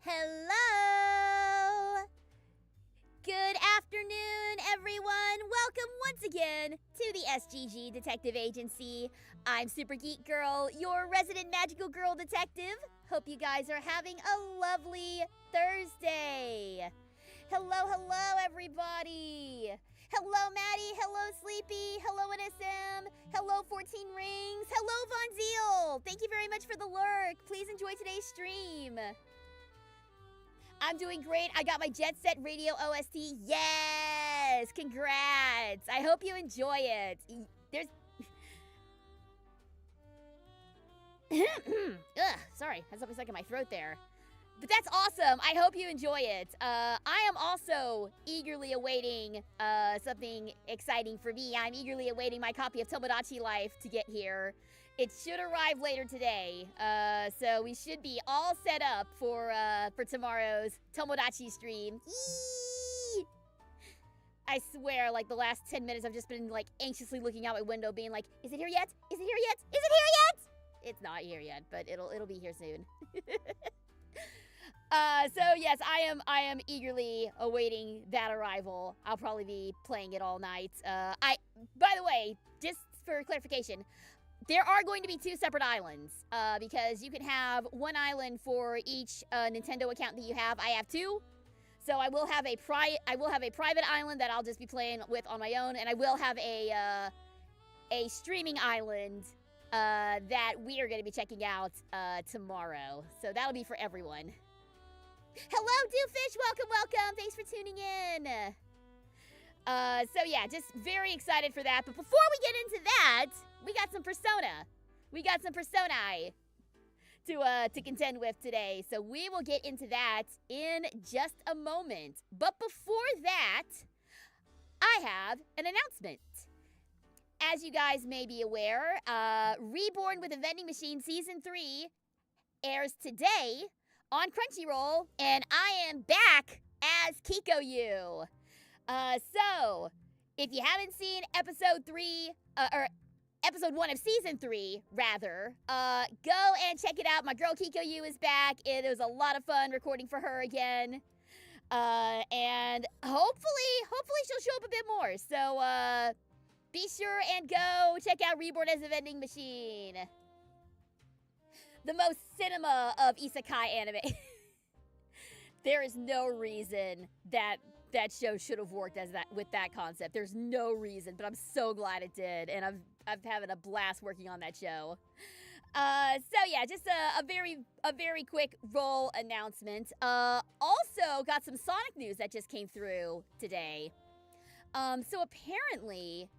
Hello! Good afternoon, everyone! Welcome once again to the SGG Detective Agency. I'm Super Geek Girl, your resident magical girl detective. Hope you guys are having a lovely Thursday. Hello, everybody! Hello, Maddie. Hello, Sleepy. Hello, NSM. Hello, 14 Rings. Hello, Von Zeal. Thank you very much for the lurk. Please enjoy today's stream. I'm doing great. I got my Jet Set Radio OST. Yes! Congrats! I hope you enjoy it. There's... Ugh, sorry. Had something stuck in my throat there. But that's awesome. I hope you enjoy it. I am also eagerly awaiting something exciting for me. I'm eagerly awaiting my copy of Tomodachi Life to get here. It should arrive later today, so we should be all set up for tomorrow's Tomodachi stream. Yee! I swear, like, the last 10 minutes I've just been, like, anxiously looking out my window being like, is it here yet? Is it here yet? Is it here yet? It's not here yet, but it'll be here soon. So yes, I am eagerly awaiting that arrival. I'll probably be playing it all night. By the way, just for clarification, there are going to be 2 separate islands, because you can have one island for each Nintendo account that you have. I have 2, so I will have a private island that I'll just be playing with on my own, and I will have a streaming island that we are going to be checking out tomorrow. So that'll be for everyone. Hello, Doofish! Welcome! Thanks for tuning in! So yeah, just very excited for that. But before we get into that, we got some Persona. We got some Personae to contend with today. So we will get into that in just a moment. But before that, I have an announcement. As you guys may be aware, Reborn with a Vending Machine Season 3 airs today on Crunchyroll, and I am back as Kikoyu. So, if you haven't seen episode 3, or episode 1 of season 3, rather, go and check it out. My girl Kikoyu is back. It was a lot of fun recording for her again. And hopefully she'll show up a bit more. So, be sure and go check out Reborn as a Vending Machine. The most cinema of isekai anime. There is no reason that show should have worked as that with that concept. There's no reason, but I'm so glad it did, and I'm having a blast working on that show. So yeah, just a very quick roll announcement. Also got some Sonic news that just came through today. So apparently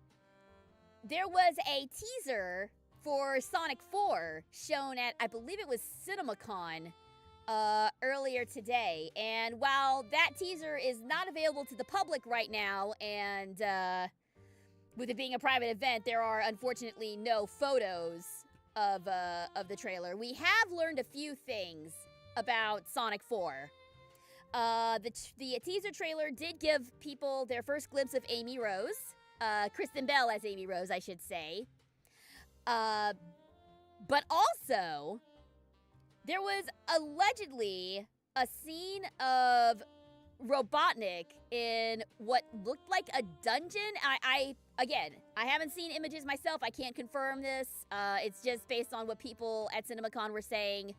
there was a teaser for Sonic 4 shown at, I believe it was CinemaCon earlier today. And while that teaser is not available to the public right now, and with it being a private event, there are unfortunately no photos of the trailer. We have learned a few things about Sonic 4. The teaser trailer did give people their first glimpse of Amy Rose, Kristen Bell as Amy Rose, I should say. But also, there was allegedly a scene of Robotnik in what looked like a dungeon. Again, I haven't seen images myself. I can't confirm this. It's just based on what people at CinemaCon were saying.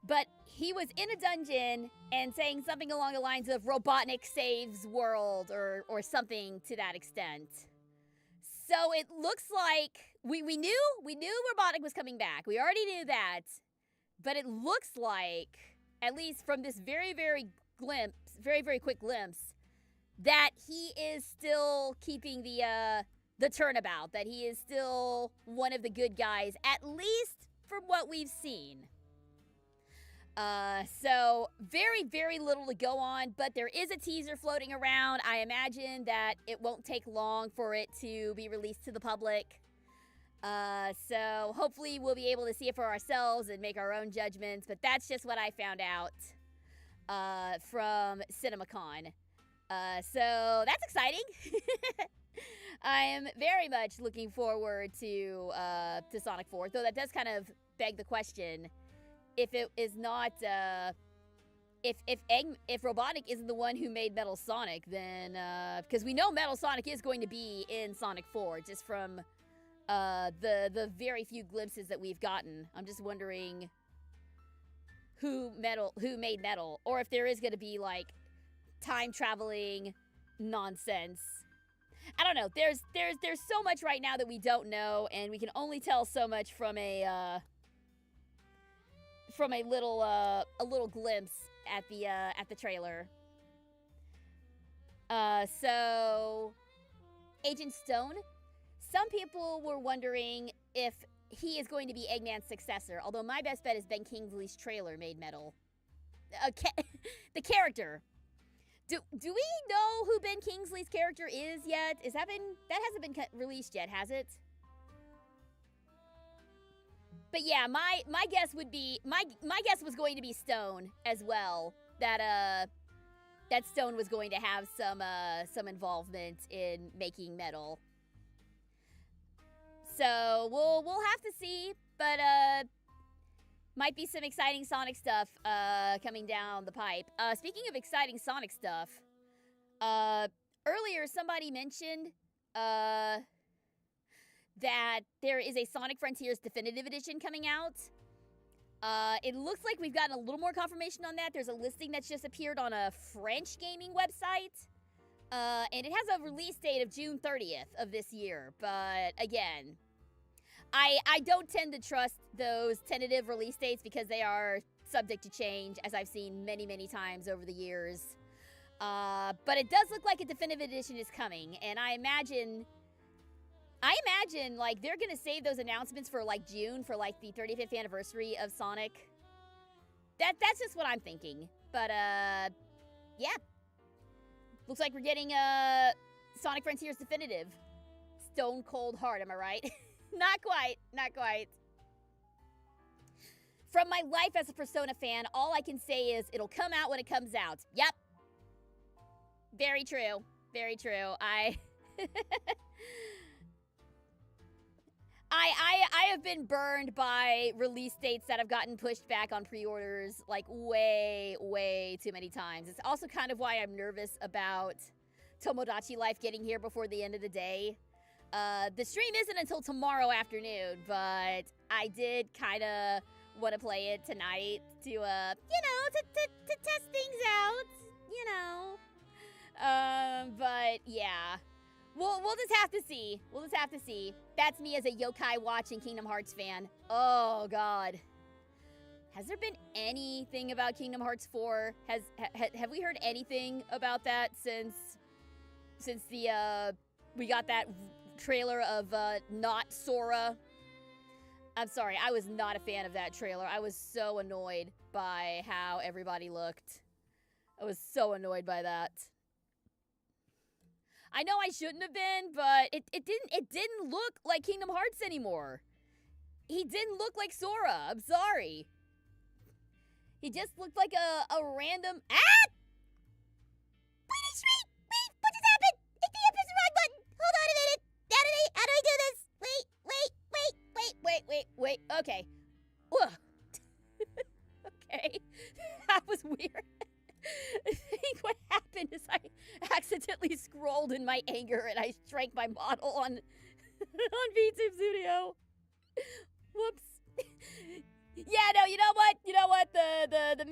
But he was in a dungeon and saying something along the lines of Robotnik saves world or something to that extent. So it looks like we knew Robotnik was coming back. We already knew that. But it looks like, at least from this very quick glimpse, that he is still keeping the turnabout, that he is still one of the good guys, at least from what we've seen. So very little to go on, but there is a teaser floating around. I imagine that it won't take long for it to be released to the public. So hopefully we'll be able to see it for ourselves and make our own judgments, but that's just what I found out, from CinemaCon. So that's exciting. I am very much looking forward to Sonic 4, though that does kind of beg the question, if it is not, if Robotnik isn't the one who made Metal Sonic, then, because we know Metal Sonic is going to be in Sonic 4, just from, the very few glimpses that we've gotten. I'm just wondering who made Metal, or if there is going to be, like, time traveling nonsense. I don't know. There's so much right now that we don't know, and we can only tell so much from a little glimpse at the trailer. So Agent Stone. Some people were wondering if he is going to be Eggman's successor, although my best bet is Ben Kingsley's trailer made Metal. The character. Do we know who Ben Kingsley's character is yet? That hasn't been released yet, has it? But yeah, my guess would be my guess was going to be Stone as well. That Stone was going to have some involvement in making Metal. So we'll have to see, but might be some exciting Sonic stuff coming down the pipe. Speaking of exciting Sonic stuff, earlier somebody mentioned that there is a Sonic Frontiers Definitive Edition coming out. It looks like we've gotten a little more confirmation on that. There's a listing that's just appeared on a French gaming website. And it has a release date of June 30th of this year. But again, I don't tend to trust those tentative release dates because they are subject to change, as I've seen many, many times over the years. But it does look like a definitive edition is coming, and I imagine like they're gonna save those announcements for like June for like the 35th anniversary of Sonic. That's just what I'm thinking. But yeah, looks like we're getting Sonic Frontiers Definitive. Stone cold hard, am I right? Not quite. From my life as a Persona fan, all I can say is it'll come out when it comes out. Yep. Very true. I have been burned by release dates that have gotten pushed back on pre-orders like way too many times. It's also kind of why I'm nervous about Tomodachi Life getting here before the end of the day. The stream isn't until tomorrow afternoon, but I did kind of want to play it tonight to, to test things out, but yeah. We'll just have to see. That's me as a Yokai Watch and Kingdom Hearts fan. Oh, God. Has there been anything about Kingdom Hearts 4? Have we heard anything about that since we got that trailer of not Sora? I'm sorry, I was not a fan of that trailer. I was so annoyed by how everybody looked. I was so annoyed by that. I know I shouldn't have been, but it didn't look like Kingdom Hearts anymore. He didn't look like Sora. I'm sorry. He just looked like a random... Ah! Wait, what just happened? I think I pressed the wrong button. Hold on a minute. How do I do this? Wait. Okay. Ugh. Okay. That was weird. I think what happened is I accidentally scrolled in my anger and I drank my bottle on VTube Studio. Whoops. Yeah, no, you know what? The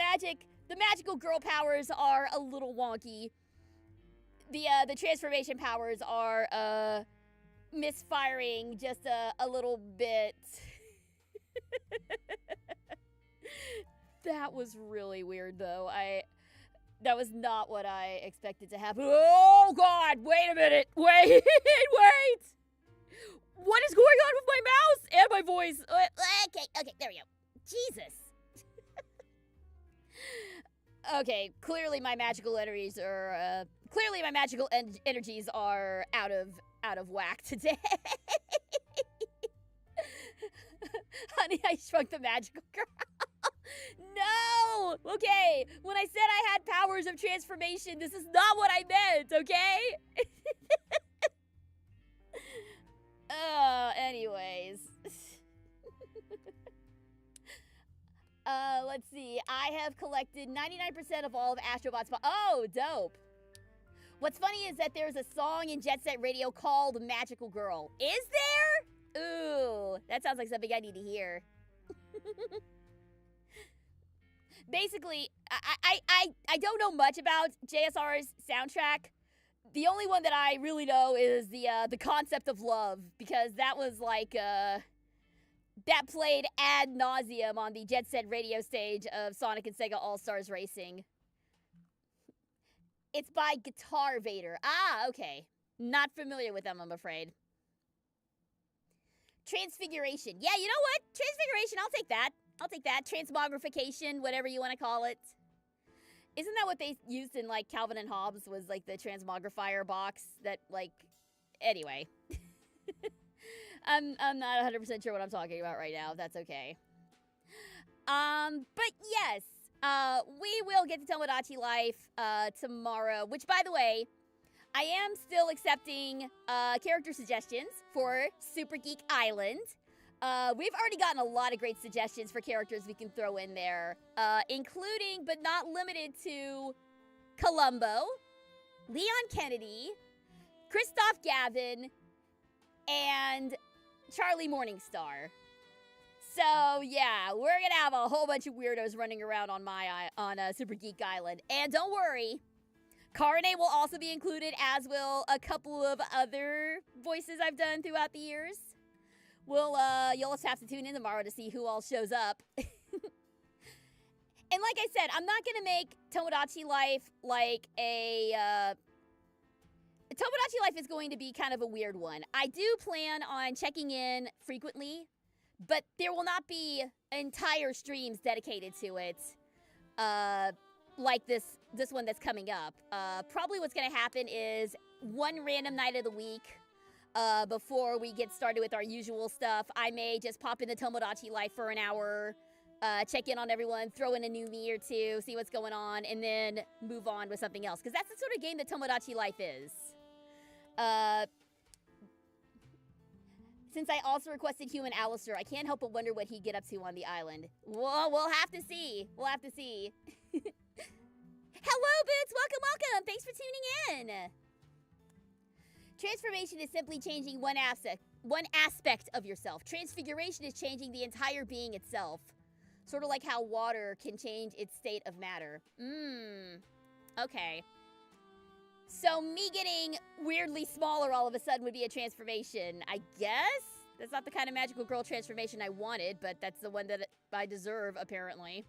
magical girl powers are a little wonky. The transformation powers are misfiring just a little bit. That was really weird though. That was not what I expected to happen. Oh, God, wait a minute. Wait. What is going on with my mouse and my voice? Okay, there we go. Jesus. Okay, clearly my magical energies are, out of whack today. Honey, I Shrunk the Magical Girl. No! Okay, when I said I had powers of transformation, this is not what I meant, okay? Anyways. Let's see. I have collected 99% of all of Astrobot's... Oh, dope. What's funny is that there's a song in Jet Set Radio called Magical Girl. Is there? Ooh, that sounds like something I need to hear. Basically, I don't know much about JSR's soundtrack. The only one that I really know is the Concept of Love, because that was like that played ad nauseum on the Jet Set Radio stage of Sonic and Sega All-Stars Racing. It's by Guitar Vader. Ah, okay. Not familiar with them, I'm afraid. Transfiguration. Yeah, you know what? Transfiguration, I'll take that. I'll take that. Transmogrification, whatever you want to call it. Isn't that what they used in, like, Calvin and Hobbes, was, like, the transmogrifier box that, like... Anyway. I'm not 100% sure what I'm talking about right now. That's okay. But yes, we will get to Tomodachi Life tomorrow, which, by the way, I am still accepting character suggestions for Super Geek Island. We've already gotten a lot of great suggestions for characters we can throw in there, including, but not limited to, Columbo, Leon Kennedy, Christoph Gavin, and Charlie Morningstar. So, yeah, we're gonna have a whole bunch of weirdos running around on Super Geek Island. And don't worry, Karine will also be included, as will a couple of other voices I've done throughout the years. You'll just have to tune in tomorrow to see who all shows up. And like I said, I'm not gonna make Tomodachi Life like a, Tomodachi Life is going to be kind of a weird one. I do plan on checking in frequently, but there will not be entire streams dedicated to it, like this one that's coming up. Probably what's gonna happen is one random night of the week, before we get started with our usual stuff, I may just pop into Tomodachi Life for an hour, check in on everyone, throw in a new me or two, see what's going on, and then move on with something else. Because that's the sort of game that Tomodachi Life is. Since I also requested Human Alistair, I can't help but wonder what he'd get up to on the island. Well, we'll have to see. We'll have to see. Hello, Boots! Welcome! Thanks for tuning in! Transformation is simply changing one aspect of yourself. Transfiguration is changing the entire being itself. Sort of like how water can change its state of matter. Okay. So me getting weirdly smaller all of a sudden would be a transformation, I guess? That's not the kind of magical girl transformation I wanted, but that's the one that I deserve, apparently.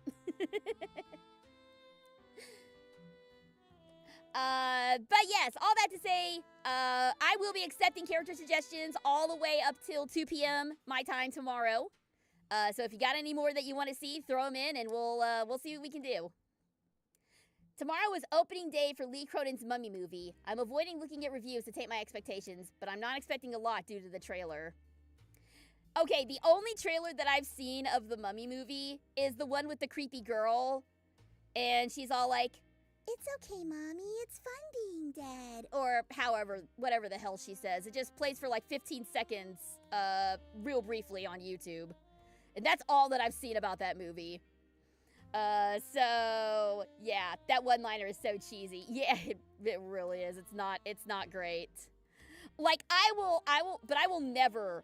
But yes, all that to say, I will be accepting character suggestions all the way up till 2 p.m. my time tomorrow. So if you got any more that you want to see, throw them in and we'll see what we can do. Tomorrow is opening day for Lee Cronin's Mummy movie. I'm avoiding looking at reviews to take my expectations, but I'm not expecting a lot due to the trailer. Okay, the only trailer that I've seen of the Mummy movie is the one with the creepy girl, and she's all like, "It's okay, Mommy, it's fun being dead," or whatever the hell she says. It just plays for like 15 seconds, real briefly on YouTube. And that's all that I've seen about that movie. So yeah, that one-liner is so cheesy. Yeah, it really is. It's not great. Like, I will never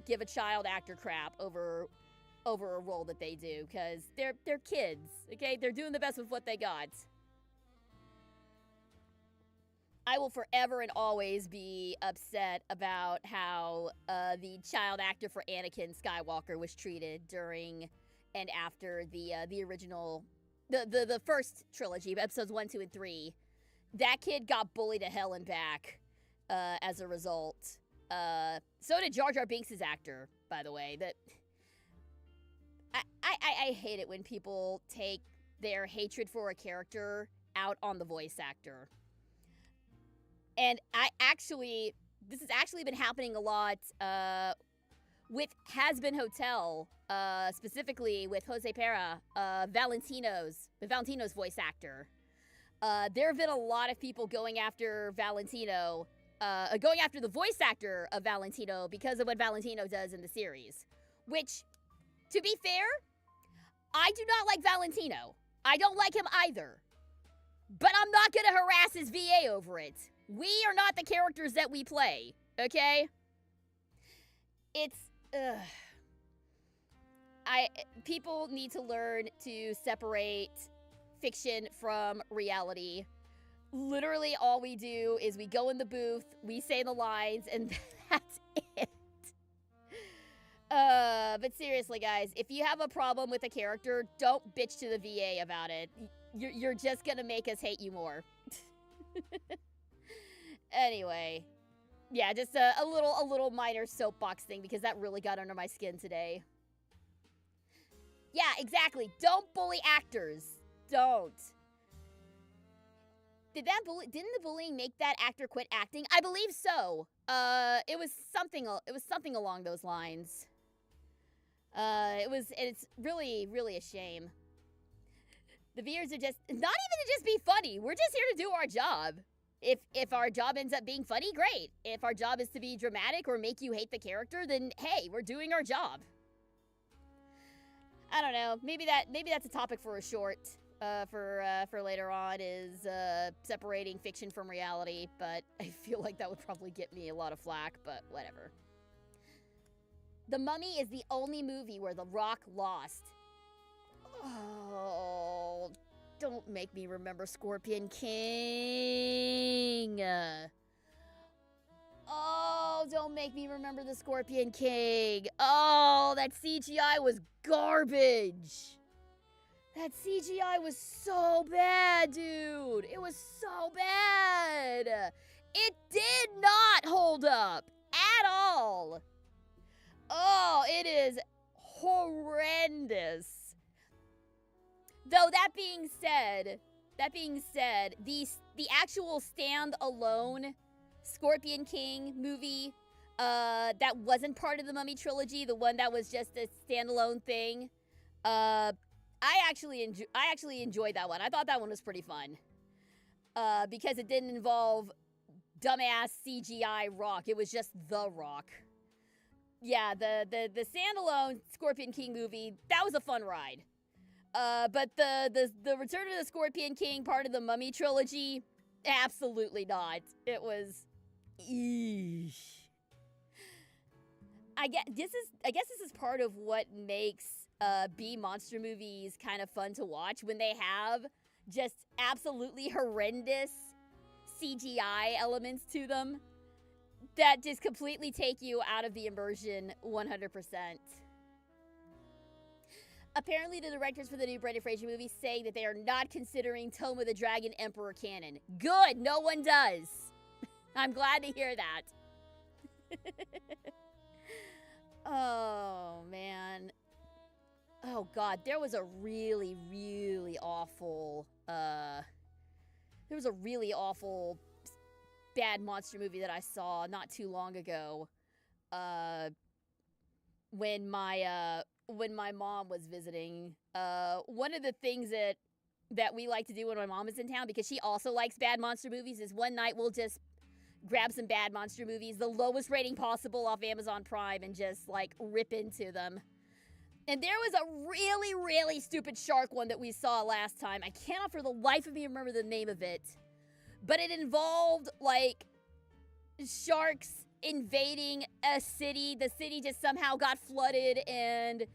give a child actor crap over a role that they do, because they're kids, okay? They're doing the best with what they got. I will forever and always be upset about how the child actor for Anakin Skywalker was treated during and after the original, the first trilogy, episodes 1, 2, and 3. That kid got bullied to hell and back as a result. So did Jar Jar Binks' actor, by the way. That I hate it when people take their hatred for a character out on the voice actor. And this has actually been happening a lot with Has Been Hotel, specifically with Jose Pera, Valentino's voice actor. There have been a lot of people going after Valentino, going after the voice actor of Valentino because of what Valentino does in the series. Which, to be fair, I do not like Valentino. I don't like him either. But I'm not gonna harass his VA over it. We are not the characters that we play, okay? It's, people need to learn to separate fiction from reality. Literally all we do is we go in the booth, we say the lines, and that's it. But seriously, guys, if you have a problem with a character, don't bitch to the VA about it. You're just gonna make us hate you more. Anyway, yeah, just a little minor soapbox thing because that really got under my skin today. Yeah, exactly. Don't bully actors. Don't. Didn't the bullying make that actor quit acting? I believe so. It was something along those lines. It's really, really a shame. The viewers are just not even to just be funny. We're just here to do our job. If our job ends up being funny, great. If our job is to be dramatic or make you hate the character, then hey, we're doing our job. I don't know. Maybe that's a topic for a short for later on is separating fiction from reality, but I feel like that would probably get me a lot of flack, but whatever. The Mummy is the only movie where The Rock lost. Oh, don't make me remember Scorpion King. Oh, don't make me remember the Scorpion King. Oh, that CGI was garbage. That CGI was so bad, dude. It was so bad. It did not hold up at all. Oh, it is horrendous. Though that being said, the actual standalone Scorpion King movie that wasn't part of the Mummy trilogy, the one that was just a standalone thing, I actually enjoyed that one. I thought that one was pretty fun because it didn't involve dumbass CGI Rock. It was just The Rock. Yeah, the standalone Scorpion King movie, that was a fun ride. But the Return of the Scorpion King part of the Mummy trilogy, absolutely not. It was, eesh. I guess this is part of what makes B monster movies kind of fun to watch when they have just absolutely horrendous CGI elements to them that just completely take you out of the immersion 100%. Apparently, the directors for the new Brendan Fraser movie say that they are not considering Tome of the Dragon Emperor canon. Good, no one does. I'm glad to hear that. Oh, man. Oh, God, there was a really, really awful, bad monster movie that I saw not too long ago, when my mom was visiting. One of the things that we like to do when my mom is in town, because she also likes bad monster movies, is one night we'll just grab some bad monster movies, the lowest rating possible off Amazon Prime, and just, like, rip into them. And there was a really, really stupid shark one that we saw last time. I cannot for the life of me remember the name of it. But it involved, like, sharks invading a city. The city just somehow got flooded, and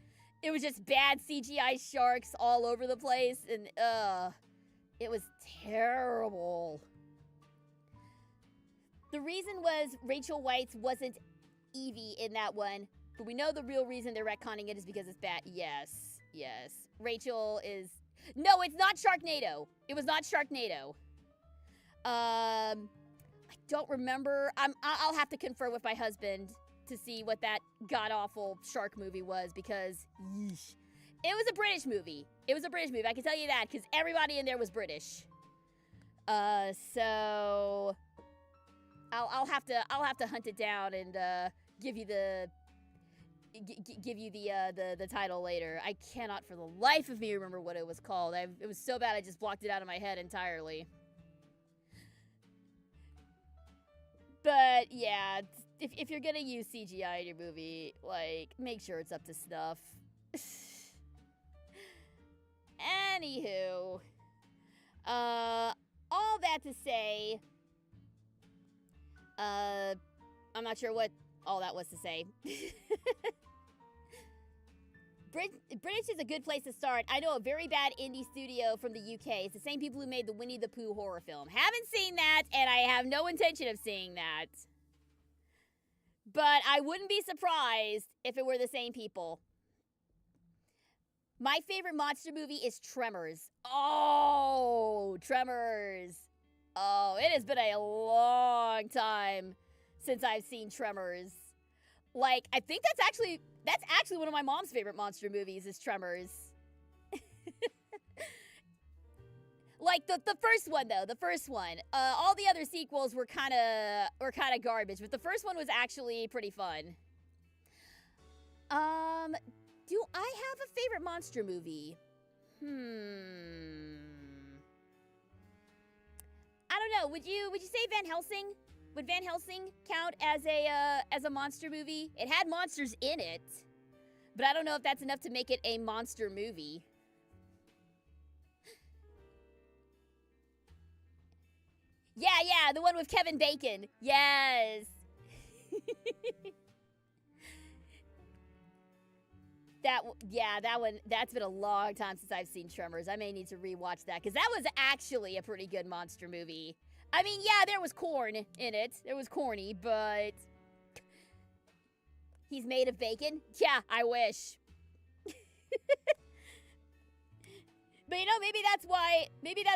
it was just bad CGI sharks all over the place. And, it was terrible. The reason was Rachel Weisz wasn't Evie in that one. But we know the real reason they're retconning it is because it's bad. Yes. Rachel is... No, it's not Sharknado. It was not Sharknado. I don't remember. I'll have to confer with my husband to see what that god-awful shark movie was, because, yeesh. It was a British movie. I can tell you that, because everybody in there was British. So... I'll have to hunt it down and give you the title later. I cannot for the life of me remember what it was called. It was so bad I just blocked it out of my head entirely. But yeah, if you're gonna use CGI in your movie, like, make sure it's up to snuff. Anywho, all that to say, I'm not sure what all that was to say. British is a good place to start. I know a very bad indie studio from the UK. It's the same people who made the Winnie the Pooh horror film. Haven't seen that, and I have no intention of seeing that. But I wouldn't be surprised if it were the same people. My favorite monster movie is Tremors. Oh, Tremors. Oh, it has been a long time since I've seen Tremors. Like, I think that's actually one of my mom's favorite monster movies is Tremors. Like the first one though, the first one. All the other sequels were kind of garbage, but the first one was actually pretty fun. Do I have a favorite monster movie? I don't know. Would you say Van Helsing? Would Van Helsing count as a monster movie? It had monsters in it, but I don't know if that's enough to make it a monster movie. Yeah, the one with Kevin Bacon. Yes. that one, that's been a long time since I've seen Tremors. I may need to rewatch that, because that was actually a pretty good monster movie. I mean, yeah, there was corn in it. It was corny, but he's made of bacon? Yeah, I wish. But you know, maybe that's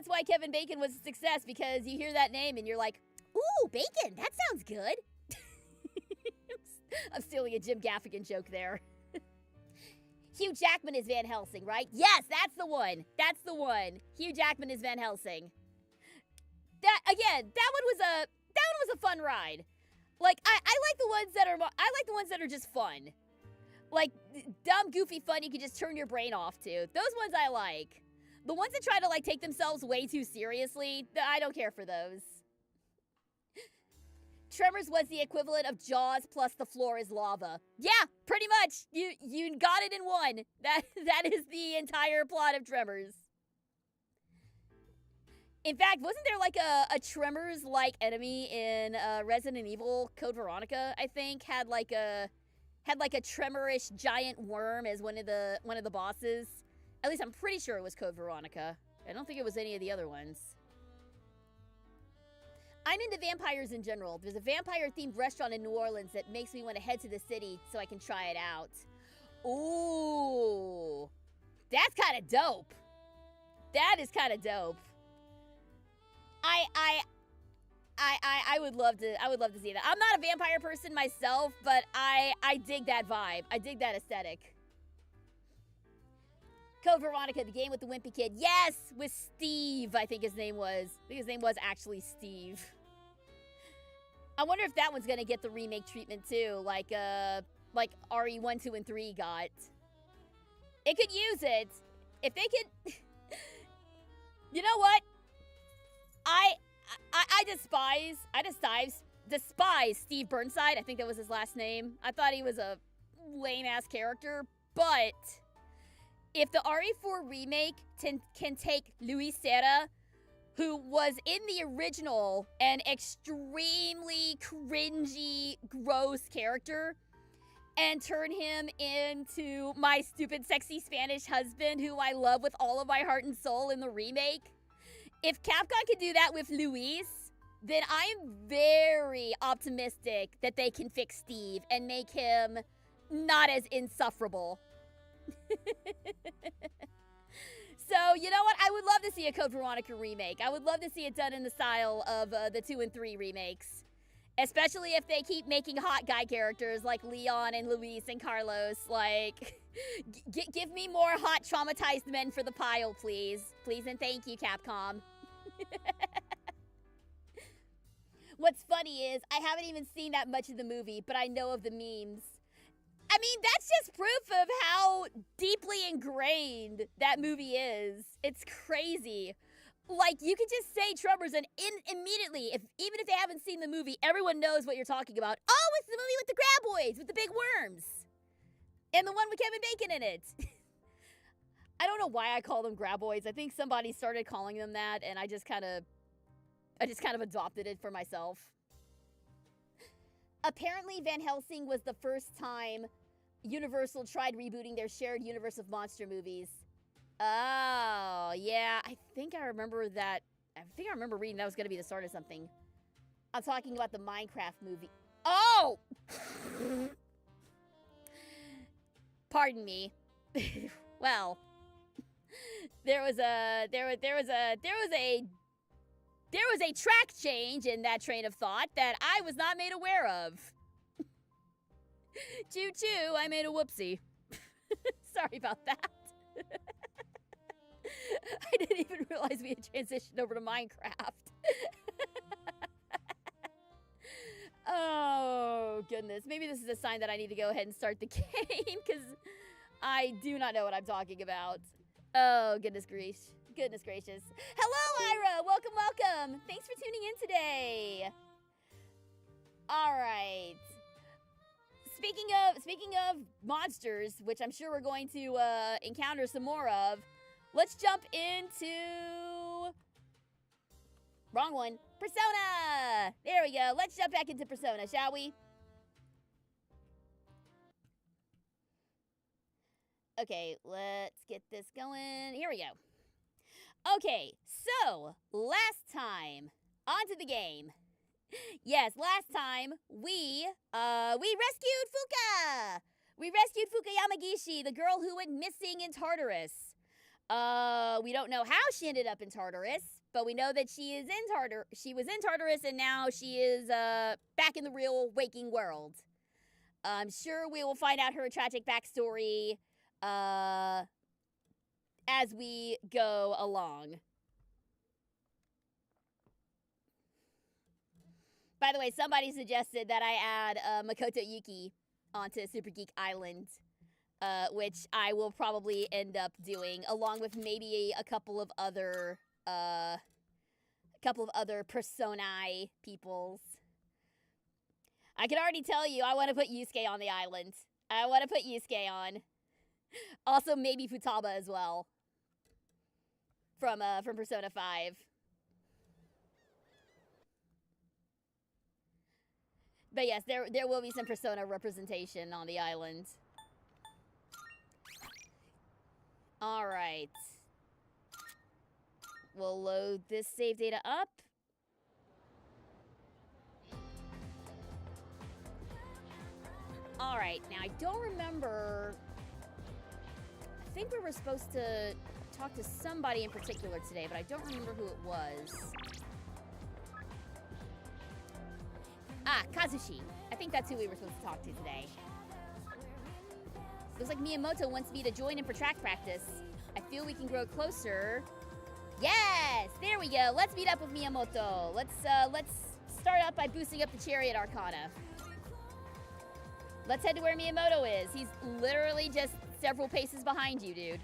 why Kevin Bacon was a success, because you hear that name and you're like, ooh, bacon, that sounds good. I'm stealing a Jim Gaffigan joke there. Hugh Jackman is Van Helsing, right? Yes, that's the one. That's the one. Hugh Jackman is Van Helsing. That one was a fun ride. Like, I like the ones that are just fun. Like, dumb, goofy fun you can just turn your brain off to. Those ones I like. The ones that try to, like, take themselves way too seriously, I don't care for those. Tremors was the equivalent of Jaws plus the floor is lava. Yeah, pretty much. You got it in one. That is the entire plot of Tremors. In fact, wasn't there like a Tremors-like enemy in Resident Evil? Code Veronica, I think, had like a tremorish giant worm as one of the bosses. At least I'm pretty sure it was Code Veronica. I don't think it was any of the other ones. I'm into vampires in general. There's a vampire-themed restaurant in New Orleans that makes me want to head to the city so I can try it out. Ooh, that's kind of dope. That is kind of dope. I would love to see that. I'm not a vampire person myself, but I dig that vibe. I dig that aesthetic. Code Veronica, the game with the wimpy kid. Yes, with Steve, I think his name was. I think his name was actually Steve. I wonder if that one's gonna get the remake treatment too, like RE 1, 2, and 3 got. It could use it. If they could. You know what? I despise Steve Burnside. I think that was his last name. I thought he was a lame-ass character. But if the RE4 remake can take Louis Serra, who was in the original an extremely cringy, gross character, and turn him into my stupid, sexy Spanish husband who I love with all of my heart and soul in the remake, if Capcom can do that with Luis, then I'm very optimistic that they can fix Steve and make him not as insufferable. So, you know what? I would love to see a Code Veronica remake. I would love to see it done in the style of the 2 and 3 remakes. Especially if they keep making hot guy characters like Leon and Luis and Carlos. Like, give me more hot traumatized men for the pile, please. Please and thank you, Capcom. What's funny is, I haven't even seen that much of the movie, but I know of the memes. I mean, that's just proof of how deeply ingrained that movie is. It's crazy. Like, you can just say Tremors and immediately, even if they haven't seen the movie, everyone knows what you're talking about. Oh, it's the movie with the graboids, with the big worms. And the one with Kevin Bacon in it. I don't know why I call them graboids. I think somebody started calling them that, and I just kind of adopted it for myself. Apparently, Van Helsing was the first time Universal tried rebooting their shared universe of monster movies. Oh, yeah, I think I remember that. I think I remember reading that was going to be the start of something. I'm talking about the Minecraft movie. Oh! Pardon me. Well, there was a track change in that train of thought that I was not made aware of. Choo choo, I made a whoopsie. Sorry about that. I didn't even realize we had transitioned over to Minecraft. Oh, goodness. Maybe this is a sign that I need to go ahead and start the game, because I do not know what I'm talking about. Oh, goodness gracious. Goodness gracious. Hello, Ira! Welcome, welcome! Thanks for tuning in today. All right. Speaking of monsters, which I'm sure we're going to encounter some more of, let's jump into... Wrong one. Persona! There we go. Let's jump back into Persona, shall we? Okay, let's get this going. Here we go. Okay, so, last time, onto the game. Yes, last time, we rescued Fuka! We rescued Fuka Yamagishi, the girl who went missing in Tartarus. We don't know how she ended up in Tartarus, but we know that she was in Tartarus, and now she is, back in the real waking world. I'm sure we will find out her tragic backstory, as we go along. By the way, somebody suggested that I add Makoto Yuki onto Super Geek Island, which I will probably end up doing, along with maybe a couple of other Personae peoples. I can already tell you, I want to put Yusuke on the island. I want to put Yusuke on. Also, maybe Futaba as well. From Persona 5. But yes, there will be some Persona representation on the island. Alright. We'll load this save data up. Alright, now I don't remember... I think we were supposed to talk to somebody in particular today, but I don't remember who it was. Ah, Kazushi. I think that's who we were supposed to talk to today. Looks like Miyamoto wants me to join him for track practice. I feel we can grow closer. Yes! There we go. Let's meet up with Miyamoto. Let's start up by boosting up the Chariot Arcana. Let's head to where Miyamoto is. He's literally just several paces behind you, dude.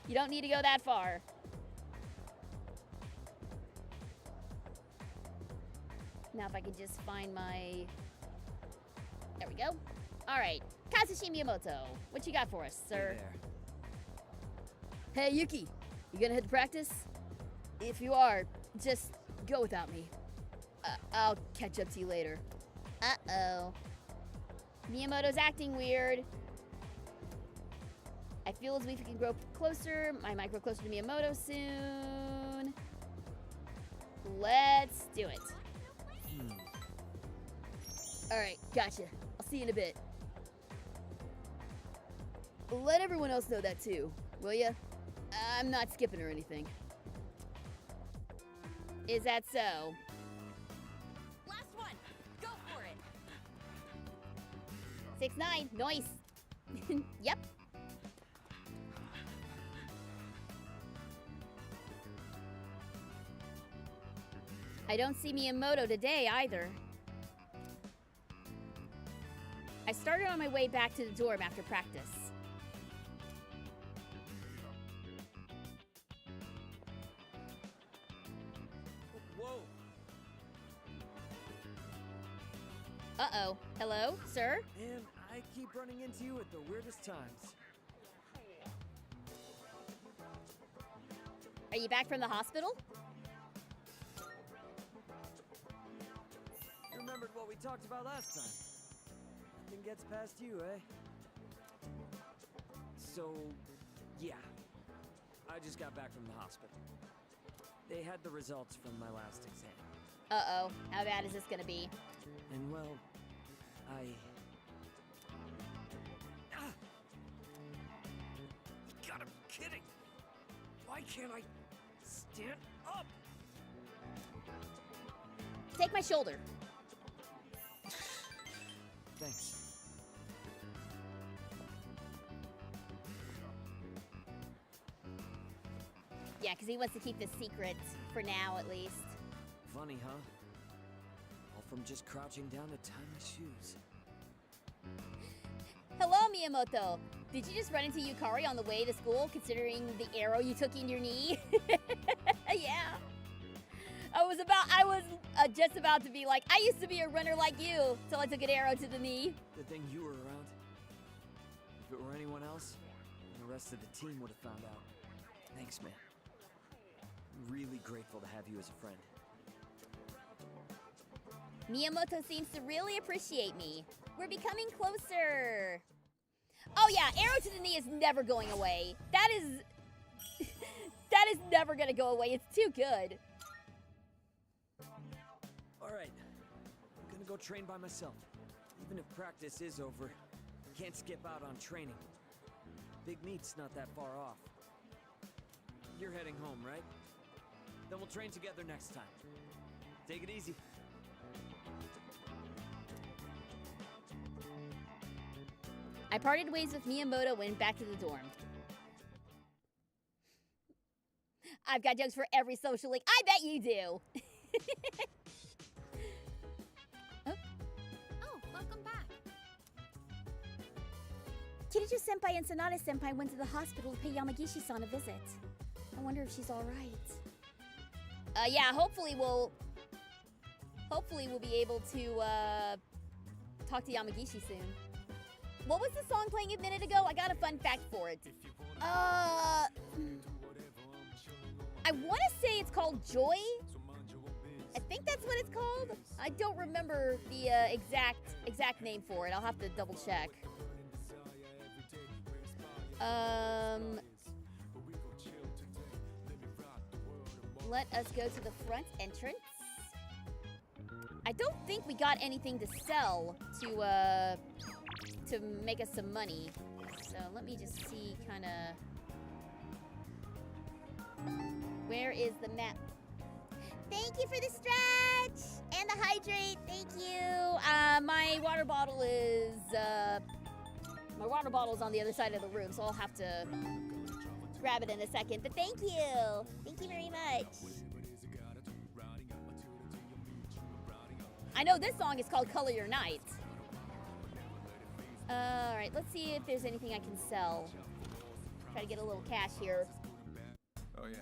You don't need to go that far. Now if I could just find my... There we go. All right. Kazushi Miyamoto. What you got for us, sir? Hey, Yuki. You gonna head to practice? If you are, just go without me. I'll catch up to you later. Uh-oh. Miyamoto's acting weird. I feel as if we can grow closer. I might grow closer to Miyamoto soon. Let's do it. Alright, gotcha. I'll see you in a bit. Let everyone else know that too, will ya? I'm not skipping or anything. Is that so? Last one! Go for it! 6-9, nice. Yep. I don't see Miyamoto today either. I started on my way back to the dorm after practice. Whoa! Uh-oh. Hello, sir? And I keep running into you at the weirdest times. you back from the hospital? You remembered what we talked about last time. Nothing gets past you, eh? So, yeah. I just got back from the hospital. They had the results from my last exam. Uh-oh. How bad is this gonna be? And well, God, I'm kidding! Why can't I stand up? Take my shoulder. Thanks. Yeah, because he wants to keep this secret for now, at least. Funny, huh? All from just crouching down to tie my shoes. Hello, Miyamoto. Did you just run into Yukari on the way to school, considering the arrow you took in your knee? Yeah. I was just about to be like, I used to be a runner like you, till I took an arrow to the knee. Good thing you were around. If it were anyone else, the rest of the team would have found out. Thanks, man. I'm really grateful to have you as a friend. Miyamoto seems to really appreciate me. We're becoming closer. Oh yeah, arrow to the knee is never going away. That is never gonna go away. It's too good. Alright, I'm gonna go train by myself. Even if practice is over, can't skip out on training. Big meet's not that far off. You're heading home, right? Then we'll train together next time. Take it easy. I parted ways with Miyamoto and went back to the dorm. I've got jokes for every social link. I bet you do. Oh, welcome back. Kirijo-senpai and Sanada-senpai went to the hospital to pay Yamagishi-san a visit. I wonder if she's all right. Yeah, hopefully we'll be able to talk to Yamagishi soon. What was the song playing a minute ago? I got a fun fact for it. I want to say it's called Joy. I think that's what it's called. I don't remember the exact name for it. I'll have to double check. Let us go to the front entrance. I don't think we got anything to sell to make us some money. So let me just see kind of where is the map. Thank you for the stretch and the hydrate. Thank you. My water bottle is on the other side of the room, so I'll have to grab it in a second. But thank you. Thank you very much. I know this song is called Color Your Night. Alright, let's see if there's anything I can sell. Try to get a little cash here. Oh yeah.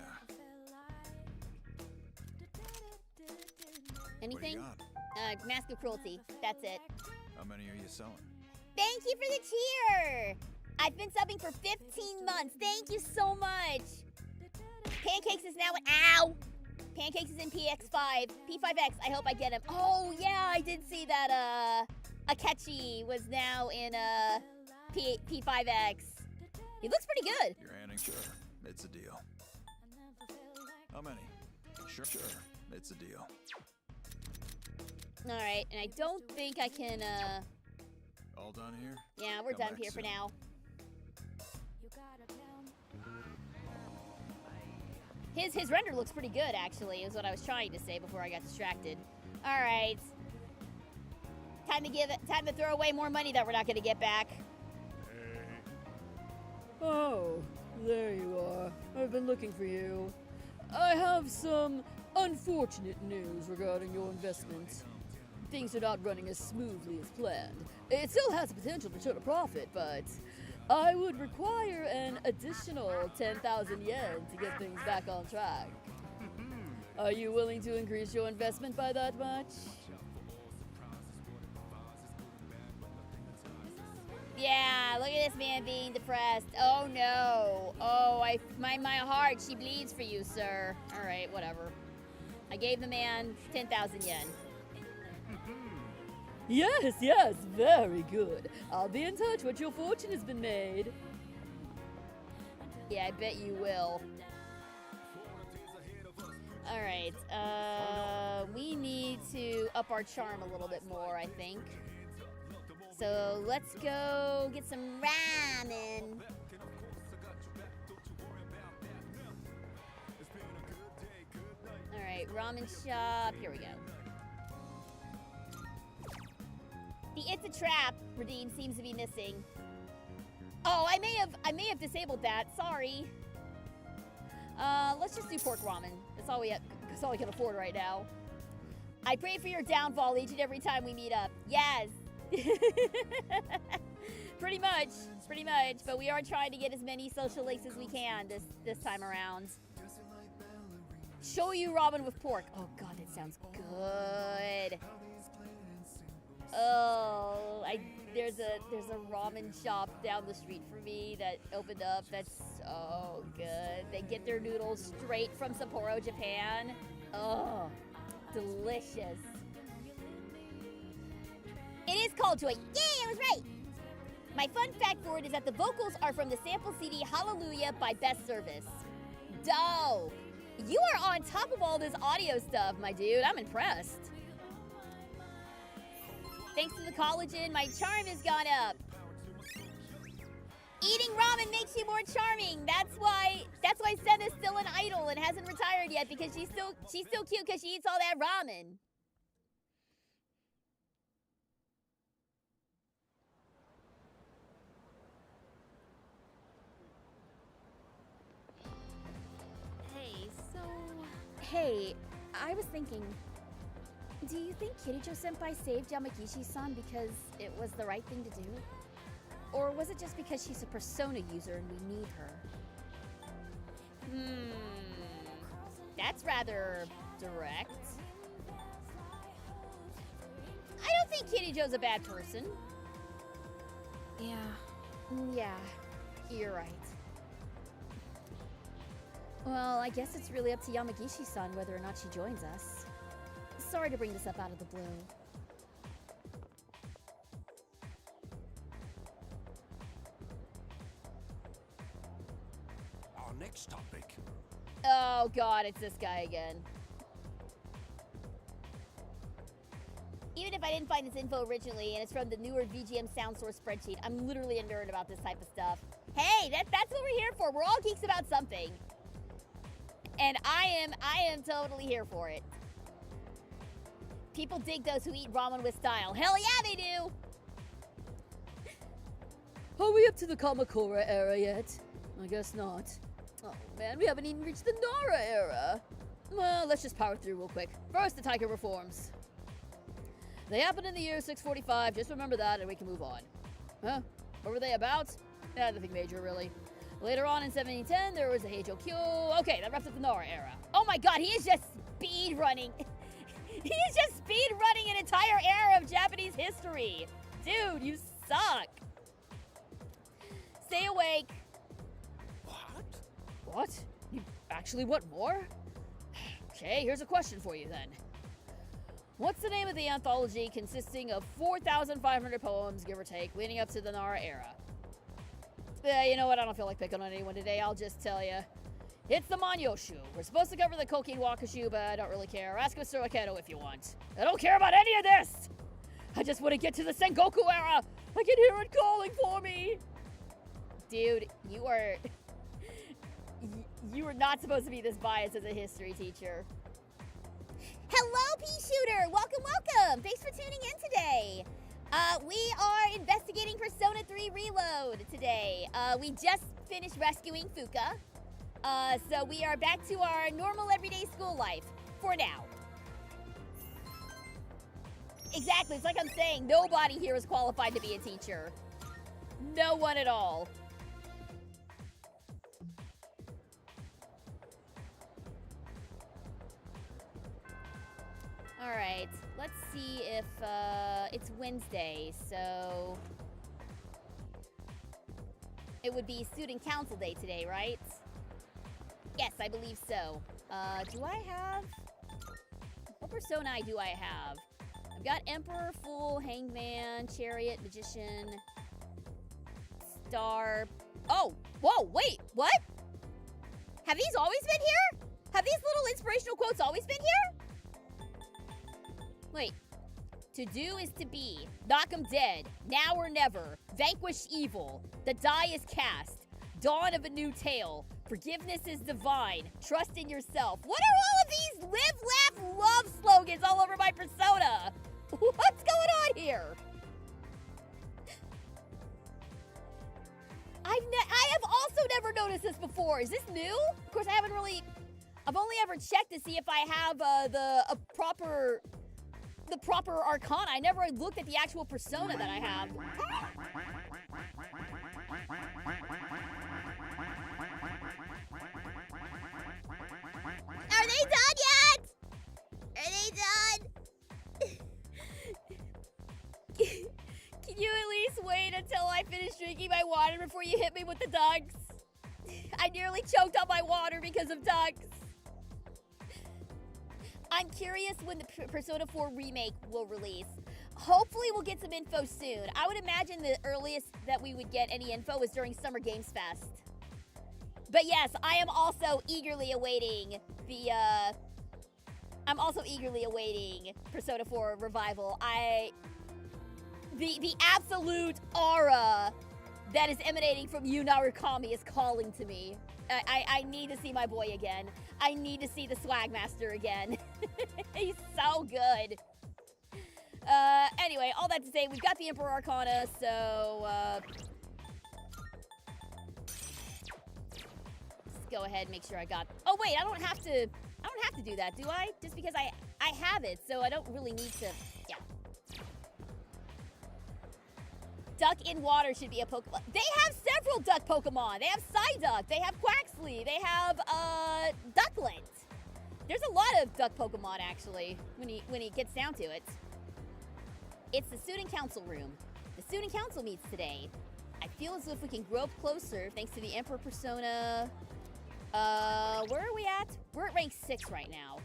Anything? What do you got? Mask of Cruelty. That's it. How many are you selling? Thank you for the cheer! I've been subbing for 15 months. Thank you so much. Pancakes is now ow! Pancakes is in PX5. P5X, I hope I get him. Oh, yeah, I did see that, Akechi was now in, P5X. He looks pretty good. You're handing? Sure. It's a deal. How many? Sure. It's a deal. Alright, and I don't think I can, All done here? yeah, we're Come done back here for soon. now. His render looks pretty good, actually, is what I was trying to say before I got distracted. Alright. Time to throw away more money that we're not gonna get back. Oh, there you are. I've been looking for you. I have some unfortunate news regarding your investment. Things are not running as smoothly as planned. It still has the potential to turn a profit, but I would require an additional 10,000 yen to get things back on track. Are you willing to increase your investment by that much? Yeah, look at this man being depressed. Oh no. Oh, my heart, she bleeds for you, sir. All right, whatever. I gave the man 10,000 yen. Yes, yes, very good. I'll be in touch once your fortune has been made. Yeah, I bet you will. All right, we need to up our charm a little bit more, I think. So let's go get some ramen. All right, ramen shop. Here we go. The "It's a Trap" redeem seems to be missing. Oh, I may have disabled that. Sorry. Let's just do pork ramen. That's all we can afford right now. I pray for your downfall each and every time we meet up. Yes. Pretty much. But we are trying to get as many social links as we can this time around. Show you ramen with pork. Oh god, that sounds good. Oh, there's a ramen shop down the street from me that opened up. That's so good. They get their noodles straight from Sapporo, Japan. Oh, delicious. It is called Joy. Yay, I was right. My fun fact for it is that the vocals are from the sample CD Hallelujah by Best Service. Dope. You are on top of all this audio stuff, my dude. I'm impressed. Thanks to the collagen, my charm has gone up. Eating ramen makes you more charming. That's why Senna's still an idol and hasn't retired yet, because she's still cute because she eats all that ramen. Hey, I was thinking, do you think Kirijo-senpai saved Yamagishi-san because it was the right thing to do? Or was it just because she's a Persona user and we need her? That's rather direct. I don't think Kirijo's a bad person. Yeah, you're right. Well, I guess it's really up to Yamagishi-san whether or not she joins us. Sorry to bring this up out of the blue. Our next topic. Oh god, it's this guy again. Even if I didn't find this info originally, and it's from the newer VGM sound source spreadsheet, I'm literally a nerd about this type of stuff. Hey, that's what we're here for. We're all geeks about something. And I am totally here for it. People dig those who eat ramen with style. Hell yeah, they do! Are we up to the Kamakura era yet? I guess not. Oh man, we haven't even reached the Nara era. Well, let's just power through real quick. First, the Taika reforms. They happened in the year 645, just remember that and we can move on. Huh? What were they about? Nothing major, really. Later on in 1710, there was a Heijo Kyo. Okay, that wraps up the Nara era. Oh my god, he is just speed running. He is just speed running an entire era of Japanese history. Dude, you suck. Stay awake. What? You actually want more? Okay, here's a question for you then. What's the name of the anthology consisting of 4,500 poems, give or take, leading up to the Nara era? You know what? I don't feel like picking on anyone today. I'll just tell you. It's the Manyoshu. We're supposed to cover the Kokin Wakashu, but I don't really care. Ask Mr. Akedo if you want. I don't care about any of this! I just want to get to the Sengoku era! I can hear it calling for me! Dude, you are... you are not supposed to be this biased as a history teacher. Hello, Pea-Shooter! Welcome, welcome! Thanks for tuning in today! We are investigating Persona 3 Reload today. We just finished rescuing Fuka. So we are back to our normal everyday school life. For now. Exactly, it's like I'm saying, nobody here is qualified to be a teacher. No one at all. Alright, let's see if, it's Wednesday, so... it would be student council day today, right? Yes, I believe so. Do I have... What personae do I have? I've got Emperor, Fool, Hangman, Chariot, Magician, Star... Oh! Whoa, wait, what? Have these always been here? Have these little inspirational quotes always been here? Wait. To do is to be. Knock 'em dead. Now or never. Vanquish evil. The die is cast. Dawn of a new tale. Forgiveness is divine. Trust in yourself. What are all of these live, laugh, love slogans all over my persona? What's going on here? I have also never noticed this before. Is this new? Of course, I've only ever checked to see if I have the proper arcana. I never looked at the actual persona that I have. Are they done yet? Are they done? Can you at least wait until I finish drinking my water before you hit me with the ducks? I nearly choked on my water because of ducks. I'm curious when the Persona 4 remake will release. Hopefully we'll get some info soon. I would imagine the earliest that we would get any info is during Summer Games Fest. But yes, I am also eagerly awaiting Persona 4 Revival. The absolute aura that is emanating from Yu Narukami is calling to me. I need to see my boy again. I need to see the Swag Master again. He's so good. Anyway, all that to say, we've got the Emperor Arcana, so let's go ahead and make sure I got. Oh wait, I don't have to do that, do I? Just because I have it, so I don't really need to. Yeah. Duck in water should be a Pokemon. They have several duck Pokemon. They have Psyduck. They have Quaxly. They have Ducklet. There's a lot of duck Pokemon actually when it gets down to it. It's the student council room. The student council meets today. I feel as if we can grow up closer thanks to the Emperor persona. Where are we at? We're at rank 6 right now.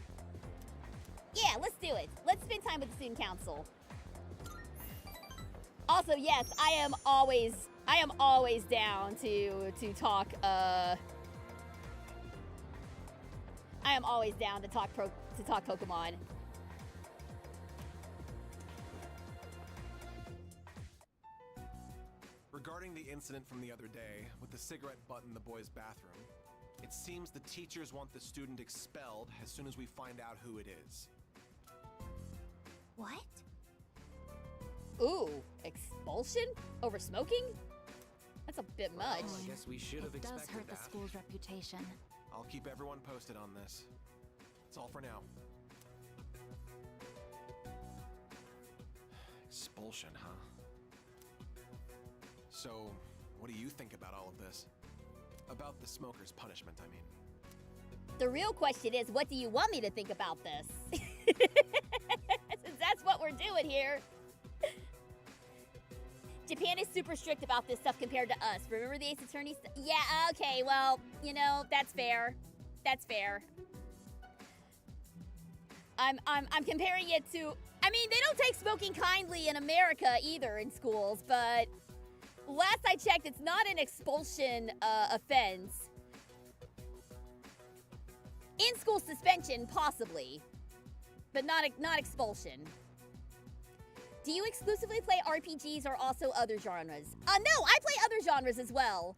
Yeah, let's do it. Let's spend time with the student council. Also, yes, I am always down to talk. I am always down to talk Pokemon. Regarding the incident from the other day with the cigarette butt in the boys' bathroom, it seems the teachers want the student expelled as soon as we find out who it is. What? Ooh, expulsion over smoking? That's a bit much. Well, I guess we should have It does expected hurt the that. school's reputation. I'll keep everyone posted on this. That's all for now. Expulsion, huh? So, what do you think about all of this? About the smoker's punishment, I mean. The real question is, what do you want me to think about this? Since that's what we're doing here. Japan is super strict about this stuff compared to us. Remember the Ace Attorney stuff? Yeah, okay, well, you know, that's fair. That's fair. I'm comparing it to, I mean, they don't take smoking kindly in America either in schools, but last I checked, it's not an expulsion offense. In-school suspension, possibly, but not expulsion. Do you exclusively play RPGs or also other genres? No, I play other genres as well.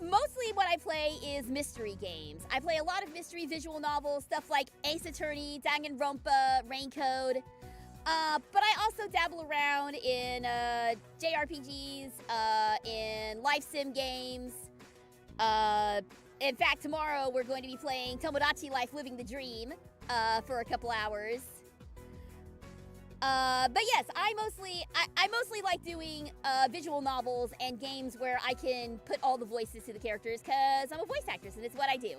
Mostly what I play is mystery games. I play a lot of mystery visual novels, stuff like Ace Attorney, Danganronpa, Raincode. But I also dabble around in JRPGs, in life sim games. In fact, tomorrow we're going to be playing Tomodachi Life Living the Dream for a couple hours. But yes, I mostly like doing visual novels and games where I can put all the voices to the characters because I'm a voice actress and it's what I do.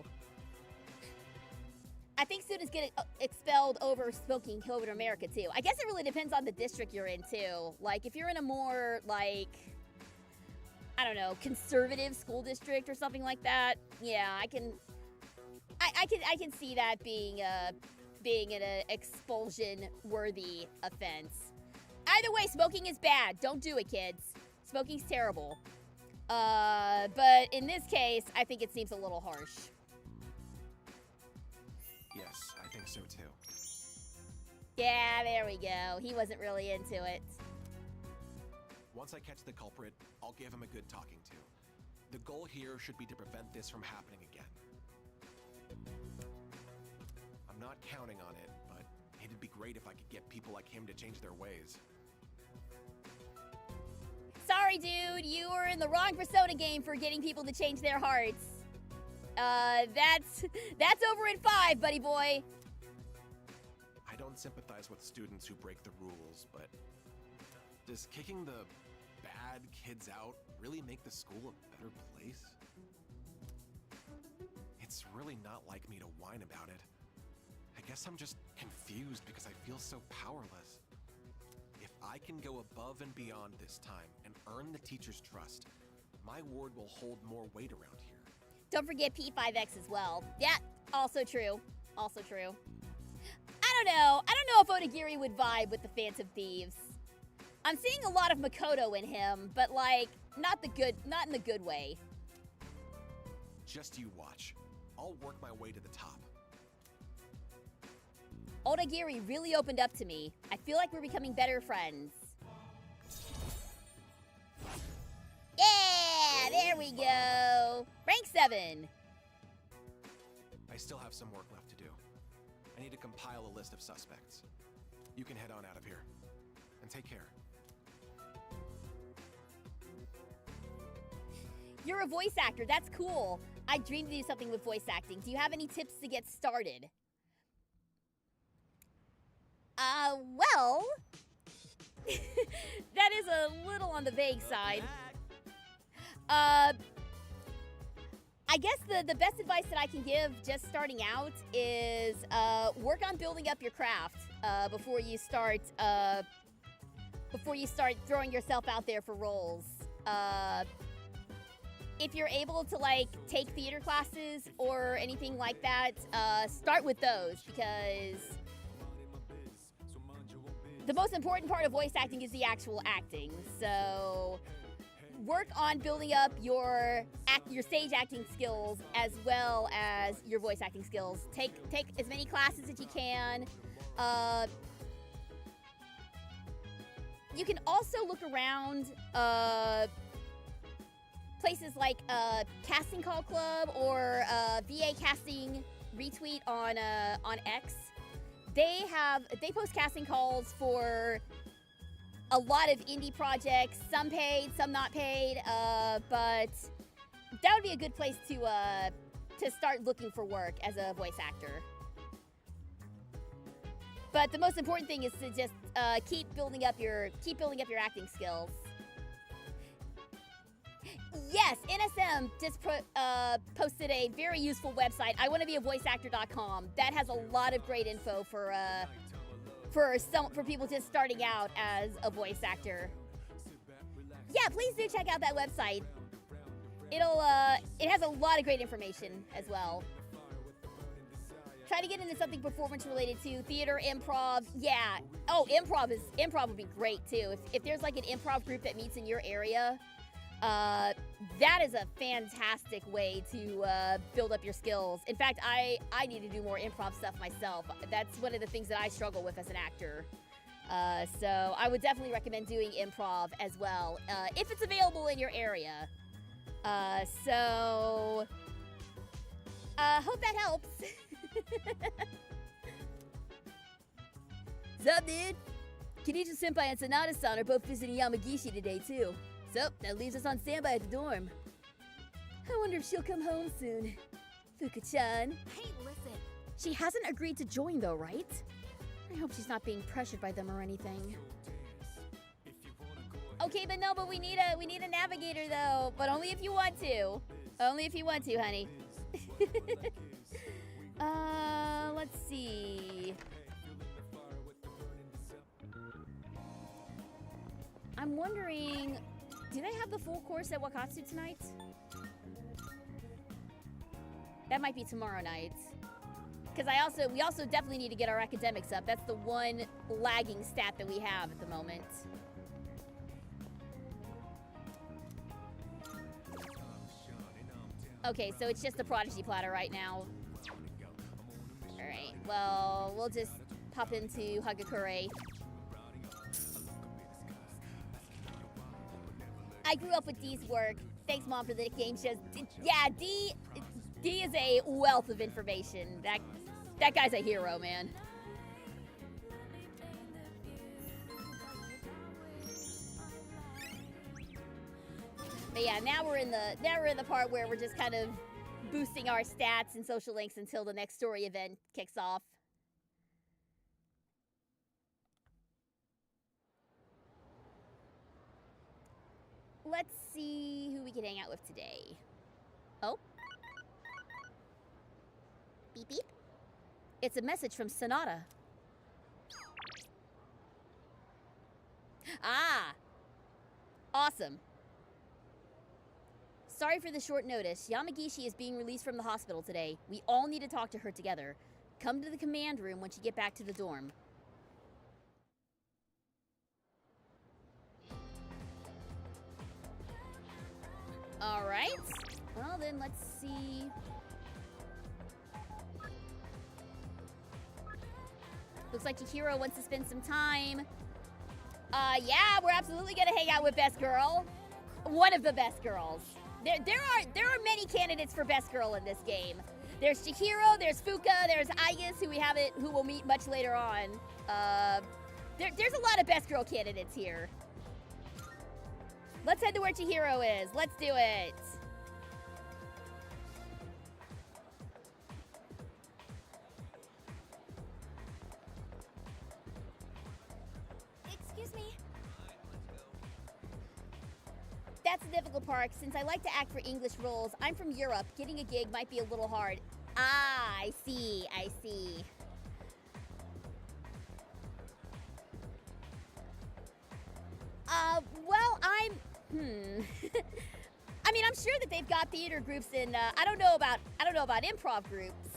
I think students get expelled over smoking COVID America too. I guess it really depends on the district you're in too. Like if you're in a more like, I don't know, conservative school district or something like that, yeah, I can see that being an expulsion worthy offense. Either way, smoking is bad. Don't do it, kids. Smoking's terrible. But in this case, I think it seems a little harsh. Yes, I think so too. Yeah, there we go. He wasn't really into it. Once I catch the culprit, I'll give him a good talking to. The goal here should be to prevent this from happening again. I'm not counting on it, but it'd be great if I could get people like him to change their ways. Sorry, dude. You were in the wrong Persona game for getting people to change their hearts. That's over in 5, buddy boy. I don't sympathize with students who break the rules, but does kicking the bad kids out really make the school a better place? It's really not like me to whine about it. I guess I'm just confused because I feel so powerless. If I can go above and beyond this time and earn the teacher's trust, my ward will hold more weight around here. Don't forget P5X as well. Yeah, also true. Also true. I don't know if Onigiri would vibe with the Phantom Thieves. I'm seeing a lot of Makoto in him, but like, not in the good way. Just you watch. I'll work my way to the top. Onigiri really opened up to me. I feel like we're becoming better friends. Yeah, there we go. Rank 7. I still have some work left to do. I need to compile a list of suspects. You can head on out of here. And take care. You're a voice actor. That's cool. I dream to do something with voice acting. Do you have any tips to get started? Well, that is a little on the vague side. I guess the best advice that I can give just starting out is work on building up your craft before you start throwing yourself out there for roles. If you're able to like take theater classes or anything like that, start with those because the most important part of voice acting is the actual acting. So work on building up your stage acting skills as well as your voice acting skills. Take as many classes as you can. You can also look around places like Casting Call Club or VA Casting Retweet on X. They post casting calls for a lot of indie projects, some paid, some not paid, but that would be a good place to start looking for work as a voice actor. But the most important thing is to just keep building up your acting skills. Yes, NSM just posted a very useful website, iwannabeavoiceactor.com. That has a lot of great info for people just starting out as a voice actor. Yeah, please do check out that website. It has a lot of great information as well. Try to get into something performance related to theater, improv. Yeah. Oh, improv would be great too. If there's like an improv group that meets in your area, that is a fantastic way to build up your skills. In fact, I need to do more improv stuff myself. That's one of the things that I struggle with as an actor. So I would definitely recommend doing improv as well, if it's available in your area. So hope that helps. Sup, dude? Kenichi-senpai and Sanada-san are both visiting Yamagishi today, too. So, that leaves us on standby at the dorm. I wonder if she'll come home soon. Fuka-chan. Hey, listen. She hasn't agreed to join, though, right? I hope she's not being pressured by them or anything. Okay, but we need a navigator, though. But only if you want to. Only if you want to, honey. Let's see. I'm wondering, do they have the full course at Wakatsu tonight? That might be tomorrow night. Because we also definitely need to get our academics up. That's the one lagging stat that we have at the moment. Okay, so it's just the Prodigy platter right now. Alright, well, we'll just pop into Hagakure. I grew up with Dee's work. Thanks, Mom, for the game shows. Yeah, Dee is a wealth of information. That guy's a hero, man. But yeah, now we're in the part where we're just kind of boosting our stats and social links until the next story event kicks off. Let's see who we can hang out with today. Oh. Beep beep. It's a message from Sonata. Ah. Awesome. Sorry for the short notice. Yamagishi is being released from the hospital today. We all need to talk to her together. Come to the command room once you get back to the dorm. Alright. Well then, let's see. Looks like Chihiro wants to spend some time. Yeah, we're absolutely gonna hang out with Best Girl. One of the best girls. There are many candidates for Best Girl in this game. There's Chihiro, there's Fuka, there's Aigis, who we'll meet much later on. There's a lot of Best Girl candidates here. Let's head to where Chihiro is. Let's do it. Excuse me. That's the difficult part. Since I like to act for English roles, I'm from Europe. Getting a gig might be a little hard. Ah, I see. Well, I mean, I'm sure that they've got theater groups in, I don't know about improv groups,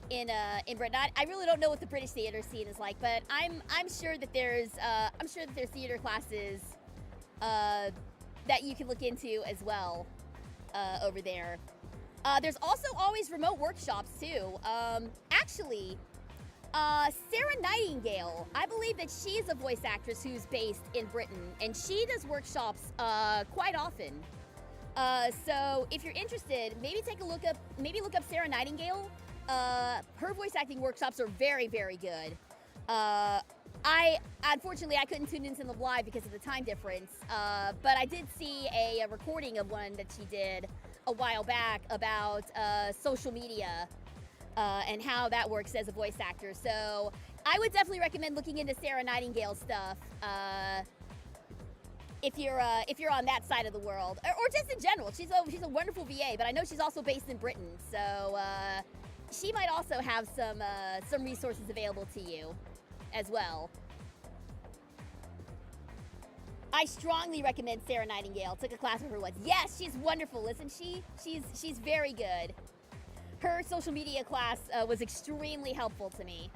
in Britain. I really don't know what the British theater scene is like, but I'm sure that there's theater classes, that you can look into as well, over there. There's also always remote workshops too. Actually, Sarah Nightingale, I believe that she's a voice actress who's based in Britain, and she does workshops quite often. So if you're interested, maybe look up Sarah Nightingale. Her voice acting workshops are very, very good. Unfortunately, I couldn't tune into them live because of the time difference, but I did see a recording of one that she did a while back about social media and how that works as a voice actor. So I would definitely recommend looking into Sarah Nightingale stuff if you're on that side of the world, or just in general. She's a wonderful VA, but I know she's also based in Britain, so she might also have some resources available to you as well. I strongly recommend Sarah Nightingale. Took a class with her once. Yes, she's wonderful, isn't she? She's very good. Her social media class was extremely helpful to me.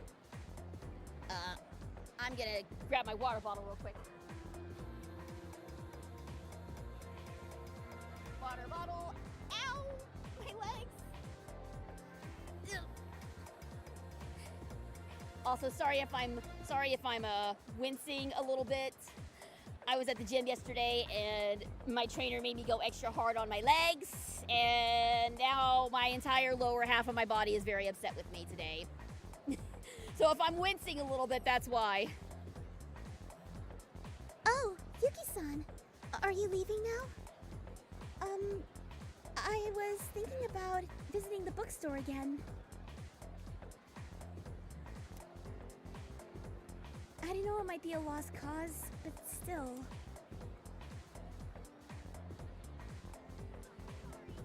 I'm gonna grab my water bottle real quick. Water bottle. Ow! My legs! Ugh. Also, sorry if I'm wincing a little bit. I was at the gym yesterday and my trainer made me go extra hard on my legs, and now my entire lower half of my body is very upset with me today. So if I'm wincing a little bit, that's why. Oh, Yuki-san, are you leaving now? I was thinking about visiting the bookstore again. I don't know, it might be a lost cause, but still.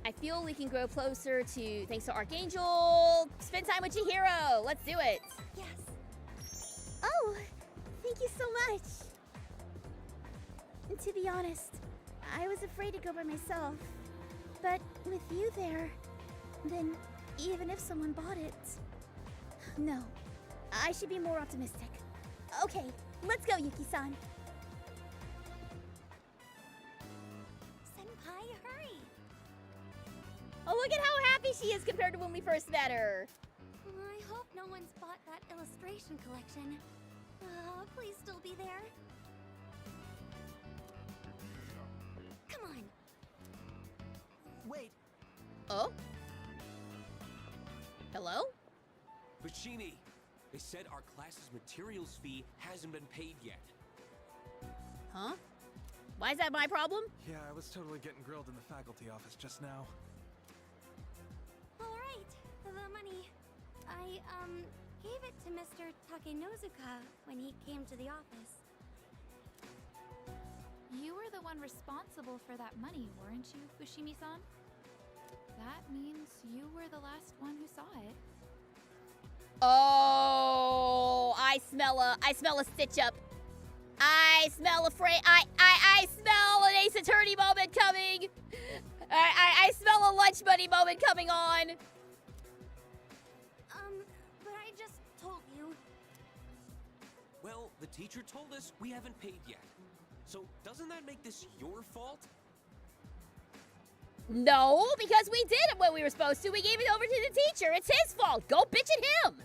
I feel we can grow closer to, thanks to Archangel. Spend time with Chihiro. Let's do it. Yes. Oh, thank you so much. To be honest, I was afraid to go by myself. But with you there, then even if someone bought it... No, I should be more optimistic. Okay, let's go, Yuki-san. Senpai, hurry! Oh, look at how happy she is compared to when we first met her. I hope no one's bought that illustration collection. Please still be there. Come on. Wait, Oh? Hello? Bashini, they said our class's materials fee hasn't been paid yet. Huh? Why is that my problem? Yeah, I was totally getting grilled in the faculty office just now. All right, the money. I, gave it to Mr. Takenozuka when he came to the office. You were the one responsible for that money, weren't you, Fushimi-san? That means you were the last one who saw it. Oh, I smell a stitch up. I smell I smell an Ace Attorney moment coming. I smell a lunch money moment coming on. But I just told you. Well, the teacher told us we haven't paid yet. So doesn't that make this your fault? No, because we did it when we were supposed to. We gave it over to the teacher. It's his fault. Go bitch at him.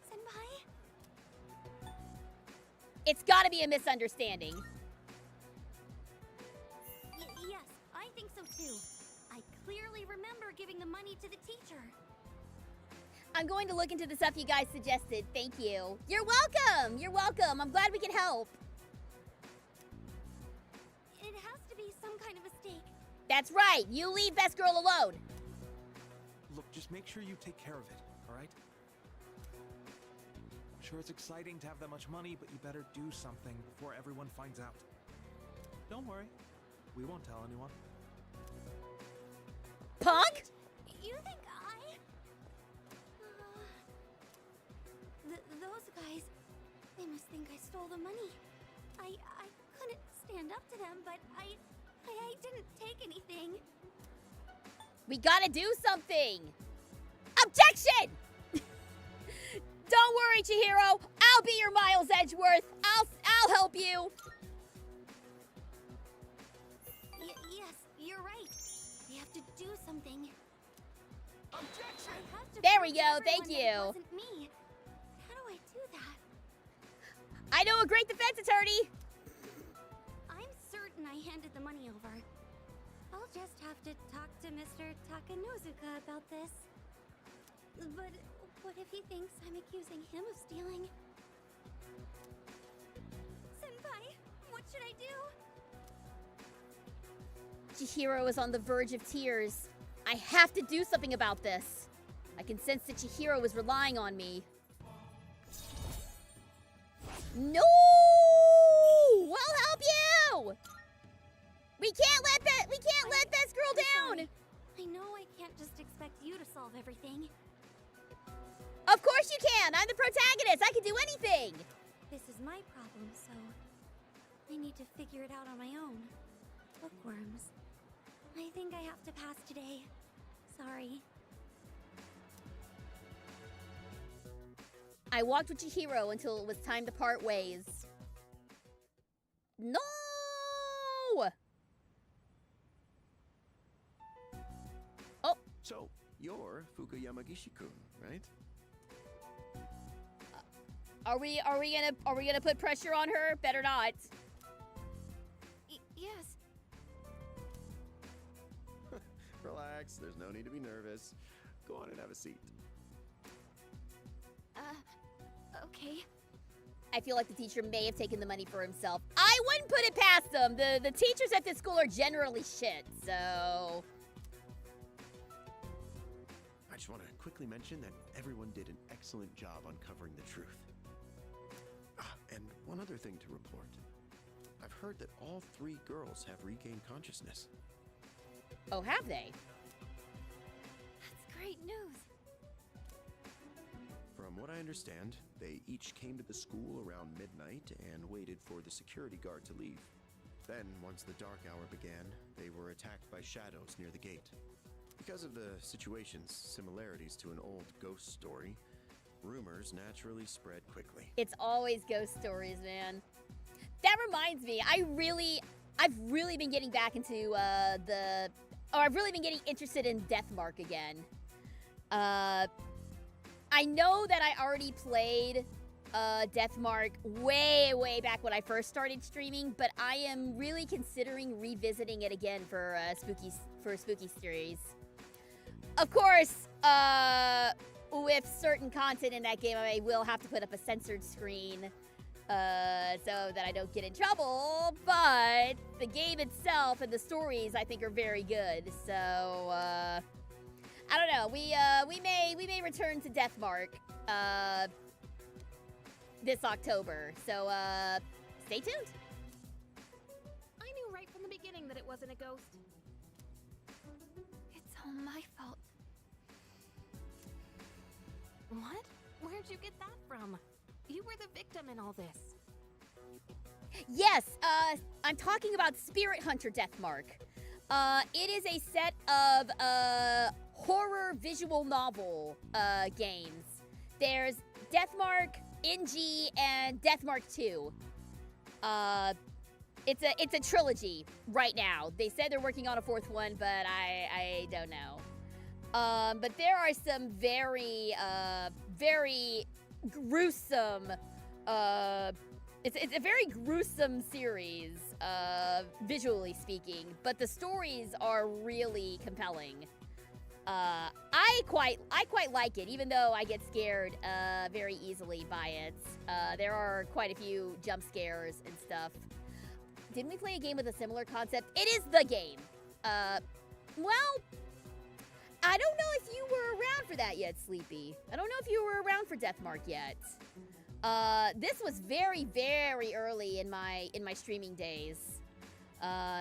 Senpai? It's gotta be a misunderstanding. Yes, I think so too. I clearly remember giving the money to the teacher. I'm going to look into the stuff you guys suggested. Thank you. You're welcome. You're welcome. I'm glad we can help. It has to be some kind of mistake. That's right. You leave Best Girl alone. Look, just make sure you take care of it, alright? I'm sure it's exciting to have that much money, but you better do something before everyone finds out. Don't worry, we won't tell anyone. Punk? You think those guys, they must think I stole the money. I couldn't stand up to them, but I didn't take anything. We gotta do something. Objection! Don't worry, Chihiro. I'll be your Miles Edgeworth. I'll help you. Yes, you're right. We have to do something. Objection! I have to There prove we to go, everyone thank that you. It wasn't me. How do I do that? I know a great defense attorney. I'm certain I handed the money over. I'll just have to talk to Mr. Takenozuka about this. But what if he thinks I'm accusing him of stealing? Senpai, what should I do? Chihiro is on the verge of tears. I have to do something about this. I can sense that Chihiro is relying on me. No! We'll help you! We can't let this girl down! I know I can't just expect you to solve everything. Of course you can! I'm the protagonist! I can do anything! This is my problem, so I need to figure it out on my own. Bookworms. I think I have to pass today. Sorry. I walked with Chihiro until it was time to part ways. No! Oh, So, you're Fukuyama Gishi-kun, right? are we gonna put pressure on her? Better not. Yes. Relax, there's no need to be nervous. Go on and have a seat. Okay. I feel like the teacher may have taken the money for himself. I wouldn't put it past them. The teachers at this school are generally shit, so... I just want to quickly mention that everyone did an excellent job uncovering the truth. And one other thing to report. I've heard that all 3 girls have regained consciousness. Oh, have they? That's great news. From what I understand, they each came to the school around midnight and waited for the security guard to leave. Then, once the dark hour began, they were attacked by shadows near the gate. Because of the situation's similarities to an old ghost story, rumors naturally spread quickly. It's always ghost stories, man. That reminds me, I've really been getting back into I've really been getting interested in Deathmark again. I know that I already played Deathmark way back when I first started streaming, but I am really considering revisiting it again for a spooky series. Of course, with certain content in that game, I will have to put up a censored screen so that I don't get in trouble, but the game itself and the stories I think are very good. So I don't know. We may return to Deathmark this October. So stay tuned. I knew right from the beginning that it wasn't a ghost. It's all my fault. What? Where'd you get that from? You were the victim in all this. Yes, I'm talking about Spirit Hunter Deathmark. It is a set of horror visual novel games. There's Deathmark, NG, and Deathmark 2. It's a trilogy right now. They said they're working on a 4th one, but I don't know. But there are some very gruesome. It's a very gruesome series, visually speaking, but the stories are really compelling. I quite like it, even though I get scared very easily by it. There are quite a few jump scares and stuff. Didn't we play a game with a similar concept? It is the game. Well, I don't know if you were around for that yet, Sleepy. I don't know if you were around for Deathmark yet. This was very early in my streaming days.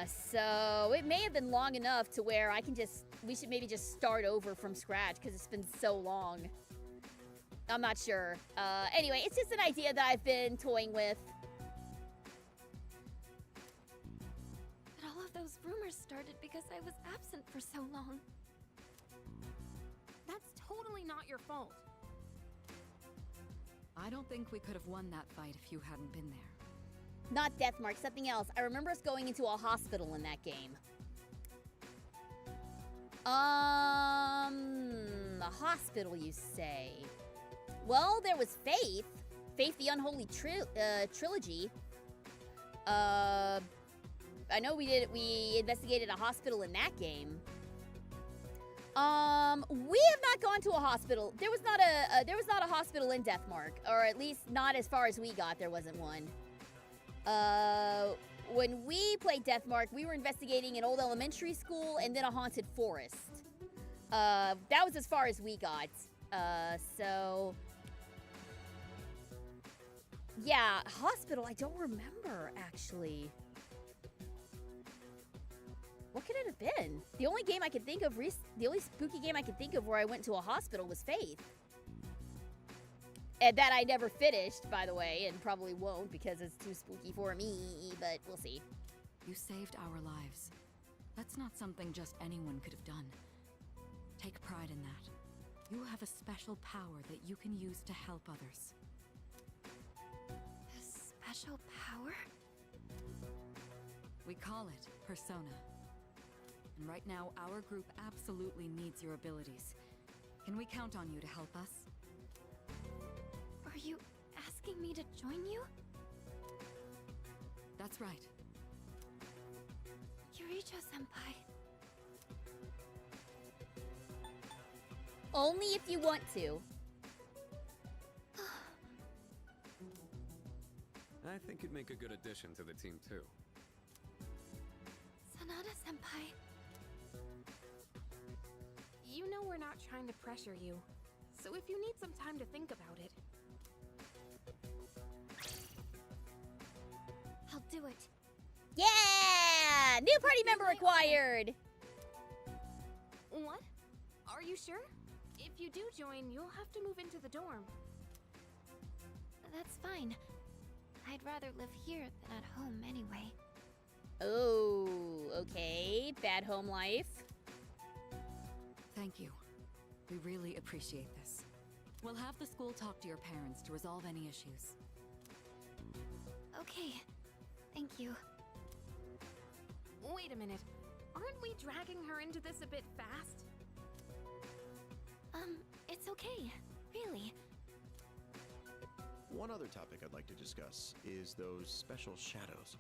So it may have been long enough to where we should maybe just start over from scratch because it's been so long. I'm not sure. Anyway, it's just an idea that I've been toying with. But all of those rumors started because I was absent for so long. That's totally not your fault. I don't think we could have won that fight if you hadn't been there. Not Deathmark, something else. I remember us going into a hospital in that game. A hospital, you say? Well, there was Faith. Faith the Unholy Trilogy. I know we investigated a hospital in that game. We have not gone to a hospital. There was not a hospital in Deathmark, or at least not as far as we got. There wasn't one. When we played Deathmark, we were investigating an old elementary school and then a haunted forest. That was as far as we got. So yeah, hospital. I don't remember actually. What could it have been? The only game I could think of, the only spooky game I could think of where I went to a hospital was Faith. And that I never finished, by the way, and probably won't because it's too spooky for me, but we'll see. You saved our lives. That's not something just anyone could have done. Take pride in that. You have a special power that you can use to help others. A special power? We call it Persona. And right now, our group absolutely needs your abilities. Can we count on you to help us? Are you asking me to join you? That's right. Yuricho-senpai. Only if you want to. I think you'd make a good addition to the team, too. Sanada-senpai. You know we're not trying to pressure you, so if you need some time to think about it... I'll do it. Yeah! New party member acquired! What? Are you sure? If you do join, you'll have to move into the dorm. That's fine. I'd rather live here than at home anyway. Oh, okay. Bad home life. Thank you. We really appreciate this. We'll have the school talk to your parents to resolve any issues. Okay. Thank you. Wait a minute. Aren't we dragging her into this a bit fast? It's okay. Really. One other topic I'd like to discuss is those special shadows.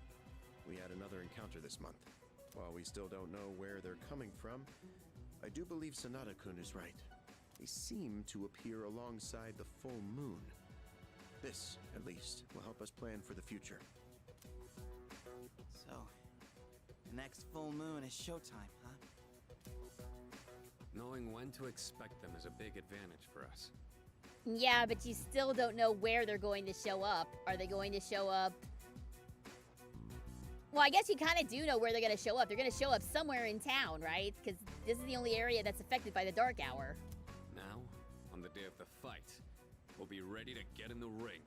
We had another encounter this month. While we still don't know where they're coming from, I do believe Sanada-kun is right. They seem to appear alongside the full moon. This, at least, will help us plan for the future. So, the next full moon is showtime, huh? Knowing when to expect them is a big advantage for us. Yeah, but you still don't know where they're going to show up. Are they going to show up? Well, I guess you kind of do know where they're going to show up. They're going to show up somewhere in town, right? Because this is the only area that's affected by the dark hour. Now, on the day of the fight, we'll be ready to get in the ring.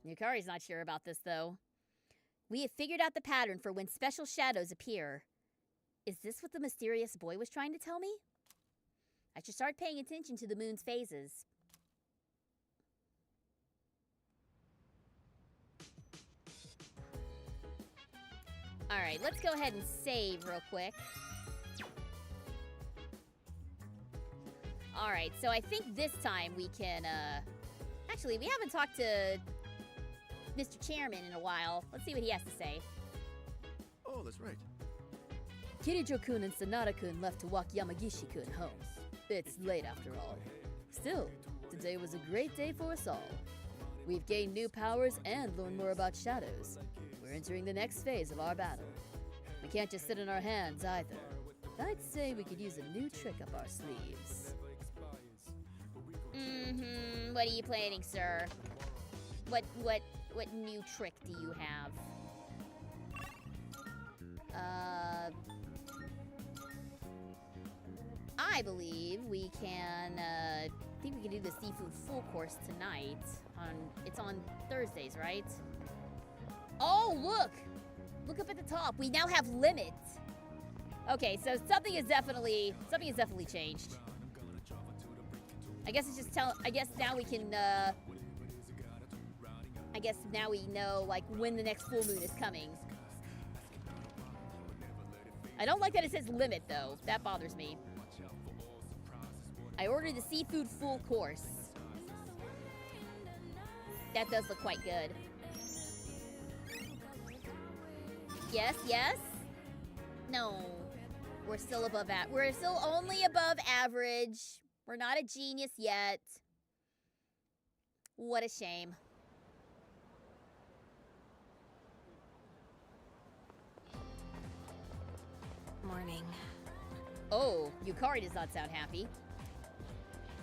Yukari's not sure about this, though. We have figured out the pattern for when special shadows appear. Is this what the mysterious boy was trying to tell me? I should start paying attention to the moon's phases. Alright, let's go ahead and save real quick. Alright, so I think this time we can, actually, we haven't talked to Mr. Chairman in a while. Let's see what he has to say. Oh, that's right. Kirijo-kun and Sanada-kun left to walk Yamagishi-kun home. It's late after all. Still, today was a great day for us all. We've gained new powers and learned more about shadows. We're entering the next phase of our battle. We can't just sit on our hands either. I'd say we could use a new trick up our sleeves. What are you planning, sir? What new trick do you have? I believe we can, I think we can do the seafood full course tonight. It's on Thursdays, right? Oh, look! Look up at the top. We now have limits. Okay, so something has definitely changed. I guess it's just I guess now we can, I guess now we know, like, when the next full moon is coming. I don't like that it says limit, though. That bothers me. I ordered the seafood full course. That does look quite good. Yes, yes? No. We're still above that. We're still only above average. We're not a genius yet. What a shame. Morning. Oh, Yukari does not sound happy.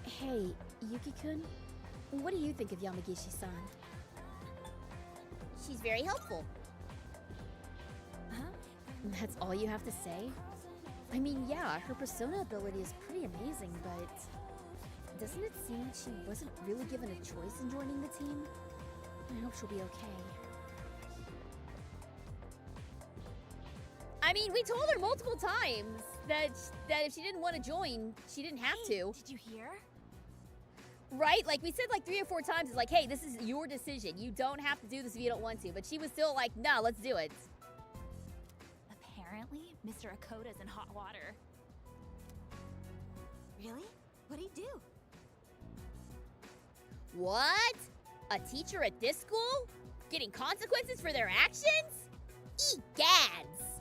Hey, Yuki-kun, what do you think of Yamagishi-san? She's very helpful. Huh? That's all you have to say? I mean, yeah, her persona ability is pretty amazing, but doesn't it seem like she wasn't really given a choice in joining the team? I hope she'll be okay. I mean, we told her multiple times that if she didn't want to join, she didn't have to. Did you hear? Right? Like, we said like 3 or 4 times, it's like, hey, this is your decision. You don't have to do this if you don't want to. But she was still like, no, let's do it. Apparently, Mr. Akoda's in hot water. Really? What'd he do? What? A teacher at this school? Getting consequences for their actions? Egads!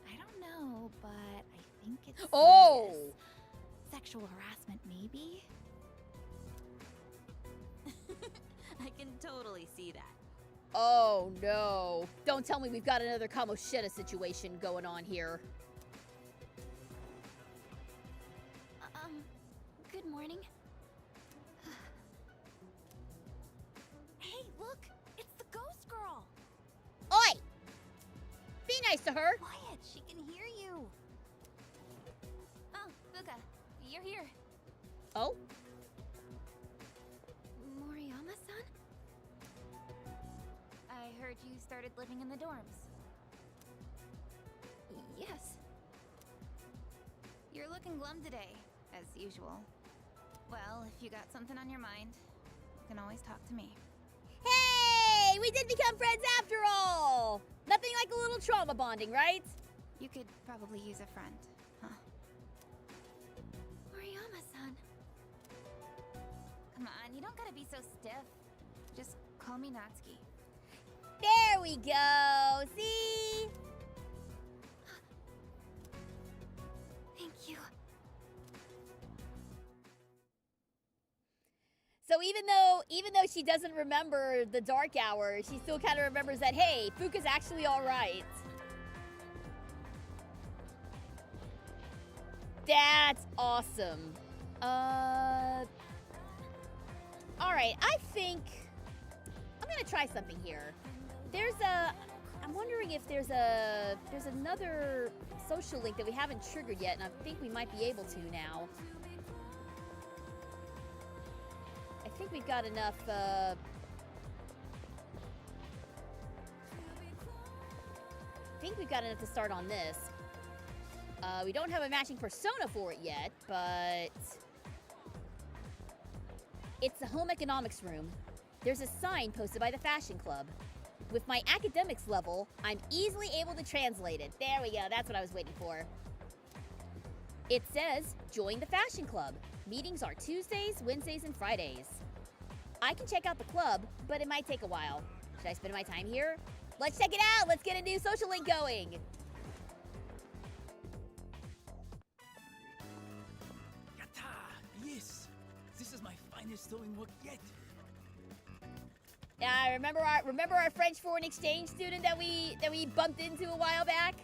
I don't know, but I think it's Oh! serious. Sexual harassment, maybe? I can totally see that. Oh, no. Don't tell me we've got another Kamoshida situation going on here. Good morning. nice to her. Quiet, she can hear you. Oh, Fuka, you're here. Oh? Moriyama-san? I heard you started living in the dorms. Yes. You're looking glum today, as usual. Well, if you got something on your mind, you can always talk to me. Hey! We did become friends after all! Nothing like a little trauma bonding, right? You could probably use a friend, huh? Moriyama-san. Come on, you don't gotta be so stiff. Just call me Natsuki. There we go! See? Thank you. So even though she doesn't remember the dark hour, she still kind of remembers that, hey, Fuka's actually all right. That's awesome. All right, I think I'm gonna try something here. I'm wondering if there's another social link that we haven't triggered yet, and I think we might be able to now. I think we've got enough, I think we've got enough to start on this. We don't have a matching persona for it yet, but it's the home economics room. There's a sign posted by the fashion club. With my academics level, I'm easily able to translate it. There we go, that's what I was waiting for. It says, join the fashion club. Meetings are Tuesdays, Wednesdays, and Fridays. I can check out the club, but it might take a while. Should I spend my time here? Let's check it out! Let's get a new social link going! Yatta! Yes! This is my finest sewing work yet! Yeah, remember our French foreign exchange student that we bumped into a while back?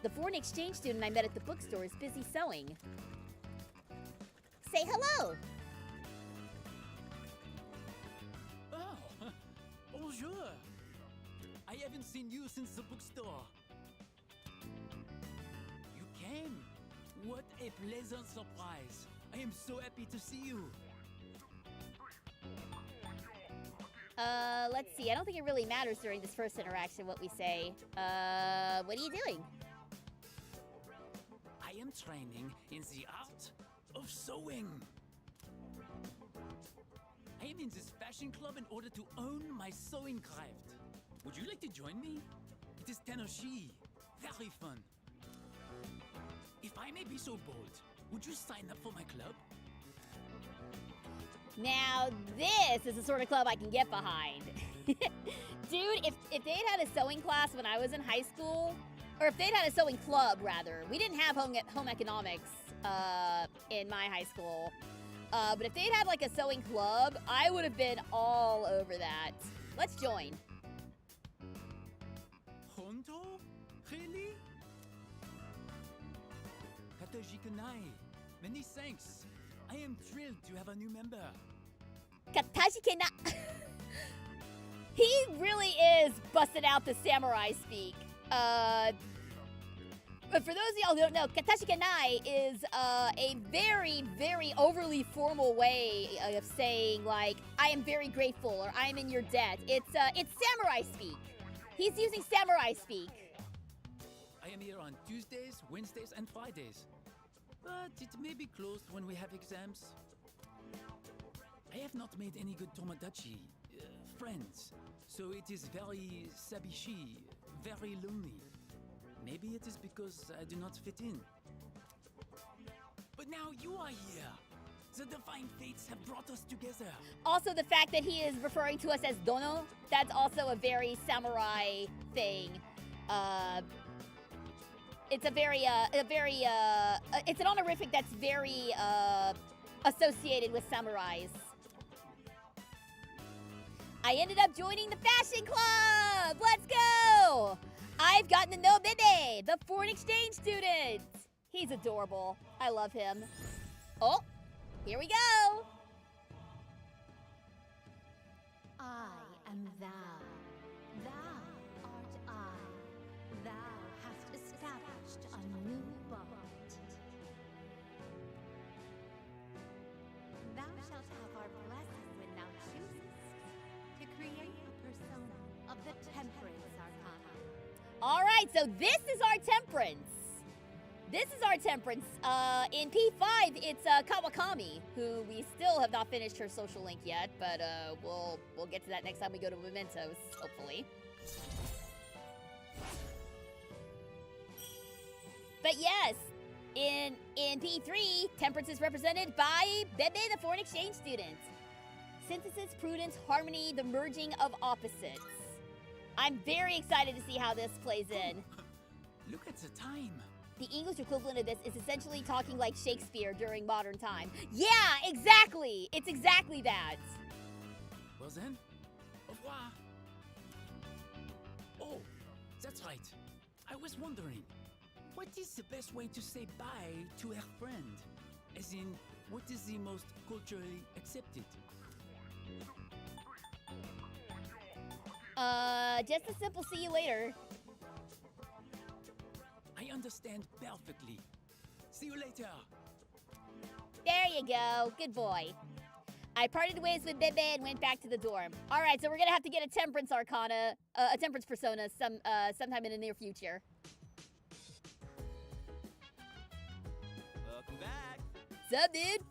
The foreign exchange student I met at the bookstore is busy sewing. Say hello! Oh! Bonjour! I haven't seen you since the bookstore. You came! What a pleasant surprise! I am so happy to see you! Let's see. I don't think it really matters during this first interaction what we say. What are you doing? I am training in the art of sewing. I am in this fashion club in order to own my sewing craft. Would you like to join me? It is Tenoshi. Very fun. If I may be so bold, would you sign up for my club? Now, this is the sort of club I can get behind. Dude, if they'd had a sewing class when I was in high school, or if they'd had a sewing club, rather. We didn't have home economics in my high school. But if they'd had like a sewing club, I would have been all over that. Let's join. Honto? Really? Kataji Kanai, many thanks. I am thrilled to have a new member. Kataji na. He really is busting out the samurai speak. But for those of y'all who don't know, Katashi Kanai is a very, very overly formal way of saying, like, I am very grateful or I am in your debt. It's samurai speak. He's using samurai speak. I am here on Tuesdays, Wednesdays, and Fridays. But it may be closed when we have exams. I have not made any good Tomodachi, friends, so it is very sabishi, very lonely. Maybe it is because I do not fit in. But now you are here. The divine fates have brought us together. Also, the fact that he is referring to us as Dono, that's also a very samurai thing. It's it's an honorific that's very, associated with samurais. I ended up joining the fashion club! Let's go! I've gotten to know Bebe, the foreign exchange student. He's adorable. I love him. Oh, here we go. I am thou. Thou art I. established a new bond. Thou shalt have our blessing when thou choosest to create a persona of the Temperance Arcana. All right, so this is our temperance. This is our temperance. In P5, it's Kawakami, who we still have not finished her social link yet, but we'll get to that next time we go to Mementos, hopefully. But yes, in P3, temperance is represented by Bebe, the foreign exchange student. Synthesis, prudence, harmony, the merging of opposites. I'm very excited to see how this plays in. Look at the time. The English equivalent of this is essentially talking like Shakespeare during modern time. Yeah, exactly! It's exactly that. Well then, au revoir. Oh, that's right. I was wondering, what is the best way to say bye to her friend? As in, what is the most culturally accepted? Just a simple see you later. I understand perfectly. See you later. There you go. Good boy. I parted ways with Bebe and went back to the dorm. All right, so we're gonna have to get a temperance arcana, a temperance persona sometime in the near future. Welcome back. Sup, dude?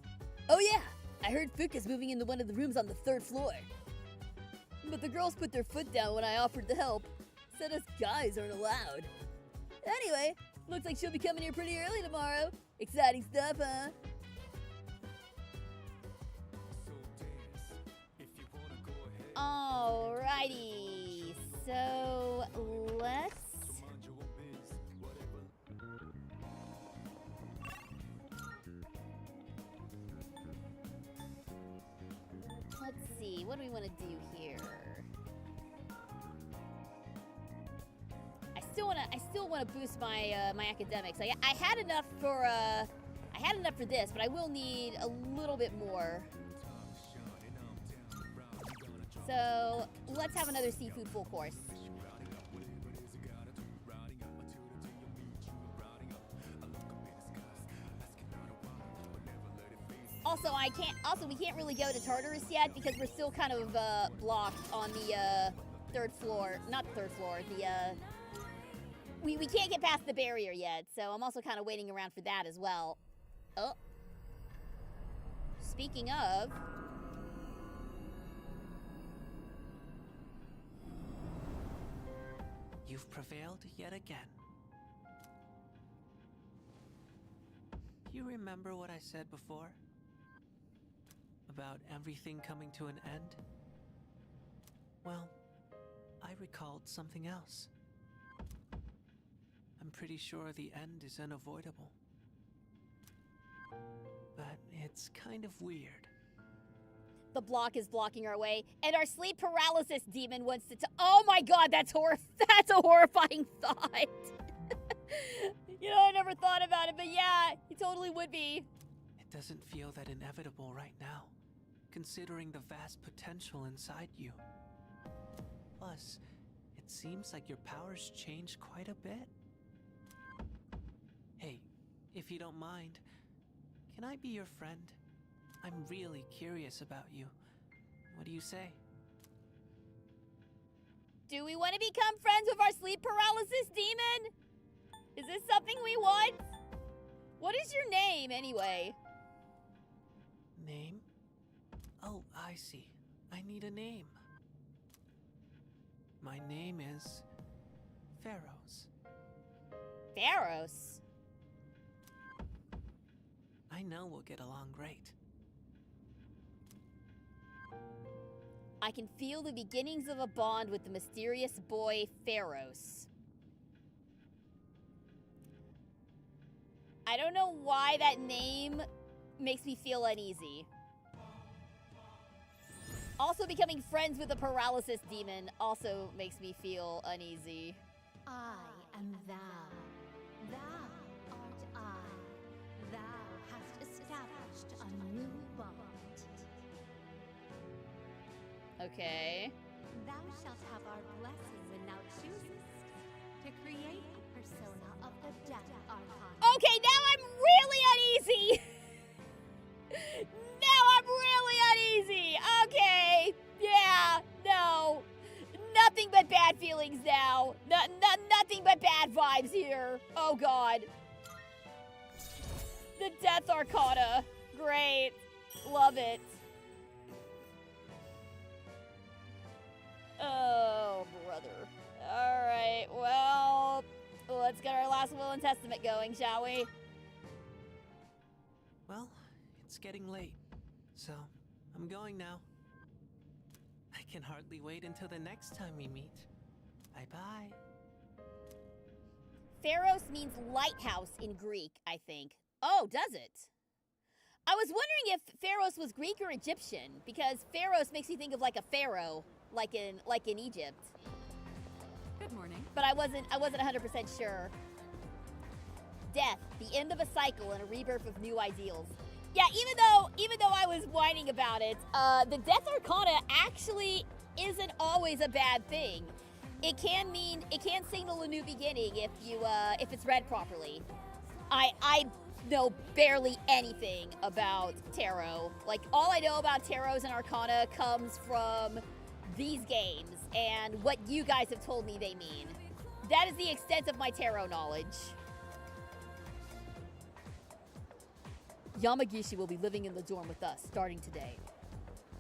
Oh yeah, I heard Fuka's moving into one of the rooms on the 3rd floor. But the girls put their foot down when I offered to help. Said us guys aren't allowed. Anyway, looks like she'll be coming here pretty early tomorrow. Exciting stuff, huh? Alrighty, so let's... Let's see, what do we want to do here? I still want to boost my my academics. I had enough for this, but I will need a little bit more. So let's have another seafood full course. Also, we can't really go to Tartarus yet because we're still kind of blocked on the 3rd floor. Not the 3rd floor. We can't get past the barrier yet, so I'm also kind of waiting around for that as well. Oh. Speaking of... You've prevailed yet again. You remember what I said before? About everything coming to an end? Well, I recalled something else. I'm pretty sure the end is unavoidable. But it's kind of weird. The block is blocking our way, and our sleep paralysis demon wants to oh my god, that's a horrifying thought. You know, I never thought about it, but yeah, he totally would be. It doesn't feel that inevitable right now, considering the vast potential inside you. Plus, it seems like your powers changed quite a bit. Hey, if you don't mind, can I be your friend? I'm really curious about you. What do you say? Do we want to become friends with our sleep paralysis demon? Is this something we want? What is your name, anyway? Name? Oh, I see. I need a name. My name is... Pharaohs. Pharaohs? I know we'll get along great. I can feel the beginnings of a bond with the mysterious boy, Pharaohs. I don't know why that name makes me feel uneasy. Also, becoming friends with a paralysis demon also makes me feel uneasy. I am thou. Thou art I. Thou hast established a new bond. Okay. Thou shalt have our blessing when thou choosest to create a persona of the Death Archon. Okay, now I'm really uneasy. Now I'm really uneasy. Okay. Yeah, no. Nothing but bad feelings now. Nothing but bad vibes here. Oh, God. The Death Arcana. Great. Love it. Oh, brother. All right, well, let's get our last will and testament going, shall we? Well, it's getting late, so I'm going now. I can hardly wait until the next time we meet. Bye-bye. Pharos means lighthouse in Greek, I think. Oh, does it? I was wondering if Pharos was Greek or Egyptian, because Pharos makes me think of like a pharaoh, like in Egypt. Good morning. But I wasn't 100% sure. Death, the end of a cycle and a rebirth of new ideals. Yeah, even though I was whining about it, the Death Arcana actually isn't always a bad thing. It can signal a new beginning if it's read properly. I know barely anything about tarot. Like, all I know about tarots and arcana comes from these games and what you guys have told me they mean. That is the extent of my tarot knowledge. Yamagishi will be living in the dorm with us starting today.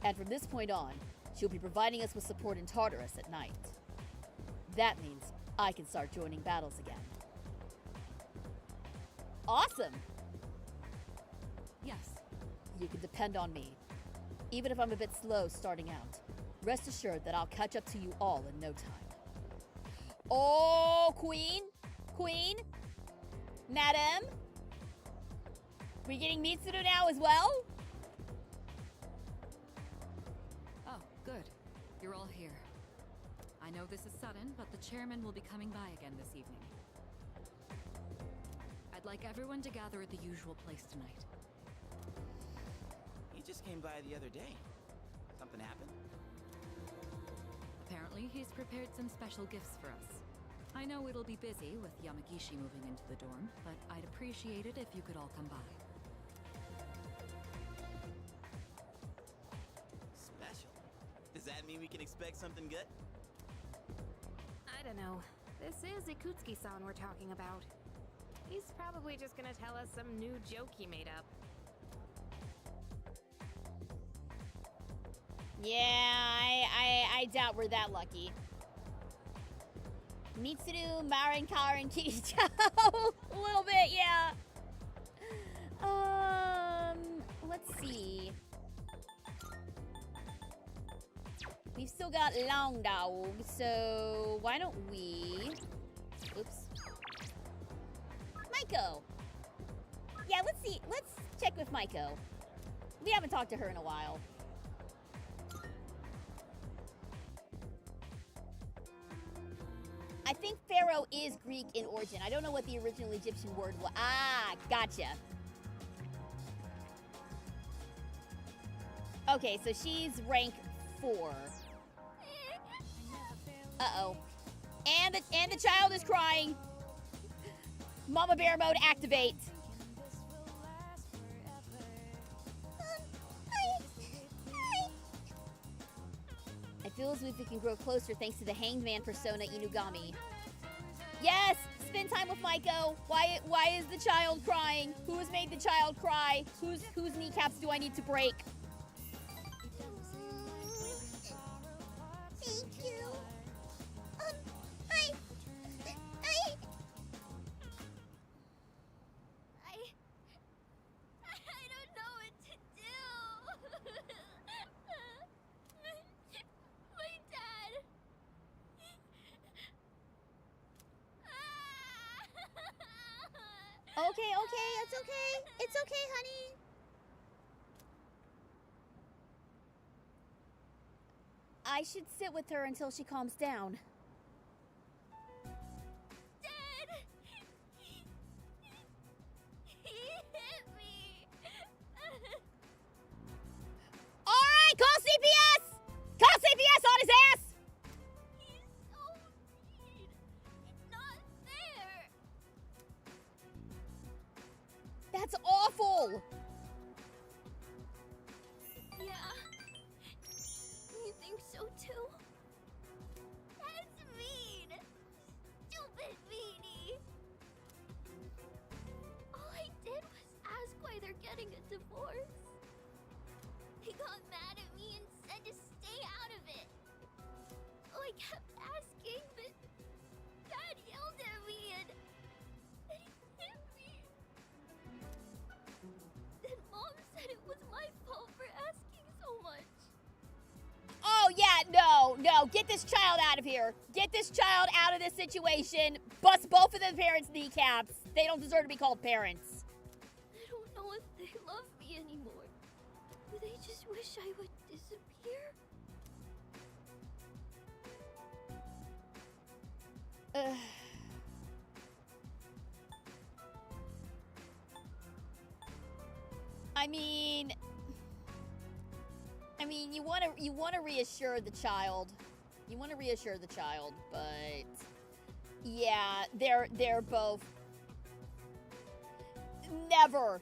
And from this point on, she'll be providing us with support in Tartarus at night. That means I can start joining battles again. Awesome! Yes. You can depend on me. Even if I'm a bit slow starting out, rest assured that I'll catch up to you all in no time. Oh, Queen? Queen? Madam? We getting Mitsuru now as well? Oh, good. You're all here. I know this is sudden, but the chairman will be coming by again this evening. I'd like everyone to gather at the usual place tonight. He just came by the other day. Something happened? Apparently, he's prepared some special gifts for us. I know it'll be busy with Yamagishi moving into the dorm, but I'd appreciate it if you could all come by. Special? Does that mean we can expect something good? I don't know. This is Ikutsuki-san we're talking about. He's probably just gonna tell us some new joke he made up. Yeah, I doubt we're that lucky. Mitsuru, Marin, Karin, Kirichou. A little bit, yeah. Let's see. We've still got Long Dog, so why don't we... Oops. Maiko! Yeah, let's see. Let's check with Maiko. We haven't talked to her in a while. I think Pharaoh is Greek in origin. I don't know what the original Egyptian word was. Ah, gotcha. Okay, so she's rank 4. Uh-oh. And the child is crying. Mama Bear mode activate. I feel as if we can grow closer thanks to the Hanged Man persona Inugami. Yes! Spend time with Maiko! Why is the child crying? Who has made the child cry? Whose kneecaps do I need to break? Thank you. I don't know what to do. My dad. Okay, it's okay. It's okay, honey. I should sit with her until she calms down. Dad! He hit me. Alright, call CPS! Call CPS on his ass! He's so mean. Not fair. soul. Yeah. You think so too? That's mean. Stupid meanie. All I did was ask why they're getting a divorce. They got mad at me and said to stay out of it. So I kept asking, but Dad yelled at me and he hit me. Then Mom said it was my fault for asking so much. Oh, yeah, no. Get this child out of here. Get this child out of this situation. Bust both of the parents' kneecaps. They don't deserve to be called parents. I don't know if they love me anymore. Do they just wish I would disappear? I mean, you want to reassure the child. You want to reassure the child, but yeah, they're both never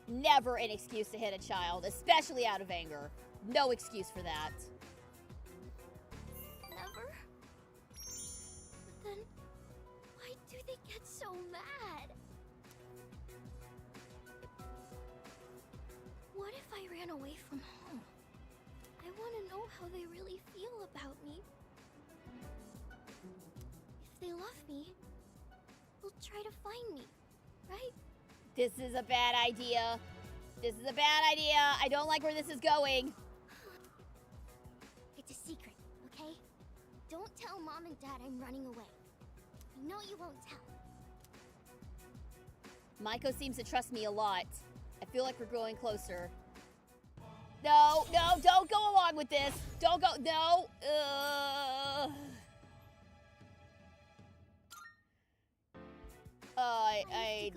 an excuse to hit a child, especially out of anger. No excuse for that. Never? But then, why do they get so mad? What if I ran away from home? I want to know how they really feel about me. If they love me, they'll try to find me, right? This is a bad idea. This is a bad idea. I don't like where this is going. It's a secret, okay? Don't tell Mom and Dad I'm running away. I know you won't tell. Maiko seems to trust me a lot. I feel like we're growing closer. No, don't go along with this. Don't go, no. I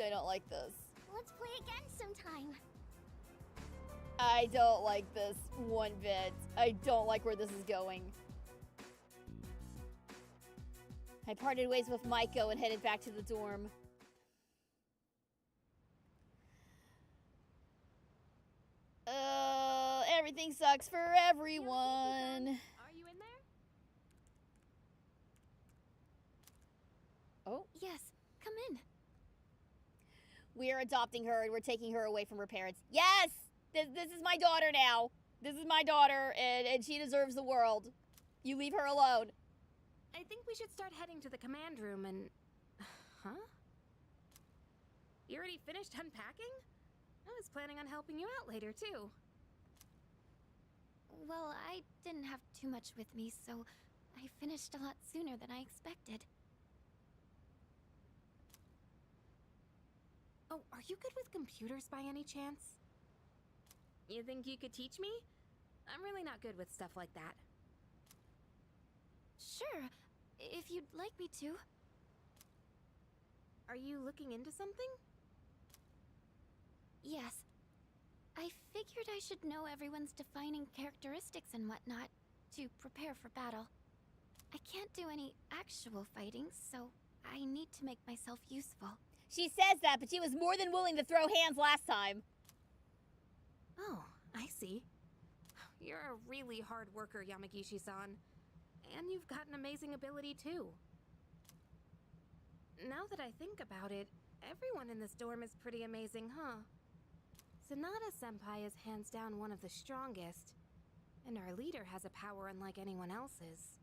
don't like this. Let's play again sometime. I don't like this one bit. I don't like where this is going. I parted ways with Maiko and headed back to the dorm. Everything sucks for everyone. Are you in there? Oh. Yes, come in. We're adopting her and we're taking her away from her parents. Yes! This is my daughter now. This is my daughter and she deserves the world. You leave her alone. I think we should start heading to the command room and... Huh? You already finished unpacking? I was planning on helping you out later, too. Well, I didn't have too much with me, so I finished a lot sooner than I expected. Oh, are you good with computers by any chance? You think you could teach me? I'm really not good with stuff like that. Sure, if you'd like me to. Are you looking into something? Yes. I figured I should know everyone's defining characteristics and whatnot to prepare for battle. I can't do any actual fighting, so I need to make myself useful. She says that, but she was more than willing to throw hands last time. Oh, I see. You're a really hard worker, Yamagishi-san. And you've got an amazing ability, too. Now that I think about it, everyone in this dorm is pretty amazing, huh? Sanada-senpai is hands down one of the strongest. And our leader has a power unlike anyone else's.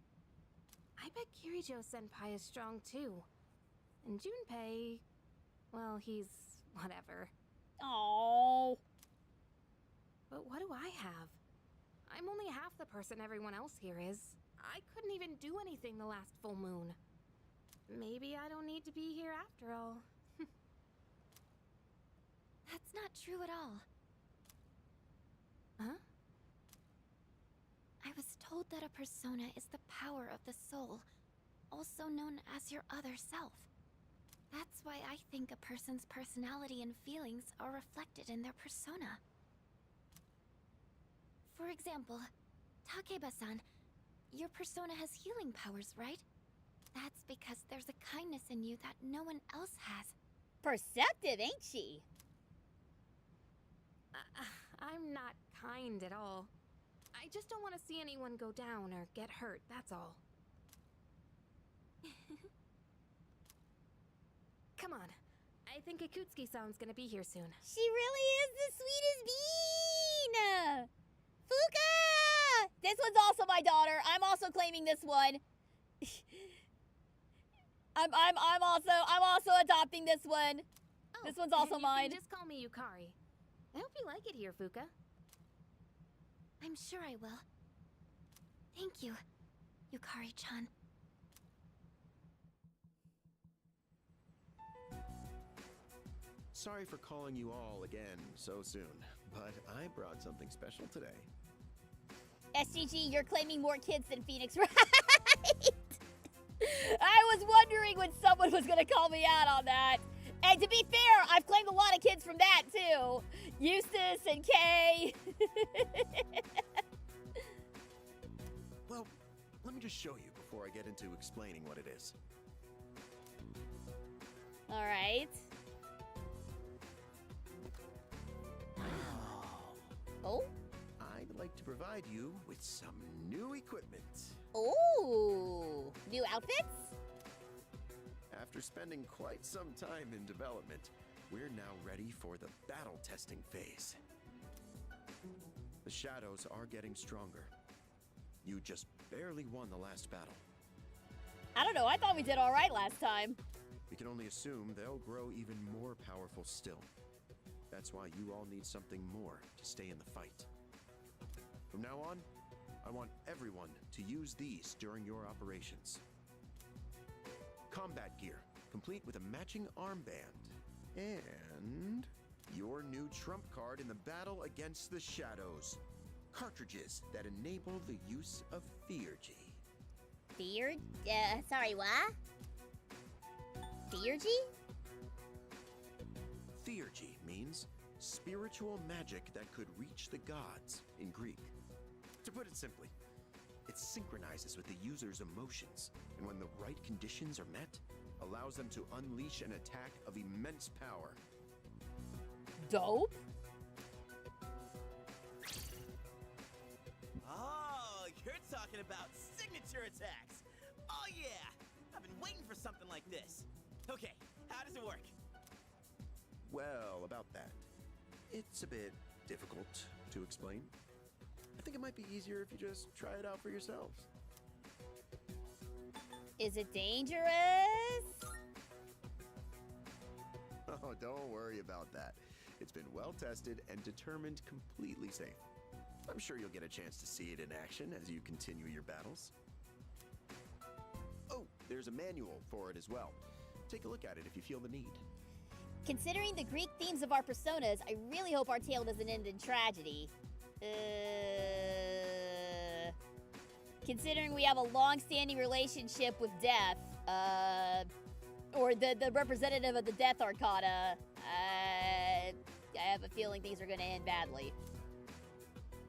I bet Kirijo-senpai is strong, too. And Junpei... well, he's... whatever. Oh. But what do I have? I'm only half the person everyone else here is. I couldn't even do anything the last full moon. Maybe I don't need to be here after all. That's not true at all. Huh? I was told that a persona is the power of the soul, also known as your other self. That's why I think a person's personality and feelings are reflected in their persona. For example, Takeba-san, your persona has healing powers, right? That's because there's a kindness in you that no one else has. Perceptive, ain't she? I'm not kind at all. I just don't want to see anyone go down or get hurt, that's all. Come on. I think Akutsuki-san's gonna be here soon. She really is the sweetest bean! Fuka! This one's also my daughter. I'm also claiming this one. I'm also adopting this one. Oh, This one's also and mine. You can just call me Yukari. I hope you like it here, Fuka. I'm sure I will. Thank you, Yukari-chan. Sorry for calling you all again so soon, but I brought something special today. SGG, you're claiming more kids than Phoenix, right? I was wondering when someone was gonna call me out on that. And to be fair, I've claimed a lot of kids from that too. Eustace and Kay. Well, let me just show you before I get into explaining what it is. All right. Oh? I'd like to provide you with some new equipment. Ooh, new outfits? After spending quite some time in development, we're now ready for the battle testing phase. The shadows are getting stronger. You just barely won the last battle. I don't know, I thought we did all right last time. We can only assume they'll grow even more powerful still. That's why you all need something more to stay in the fight. From now on, I want everyone to use these during your operations. Combat gear, complete with a matching armband. And your new trump card in the battle against the shadows. Cartridges that enable the use of Theurgy. Sorry, what? Theurgy? Theurgy means spiritual magic that could reach the gods in Greek. To put it simply, it synchronizes with the user's emotions, and when the right conditions are met, allows them to unleash an attack of immense power. Dope. Oh, you're talking about signature attacks. Oh yeah, I've been waiting for something like this. Okay, how does it work? Well, about that, it's a bit difficult to explain. I think it might be easier if you just try it out for yourselves. Is it dangerous? Oh, don't worry about that. It's been well tested and determined completely safe. I'm sure you'll get a chance to see it in action as you continue your battles. Oh, there's a manual for it as well. Take a look at it if you feel the need. Considering the Greek themes of our personas, I really hope our tale doesn't end in tragedy. Considering we have a long-standing relationship with death, or the representative of the Death Arcana, I have a feeling things are gonna end badly.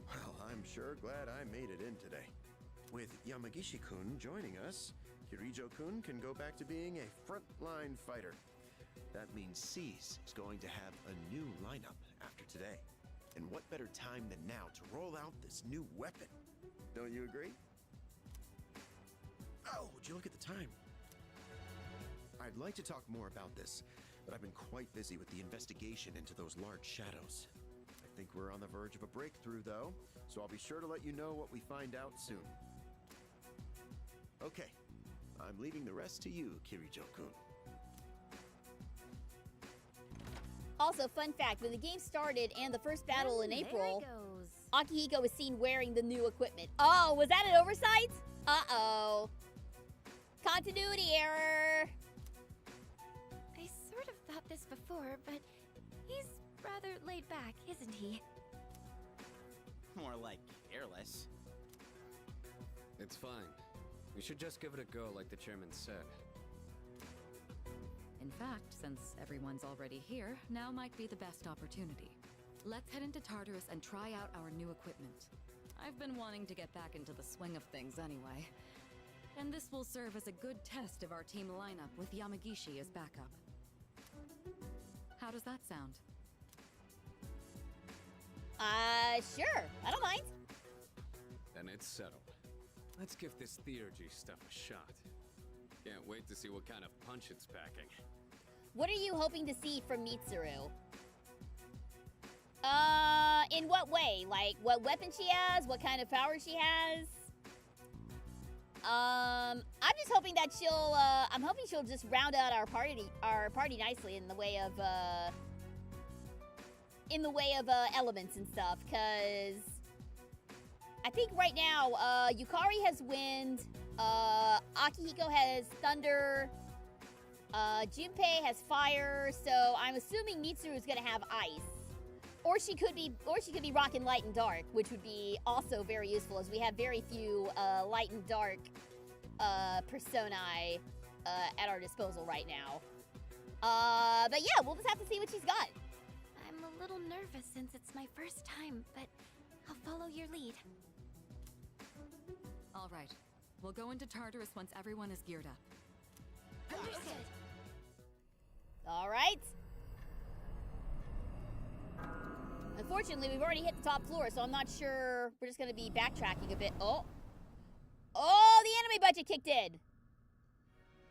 Well, I'm sure glad I made it in today. With Yamagishi-kun joining us, Kirijo-kun can go back to being a frontline fighter. That means Seize is going to have a new lineup after today. And what better time than now to roll out this new weapon? Don't you agree? Oh, would you look at the time? I'd like to talk more about this, but I've been quite busy with the investigation into those large shadows. I think we're on the verge of a breakthrough, though, so I'll be sure to let you know what we find out soon. Okay, I'm leaving the rest to you, Kirijo-kun. Also, fun fact, when the game started and the first battle in April, There he goes. Akihiko was seen wearing the new equipment. Oh, was that an oversight? Uh-oh. Continuity error. I sort of thought this before, but he's rather laid back, isn't he? More like careless. It's fine. We should just give it a go like the chairman said. In fact, since everyone's already here, now might be the best opportunity. Let's head into Tartarus and try out our new equipment. I've been wanting to get back into the swing of things anyway. And this will serve as a good test of our team lineup with Yamagishi as backup. How does that sound? Sure. I don't mind. Then it's settled. Let's give this theurgy stuff a shot. Can't wait to see what kind of punch it's packing. What are you hoping to see from Mitsuru? In what way? Like, what weapon she has? What kind of power she has? I'm just hoping that I'm hoping she'll just round out our party nicely in the way of, elements and stuff, because I think right now, Yukari has wind, Akihiko has thunder, Junpei has fire, so I'm assuming Mitsuru is gonna have ice. Or she could be rocking light and dark, which would be also very useful, as we have very few light and dark personae at our disposal right now. But yeah, we'll just have to see what she's got. I'm a little nervous since it's my first time, but I'll follow your lead. All right. We'll go into Tartarus once everyone is geared up. Understood. All right. Unfortunately, we've already hit the top floor, so I'm not sure. We're just going to be backtracking a bit. Oh, the enemy budget kicked in.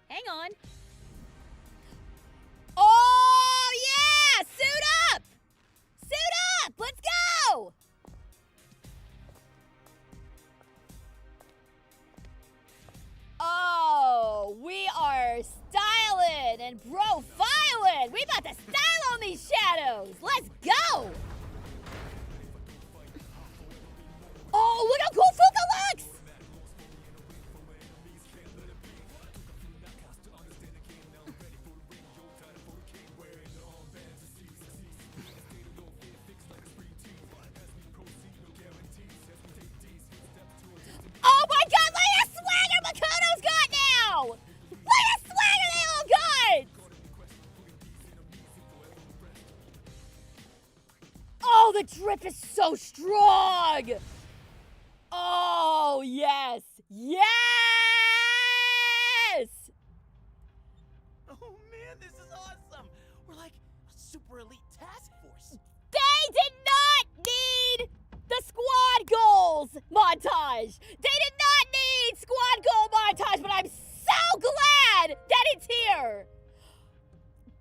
Hang on. Oh, yeah! Suit up! Suit up! Let's go! Oh, we are styling and profiling. We about to style on these shadows. Let's go! Oh, look how cool Fuka looks! Oh my god, look at the swagger Makoto's got now! Look at the swagger they all got! Oh, the drip is so strong! Oh, yes! Yes! Oh man, this is awesome! We're like a super elite task force. They did not need the squad goals montage! They did not need squad goal montage, but I'm so glad that it's here!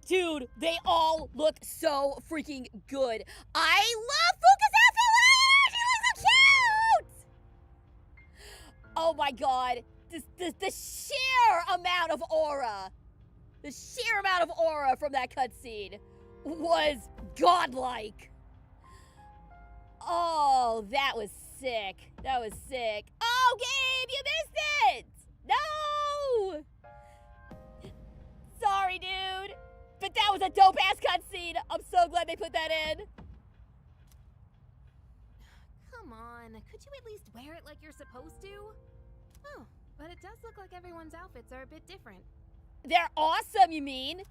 Dude, they all look so freaking good. I love Fuka's outfit! She looks so cute! Oh my god. The sheer amount of aura. The sheer amount of aura from that cutscene was godlike. Oh, that was sick. That was sick. Oh, Gabe, you missed it! No! Sorry, dude. But that was a dope-ass cutscene. I'm so glad they put that in. Come on, could you at least wear it like you're supposed to? Oh, but it does look like everyone's outfits are a bit different. They're awesome, you mean?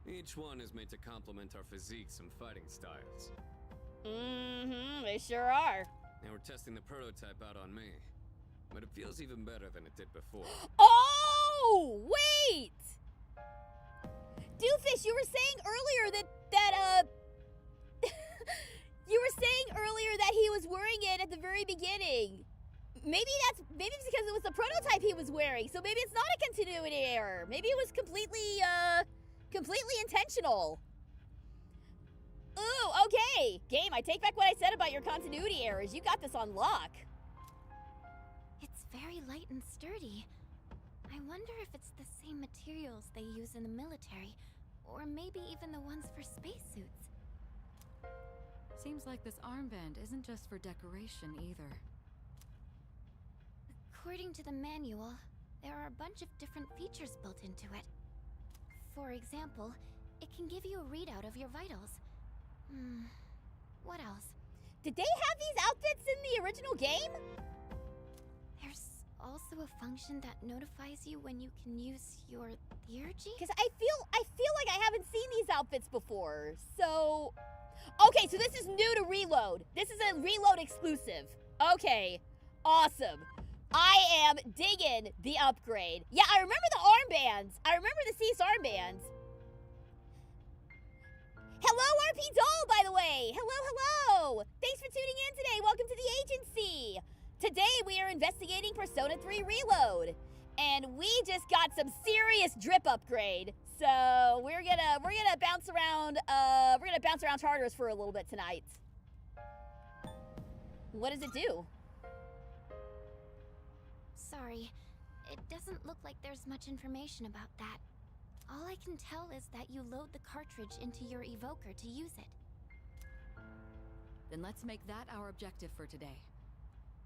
Each one is made to complement our physiques and fighting styles. Mm-hmm, they sure are. And we're testing the prototype out on me. But it feels even better than it did before. Oh, wait! Doofus, you were saying earlier that you were saying earlier that he was wearing it at the very beginning. Maybe it's because it was the prototype he was wearing, so maybe it's not a continuity error. Maybe it was completely intentional. Ooh, okay. Game, I take back what I said about your continuity errors. You got this on lock. It's very light and sturdy. I wonder if it's the same materials they use in the military, or maybe even the ones for spacesuits. Seems like this armband isn't just for decoration either. According to the manual, there are a bunch of different features built into it. For example, it can give you a readout of your vitals. What else? Did they have these outfits in the original game? There's also a function that notifies you when you can use your theurgy? Because I feel like I haven't seen these outfits before. So, okay, so this is new to Reload. This is a Reload exclusive. Okay, awesome. I am digging the upgrade. Yeah, I remember the armbands. I remember the Cease armbands. Hello, RP Doll, by the way. Hello. Thanks for tuning in today. Welcome to the agency. Today we are investigating Persona 3 Reload, and we just got some serious drip upgrade. So we're gonna bounce around. We're gonna bounce around Tartarus for a little bit tonight. What does it do? Sorry, it doesn't look like there's much information about that. All I can tell is that you load the cartridge into your evoker to use it. Then let's make that our objective for today.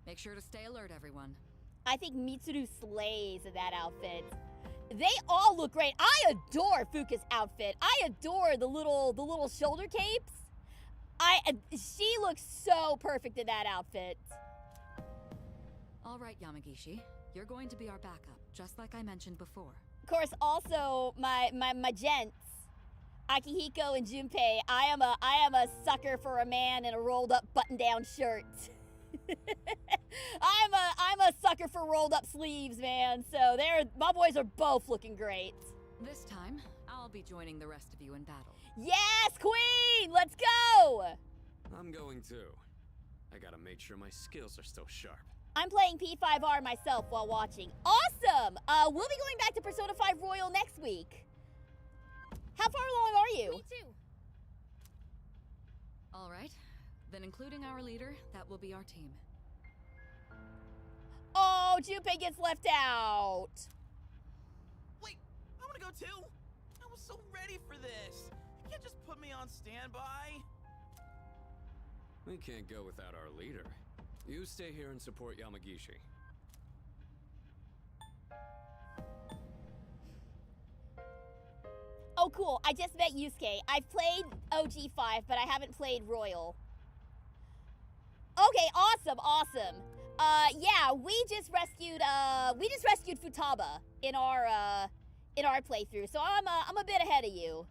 Make sure to stay alert, everyone. I think Mitsuru slays in that outfit. They all look great. I adore Fuka's outfit. I adore the little shoulder capes. She looks so perfect in that outfit. All right, Yamagishi. You're going to be our backup, just like I mentioned before. Of course, also my gents, Akihiko and Junpei. I am a sucker for a man in a rolled up button-down shirt. I'm a sucker for rolled up sleeves, man. So my boys are both looking great. This time, I'll be joining the rest of you in battle. Yes, Queen! Let's go! I'm going too. I gotta make sure my skills are still sharp. I'm playing P5R myself while watching. Awesome! We'll be going back to Persona 5 Royal next week. How far along are you? Me too. All right. Then including our leader, that will be our team. Oh, Junpei gets left out. Wait, I want to go too. I was so ready for this. You can't just put me on standby. We can't go without our leader. You stay here and support Yamagishi. Oh, cool. I just met Yusuke. I've played OG5, but I haven't played Royal. Okay, awesome. Yeah, we just rescued Futaba in our playthrough. So I'm a bit ahead of you.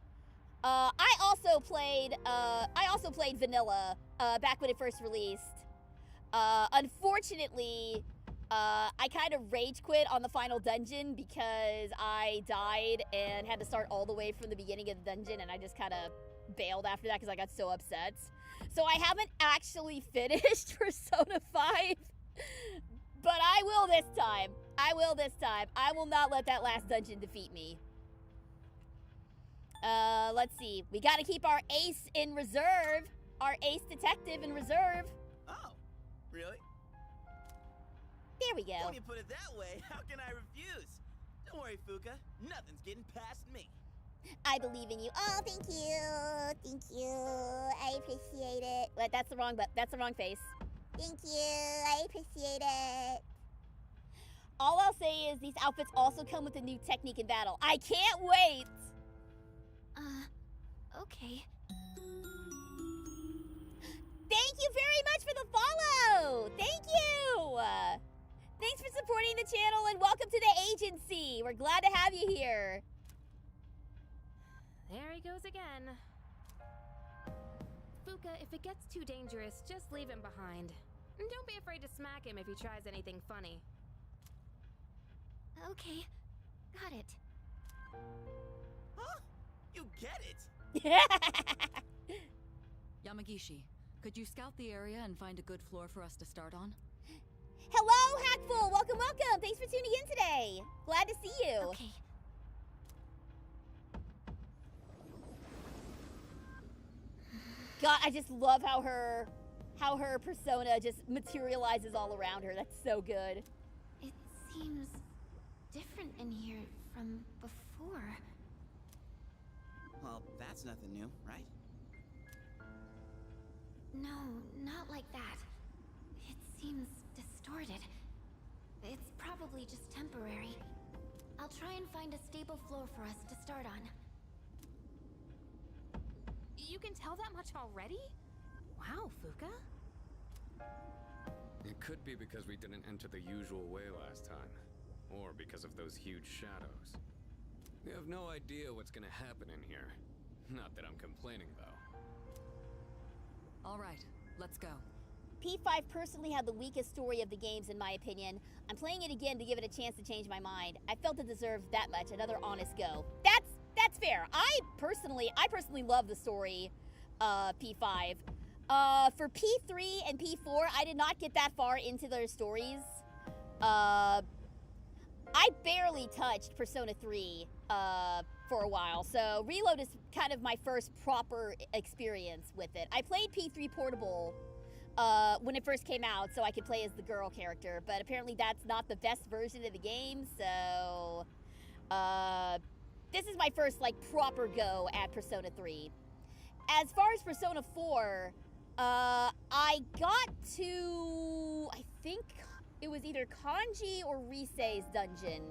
I also played Vanilla back when it first released. Unfortunately, I kind of rage quit on the final dungeon because I died and had to start all the way from the beginning of the dungeon, and I just kind of bailed after that because I got so upset. So I haven't actually finished Persona 5, but I will this time. I will not let that last dungeon defeat me. Let's see. We gotta keep our ace in reserve. Our ace detective in reserve. Oh, really? There we go. When you put it that way, how can I refuse? Don't worry, Fuka. Nothing's getting past me. I believe in you. Oh, thank you. I appreciate it. Wait, that's the wrong face. Thank you. I appreciate it. All I'll say is these outfits also come with a new technique in battle. I can't wait. Okay. Thank you very much for the follow. Thank you. Thanks for supporting the channel and welcome to the agency. We're glad to have you here. There he goes again. Fuka, if it gets too dangerous, just leave him behind. And don't be afraid to smack him if he tries anything funny. Okay, got it. Huh? You get it? Yamagishi, could you scout the area and find a good floor for us to start on? Hello, Hackful. Welcome. Thanks for tuning in today. Glad to see you. Okay. God, I just love how her persona just materializes all around her. That's so good. It seems different in here from before. Well, that's nothing new, right? No, not like that. It seems distorted. It's probably just temporary. I'll try and find a stable floor for us to start on. You can tell that much already? Wow, Fuka. It could be because we didn't enter the usual way last time. Or because of those huge shadows. We have no idea what's gonna happen in here. Not that I'm complaining, though. All right, let's go. P5 personally had the weakest story of the games in my opinion. I'm playing it again to give it a chance to change my mind. I felt it deserved that much, another honest go. That's that's fair. I personally love the story, P5. For P3 and P4, I did not get that far into their stories. I barely touched Persona 3 for a while, so Reload is kind of my first proper experience with it. I played P3 Portable when it first came out, so I could play as the girl character, but apparently that's not the best version of the game, so this is my first like proper go at Persona 3. As far as Persona 4, I got to, I think it was either Kanji or Risei's dungeon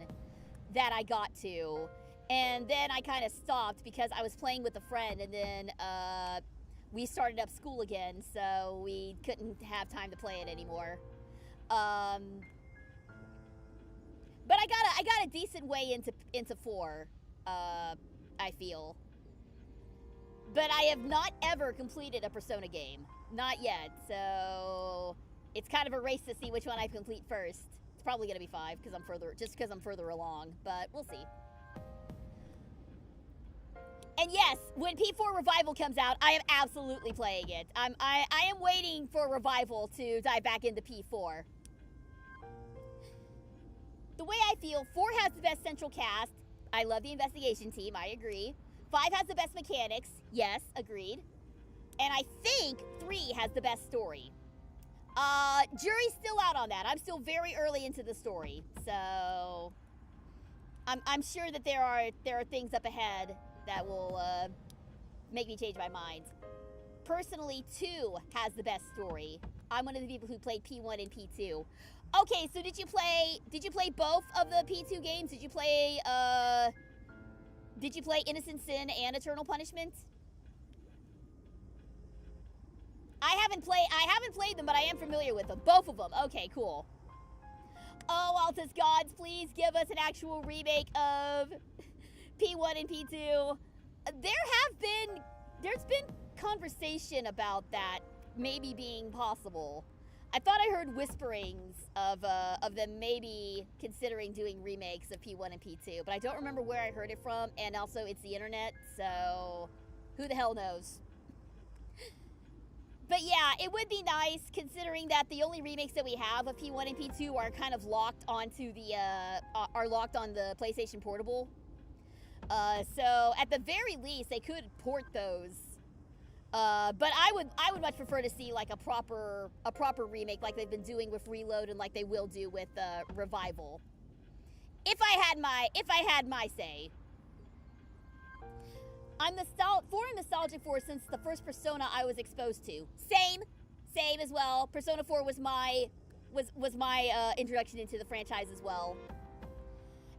that I got to, and then I kind of stopped because I was playing with a friend, and then we started up school again, so we couldn't have time to play it anymore. But I got a decent way into 4, I feel. But I have not ever completed a Persona game. Not yet, so it's kind of a race to see which one I complete first. It's probably gonna be 5 because I'm further along, but we'll see. And yes, when P4 Revival comes out, I am absolutely playing it. I am waiting for Revival to dive back into P4. The way I feel, 4 has the best central cast. I love the investigation team, I agree. 5 has the best mechanics, yes, agreed. And I think 3 has the best story. Jury's still out on that. I'm still very early into the story, so I'm sure that there are things up ahead that will make me change my mind. Personally, 2 has the best story. I'm one of the people who played P1 and P2. Okay, so did you play both of the P2 games? Did you play Innocent Sin and Eternal Punishment? I haven't played them, but I am familiar with them. Both of them. Okay, cool. Oh, Altus Gods, please give us an actual remake of P1 and P2. There's been conversation about that maybe being possible. I thought I heard whisperings of them maybe considering doing remakes of P1 and P2, but I don't remember where I heard it from, and also it's the internet, so who the hell knows? But yeah, it would be nice considering that the only remakes that we have of P1 and P2 are kind of locked onto the locked on the PlayStation Portable. So at the very least, they could port those. But I would much prefer to see like a proper remake like they've been doing with Reload and like they will do with Revival. If I had my say. I'm nostalgic for since the first Persona I was exposed to. Same as well. Persona 4 was my introduction into the franchise as well.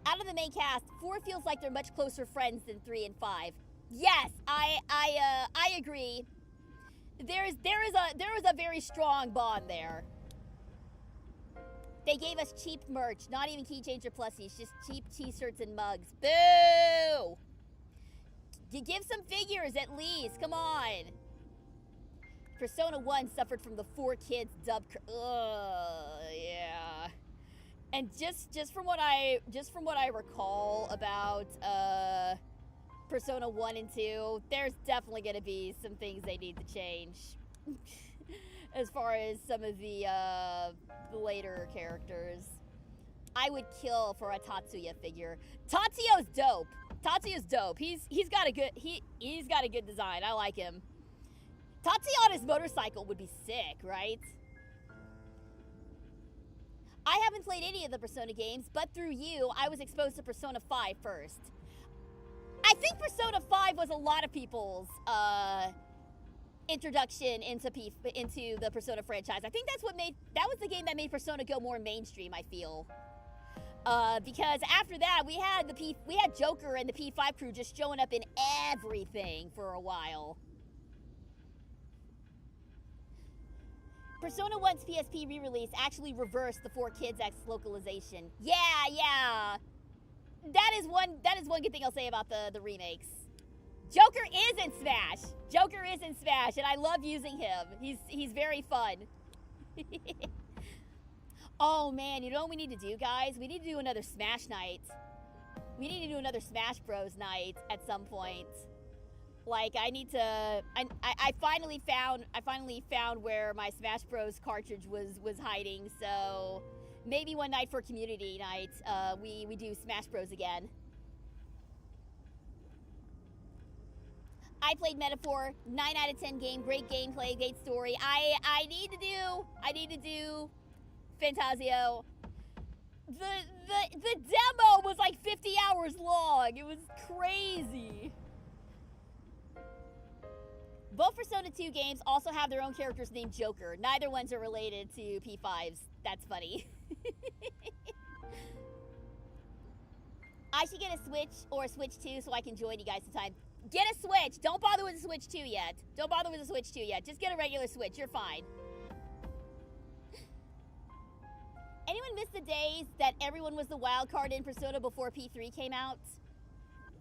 Out of the main cast, 4 feels like they're much closer friends than 3 and 5. Yes, I agree. There is a very strong bond there. They gave us cheap merch, not even keychains or plushies, just cheap t-shirts and mugs. Boo! You give some figures at least, come on. Persona 1 suffered from the 4 kids dub. Yeah. And just from what I recall about Persona 1 and 2, there's definitely going to be some things they need to change. As far as some of the later characters. I would kill for a Tatsuya figure. Tatsuya's dope. Tatsuya's dope. He's got a good design. I like him. Tatsuya on his motorcycle would be sick, right? I haven't played any of the Persona games, but through you, I was exposed to Persona 5 first. I think Persona 5 was a lot of people's introduction into the Persona franchise. I think that was the game that made Persona go more mainstream, I feel. Because after that, we had Joker and the P5 crew just showing up in everything for a while. Persona 1's PSP re-release actually reversed the 4 Kids X localization. Yeah. That is one good thing I'll say about the remakes. Joker is in Smash, and I love using him. He's very fun. Oh man, you know what we need to do, guys? We need to do another Smash night. We need to do another Smash Bros. Night at some point. Like, I need to... I finally found where my Smash Bros. Cartridge was hiding, so... Maybe one night for community night, we do Smash Bros. Again. I played Metaphor, 9 out of 10 game, great gameplay, great story. I need to do Fantasio. The demo was like 50 hours long. It was crazy. Both Persona 2 games also have their own characters named Joker. Neither ones are related to P5's. That's funny. I should get a Switch or a Switch 2 so I can join you guys sometime. Get a Switch! Don't bother with a Switch 2 yet. Don't bother with a Switch 2 yet. Just get a regular Switch. You're fine. Anyone miss the days that everyone was the wild card in Persona before P3 came out?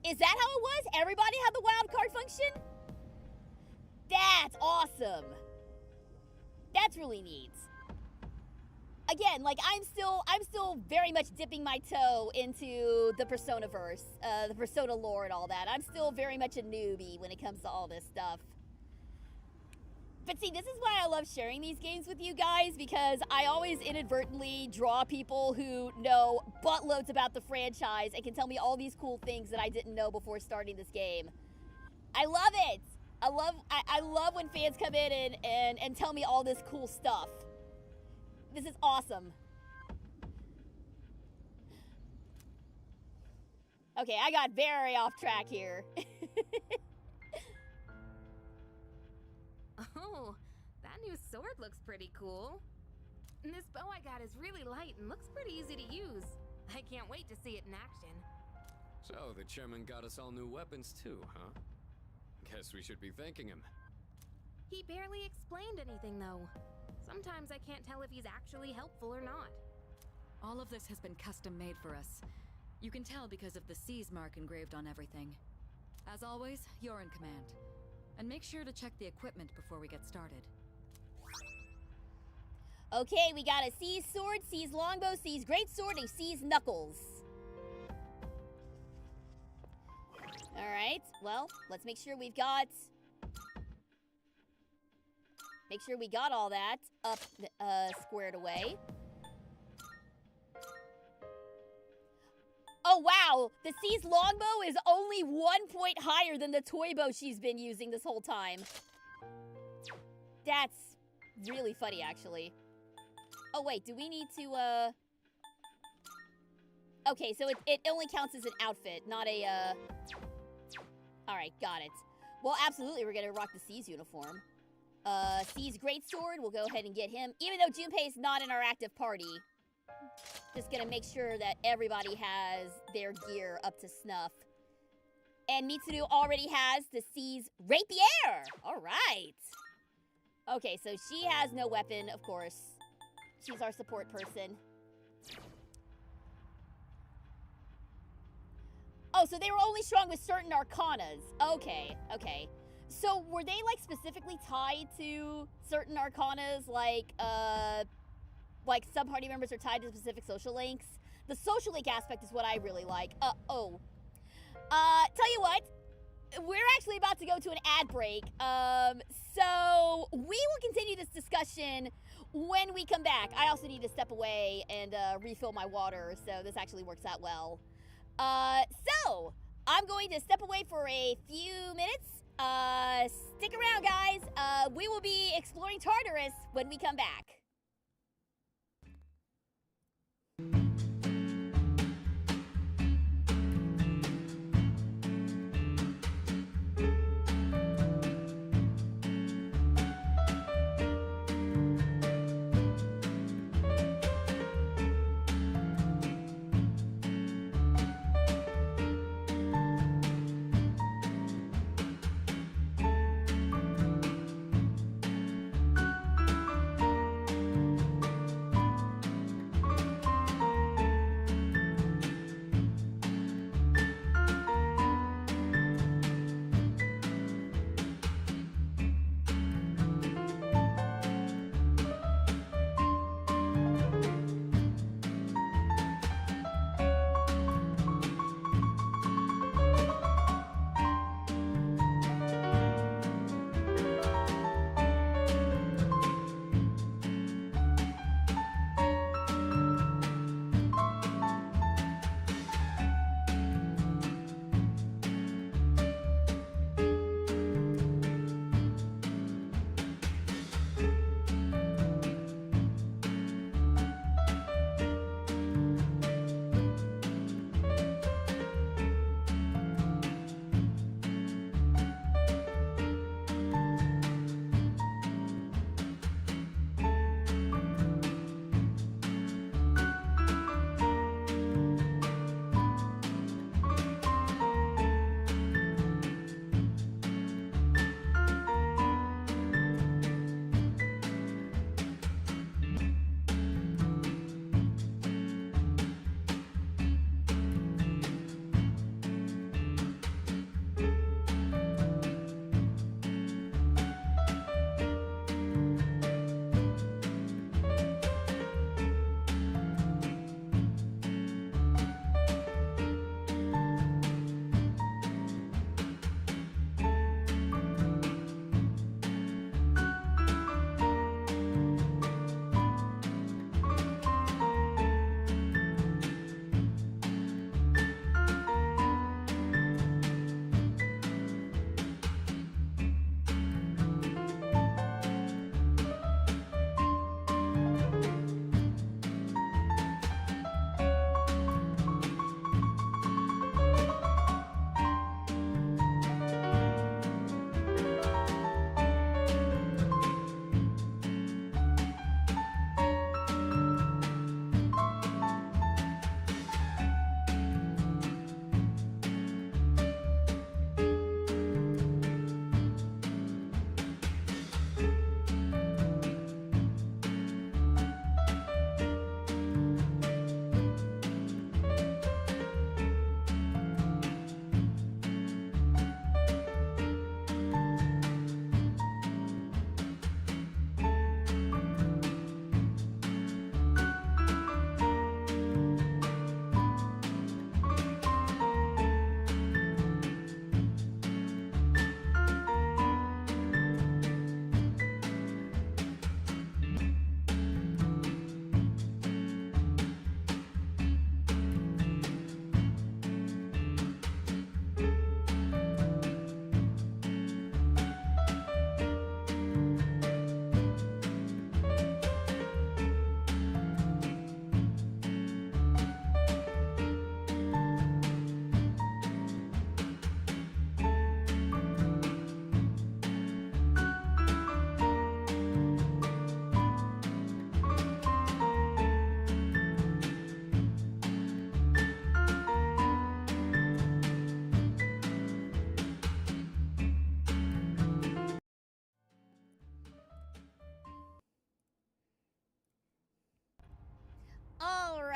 Is that how it was? Everybody had the wild card function? That's awesome. That's really neat. Again, like, I'm still very much dipping my toe into the Persona-verse, the Persona lore and all that. I'm still very much a newbie when it comes to all this stuff. But see, this is why I love sharing these games with you guys, because I always inadvertently draw people who know buttloads about the franchise and can tell me all these cool things that I didn't know before starting this game. I love it! I love when fans come in and tell me all this cool stuff. This is awesome. Okay, I got very off track here. Oh, that new sword looks pretty cool. And this bow I got is really light and looks pretty easy to use. I can't wait to see it in action. So, the chairman got us all new weapons too, huh? Guess we should be thanking him. He barely explained anything, though. Sometimes I can't tell if he's actually helpful or not. All of this has been custom made for us. You can tell because of the C's mark engraved on everything. As always, you're in command. And make sure to check the equipment before we get started. Okay, we got a C's sword, C's longbow, C's greatsword, and C's knuckles. Alright, well, let's make sure we've got... Make sure we got all that up, squared away. Oh, wow! The C's longbow is only 1 point higher than the toy bow she's been using this whole time. That's really funny, actually. Oh, wait, do we need to, Okay, so it only counts as an outfit, not a, Alright, got it. Well, absolutely, we're gonna rock the C's uniform. C's greatsword, we'll go ahead and get him. Even though Junpei's not in our active party. Just gonna make sure that everybody has their gear up to snuff. And Mitsuru already has the C's rapier! Alright! Okay, so she has no weapon, of course. She's our support person. Oh, so they were only strong with certain arcanas. Okay, okay. So were they, like, specifically tied to certain arcanas, like some party members are tied to specific social links? The social link aspect is what I really like. Tell you what, we're actually about to go to an ad break, so we will continue this discussion when we come back. I also need to step away and refill my water, so this actually works out well. So, I'm going to step away for a few minutes. Stick around, guys. We will be exploring Tartarus when we come back.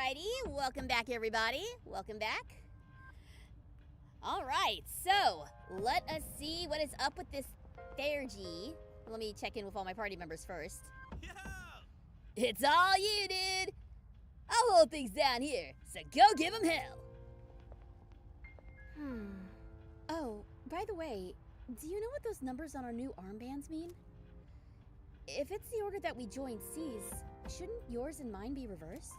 Alrighty, welcome back, everybody. Welcome back. Alright, so let us see what is up with this Thergy. Let me check in with all my party members first. It's all you, dude. I'll hold things down here, so go give them hell. Oh, by the way, do you know what those numbers on our new armbands mean? If it's the order that we joined C's, shouldn't yours and mine be reversed?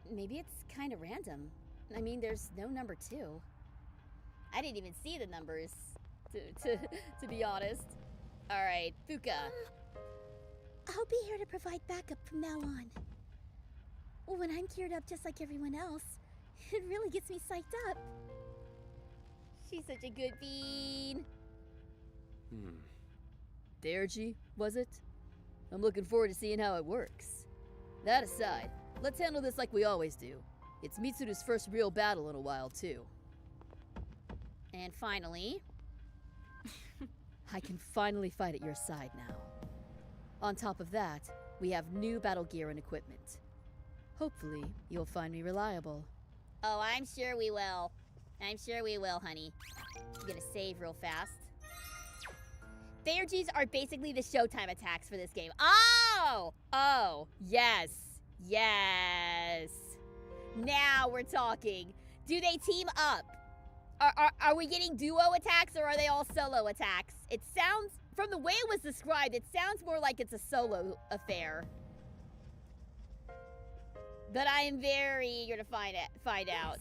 Maybe it's kind of random. I mean, there's no number 2. I didn't even see the numbers, to be honest. All right, Fuka. I'll be here to provide backup from now on. When I'm geared up just like everyone else, it really gets me psyched up. She's such a good bean. Thergy, was it? I'm looking forward to seeing how it works. That aside, let's handle this like we always do. It's Mitsuru's first real battle in a while, too. And finally... I can finally fight at your side now. On top of that, we have new battle gear and equipment. Hopefully, you'll find me reliable. Oh, I'm sure we will. I'm sure we will, honey. I'm gonna save real fast. Thergies are basically the Showtime attacks for this game. Oh! Oh, yes. Yes. Now we're talking. Do they team up? Are we getting duo attacks or are they all solo attacks? It sounds, from the way it was described, it sounds more like it's a solo affair. But I am very eager to find out.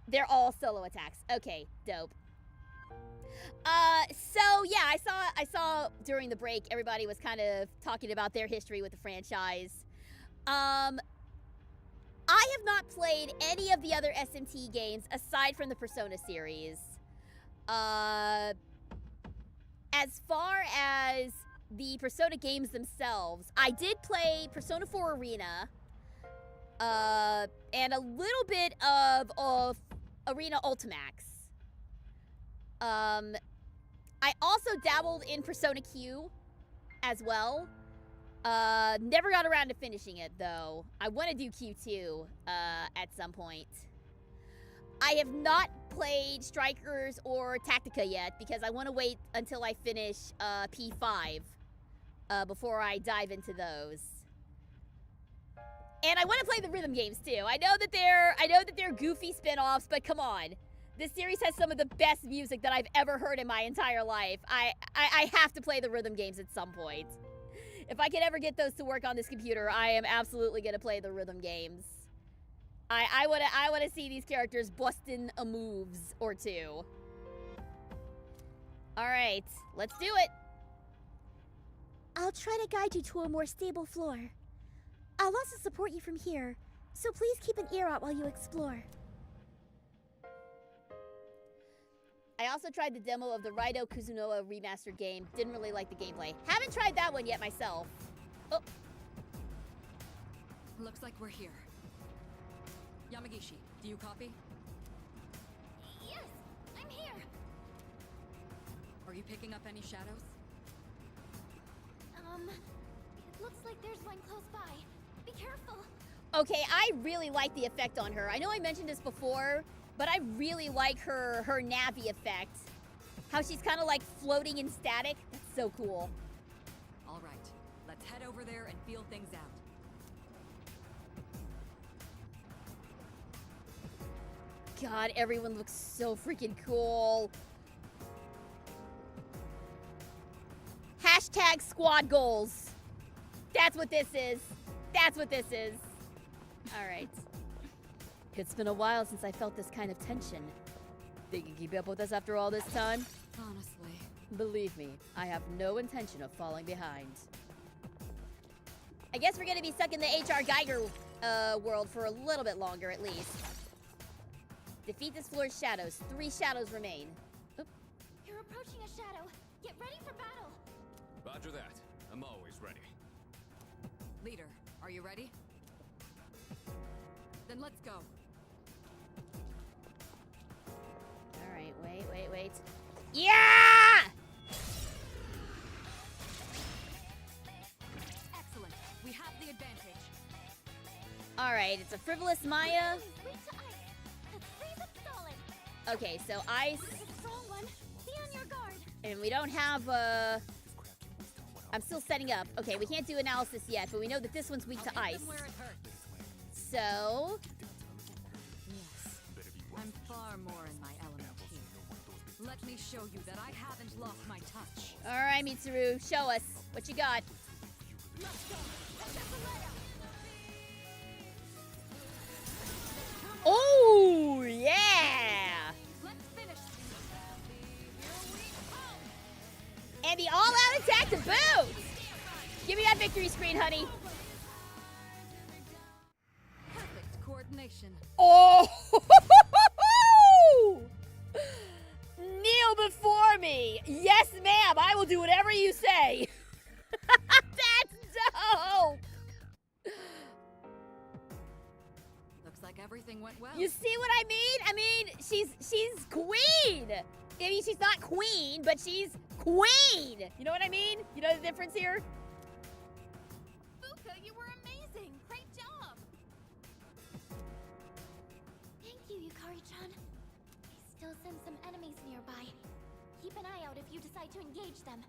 They're all solo attacks. Okay, dope. So yeah, I saw during the break everybody was kind of talking about their history with the franchise. I have not played any of the other SMT games aside from the Persona series. As far as the Persona games themselves, I did play Persona 4 Arena, and a little bit of Arena Ultimax. I also dabbled in Persona Q as well. Never got around to finishing it, though. I want to do Q2 at some point. I have not played Strikers or Tactica yet because I want to wait until I finish P5 before I dive into those. And I want to play the rhythm games too. I know that they're goofy spin-offs, but come on. This series has some of the best music that I've ever heard in my entire life. I have to play the rhythm games at some point. If I can ever get those to work on this computer, I am absolutely gonna play the rhythm games. I wanna see these characters busting a moves or two. Alright, let's do it. I'll try to guide you to a more stable floor. I'll also support you from here, so please keep an ear out while you explore. I also tried the demo of the Raido Kuzunoa remastered game. Didn't really like the gameplay. Haven't tried that one yet myself. Oh. Looks like we're here. Yamagishi, do you copy? Yes, I'm here. Are you picking up any shadows? It looks like there's one close by. Be careful. Okay, I really like the effect on her. I know I mentioned this before, but I really like her Navi effect. How she's kind of like floating in static. That's so cool. All right, let's head over there and feel things out. God, everyone looks so freaking cool. Hashtag squad goals. That's what this is. That's what this is. All right. It's been a while since I felt this kind of tension. Think you can keep up with us after all this time? Honestly. Believe me, I have no intention of falling behind. I guess we're gonna be stuck in the HR Geiger world for a little bit longer at least. Defeat this floor's shadows. 3 shadows remain. Oop. You're approaching a shadow. Get ready for battle. Roger that. I'm always ready. Leader, are you ready? Then let's go. All right, wait. Yeah! Excellent. We have the advantage. Alright, it's a frivolous Maya. Weak to ice. Let's freeze up solid. Okay, so ice. It's a strong one. Be on your guard. And we don't have, I'm still setting up. Okay, we can't do analysis yet, but we know that this one's weak to ice. So... Yes, I'm far more in my element here. Let me show you that I haven't lost my touch. Alright, Mitsuru, show us what you got. Oh, yeah! And the all-out attack to boot! Give me that victory screen, honey. Perfect coordination. Oh! Kneel before me! Yes, ma'am, I will do whatever you say. That's dope! Looks like everything went well. You see what I mean? I mean, she's queen! I mean, she's not queen, but she's queen! You know what I mean? You know the difference here? Fuka, you were amazing. Great job. Thank you, Yukari-chan. I still sense some enemies nearby. Keep an eye out if you decide to engage them.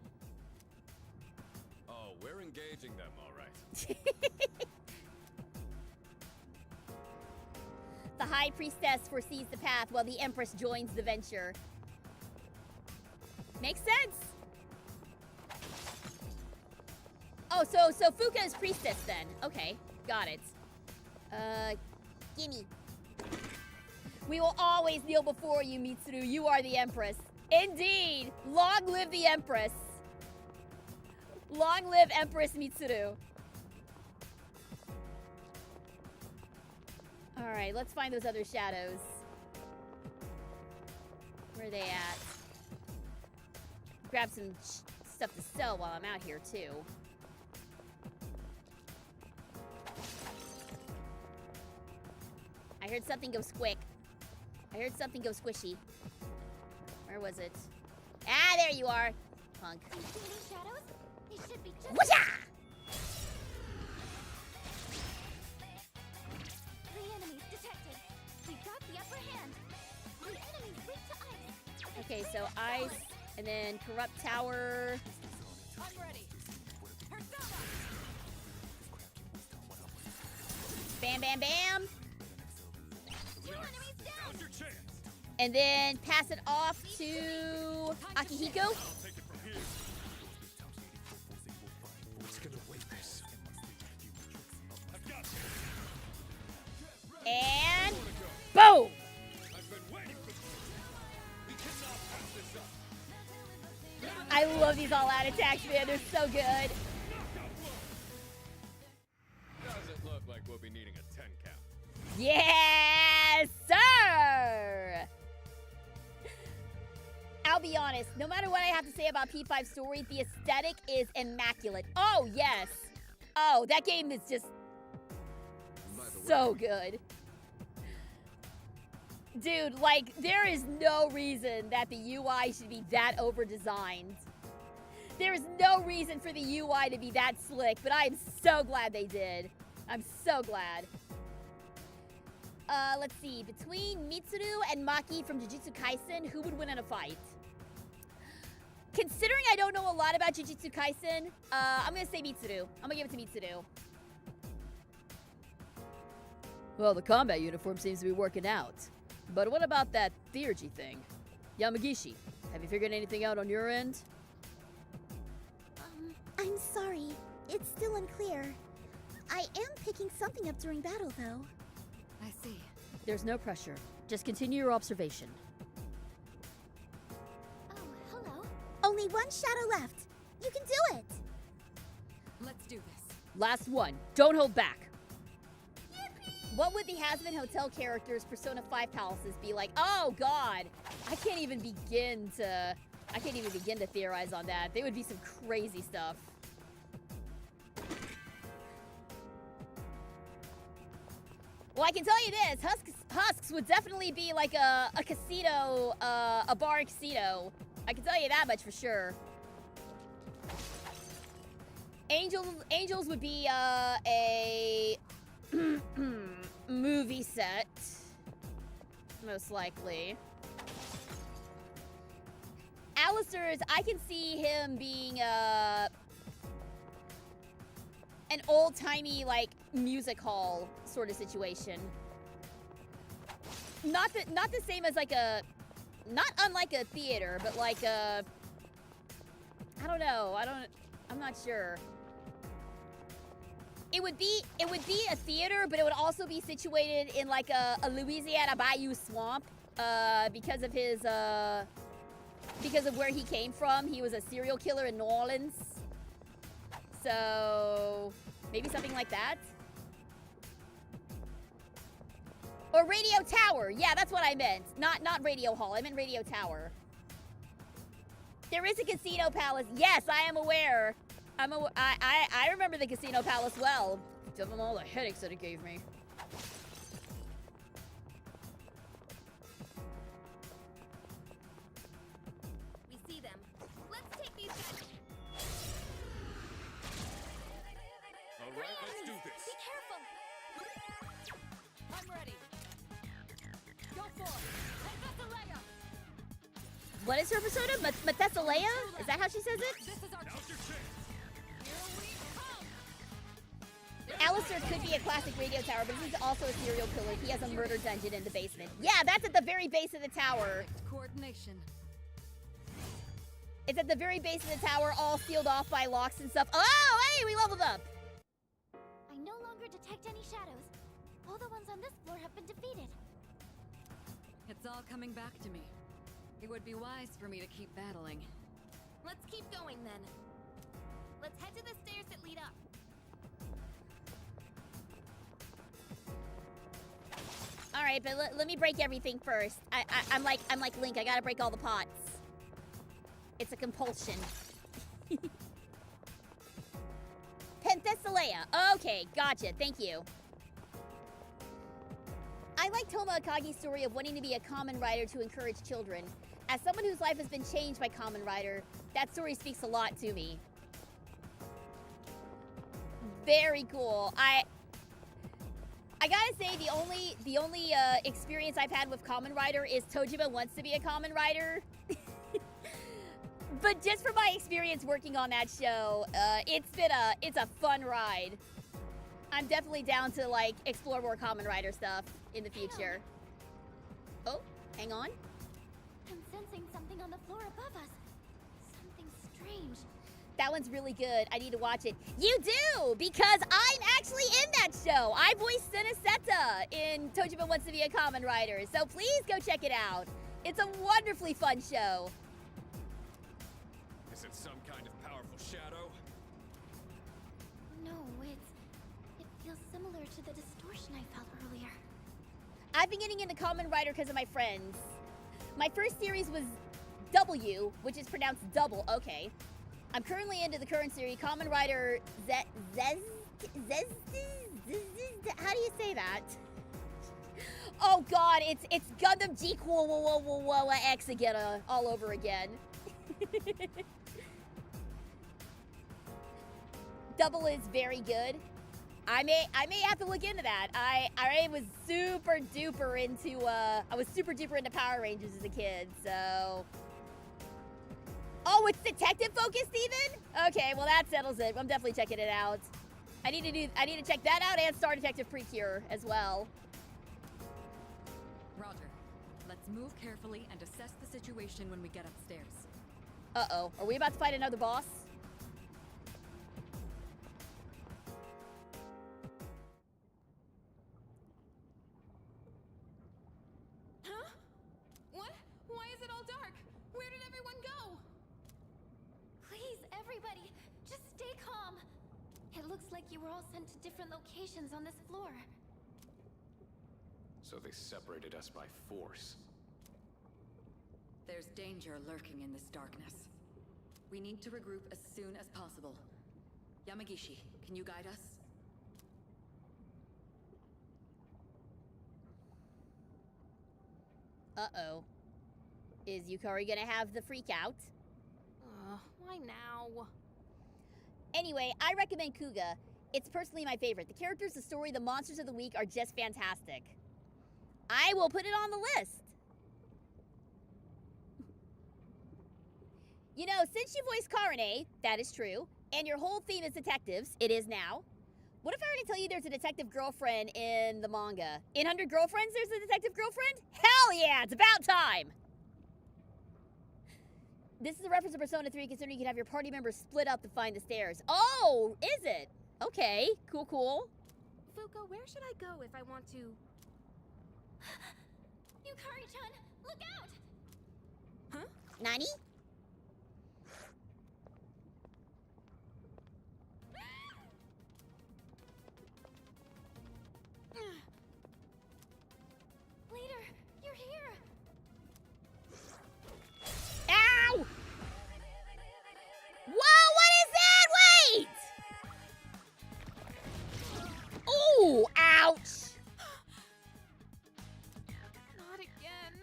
Oh, we're engaging them, all right. The High Priestess foresees the path while the Empress joins the venture. Makes sense. Oh, so Fuka is Priestess then. Okay, got it. Gimme. We will always kneel before you, Mitsuru. You are the Empress. Indeed. Long live the Empress. Long live Empress Mitsuru. Alright, let's find those other shadows. Where are they at? Grab some stuff to sell while I'm out here, too. I heard something go squick. I heard something go squishy. Where was it? Ah, there you are, punk. You see these shadows? They should be just... Whoosha! 3 enemies detected. We got the upper hand. The enemy's weak to ice. Okay, so ice, and then corrupt tower. I'm ready. Persona. Bam, bam, bam. 2 enemies down. Your chance. And then pass it off to Akihiko. And boom! I love these all-out attacks, man. They're so good. Doesn't look like we'll be needing a 10 count. Yes, sir! I'll be honest, no matter what I have to say about P5 story, the aesthetic is immaculate. Oh, yes. Oh, that game is just so good. Dude, like, there is no reason that the UI should be that over-designed. There is no reason for the UI to be that slick, but I am so glad they did. I'm so glad. Let's see. Between Mitsuru and Maki from Jujutsu Kaisen, who would win in a fight? Considering I don't know a lot about Jujutsu Kaisen, I'm gonna say Mitsuru. I'm gonna give it to Mitsuru. Well, the combat uniform seems to be working out. But what about that theurgy thing? Yamagishi, have you figured anything out on your end? I'm sorry. It's still unclear. I am picking something up during battle, though. I see. There's no pressure. Just continue your observation. Oh, hello. Only 1 shadow left. You can do it. Let's do this. Last one. Don't hold back. What would the Hazbin Hotel characters' Persona 5 palaces be like? Oh, God. I can't even begin to theorize on that. They would be some crazy stuff. Well, I can tell you this. Husks would definitely be like a casino, a bar casino. I can tell you that much for sure. Angels would be a set. Most likely. Alistair's, I can see him being an old-timey, like, music hall sort of situation. Not the same as like a, not unlike a theater, but like a, I don't know, I'm not sure. It would be a theater, but it would also be situated in like a Louisiana bayou swamp, because of his, because of where he came from. He was a serial killer in New Orleans. So, maybe something like that. Or Radio Tower. Yeah, that's what I meant. Not Radio Hall. I meant Radio Tower. There is a Casino Palace. Yes, I am aware. I remember the Casino Palace well. Give them all the headaches that it gave me. We see them. Let's take these guys. All right, let's do this. Be careful. I'm ready. Go for it. Tartarus! What is her persona? Methuselah? Is that how she says it? This is our Now's your chance. Here we come. Alistair could be a classic Radio Tower, but he's also a serial killer. He has a murder dungeon in the basement. Yeah, that's at the very base of the tower. Coordination. It's at the very base of the tower, all sealed off by locks and stuff. Oh, hey, we leveled up. I no longer detect any shadows. All the ones on this floor have been defeated. It's all coming back to me. It would be wise for me to keep battling. Let's keep going then. Let's head to the stairs that lead up. All right, but let me break everything first. I'm like Link. I gotta break all the pots. It's a compulsion. Penthesilea. Okay, gotcha. Thank you. I like Toma Akagi's story of wanting to be a Kamen Rider to encourage children. As someone whose life has been changed by Kamen Rider, that story speaks a lot to me. Very cool. I gotta say, the only experience I've had with Kamen Rider is Tojima Wants to Be a Kamen Rider. But just from my experience working on that show, it's a fun ride. I'm definitely down to like explore more Kamen Rider stuff in the future. Oh, hang on. I'm sensing something on the floor above us. Something strange. That one's really good. I need to watch it. You do, because I'm actually in that show. I voiced Seneseta in Tojima Wants to Be a Kamen Rider, so please go check it out. It's a wonderfully fun show. Is it some kind of powerful shadow? No, it feels similar to the distortion I felt earlier. I've been getting into Kamen Rider because of my friends. My first series was W, which is pronounced double. Okay. I'm currently into the current series, Kamen Rider Zez. How do you say that? Oh God, it's Gundam G X again, all over again. Double is very good. I may have to look into that. I was super duper into Power Rangers as a kid, so. Oh, it's detective focused even? Okay, well that settles it. I'm definitely checking it out. I need to check that out and Star Detective Precure as well. Roger. Let's move carefully and assess the situation when we get upstairs. Uh-oh. Are we about to fight another boss? Huh? What? Why is it all dark? Where did everyone go? Please, everybody, just stay calm. It looks like you were all sent to different locations on this floor. So they separated us by force. There's danger lurking in this darkness. We need to regroup as soon as possible. Yamagishi, can you guide us? Uh-oh. Is Yukari gonna have the freak out? Why now? Anyway, I recommend Kuga. It's personally my favorite. The characters, the story, the monsters of the week are just fantastic. I will put it on the list. You know, since you voiced Karine, that is true, and your whole theme is detectives, it is now. What if I were to tell you there's a detective girlfriend in the manga? In 100 Girlfriends, there's a detective girlfriend? Hell yeah, it's about time! This is a reference to Persona 3, considering you can have your party members split up to find the stairs. Oh, is it? Okay, cool, cool. Fuko, where should I go if I want to... Yukari-chan, look out! Huh? Nani? Leader, you're here! Ow! Whoa, what is that? Wait! Ooh, ouch! Not again.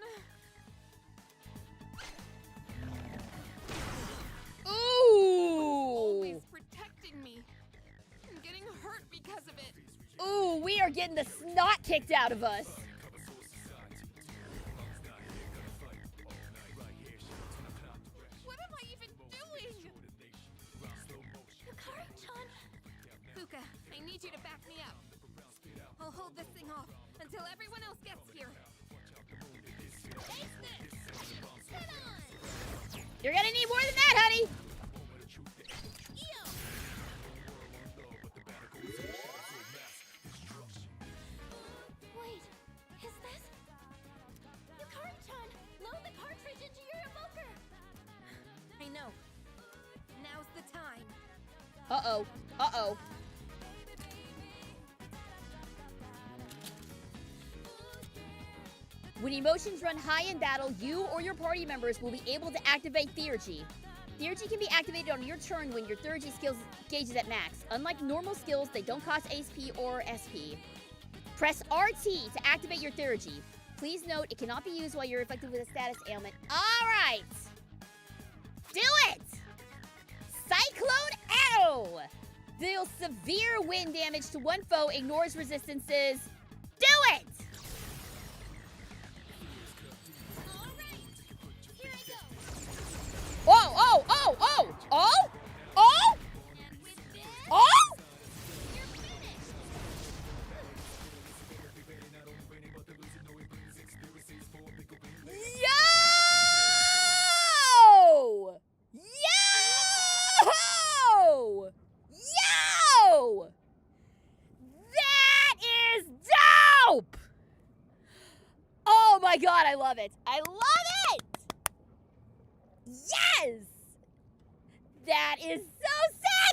Ooh! Always protecting me. I'm getting hurt because of it. Ooh, we are getting the snot kicked out of us. What am I even doing? Yukari-chan! Fuka, I need you to back me up. I'll hold this thing off until everyone else gets here. Ace this! Head on! You're gonna need more than that, honey. Wait, is this? Yukari-chan, load the cartridge into your evoker! I know. Now's the time. Uh-oh. Uh-oh. When emotions run high in battle, you or your party members will be able to activate Theurgy. Theurgy can be activated on your turn when your Theurgy skills gauge is at max. Unlike normal skills, they don't cost HP or SP. Press RT to activate your Theurgy. Please note, it cannot be used while you're affected with a status ailment. All right! Do it! Cyclone Arrow! Deals severe wind damage to one foe, ignores resistances. Do it! Oh, oh, oh, oh, oh, oh, oh! Yo! Yo! Yo! That is dope! Oh my god, I love it. I love it! Yes! That is so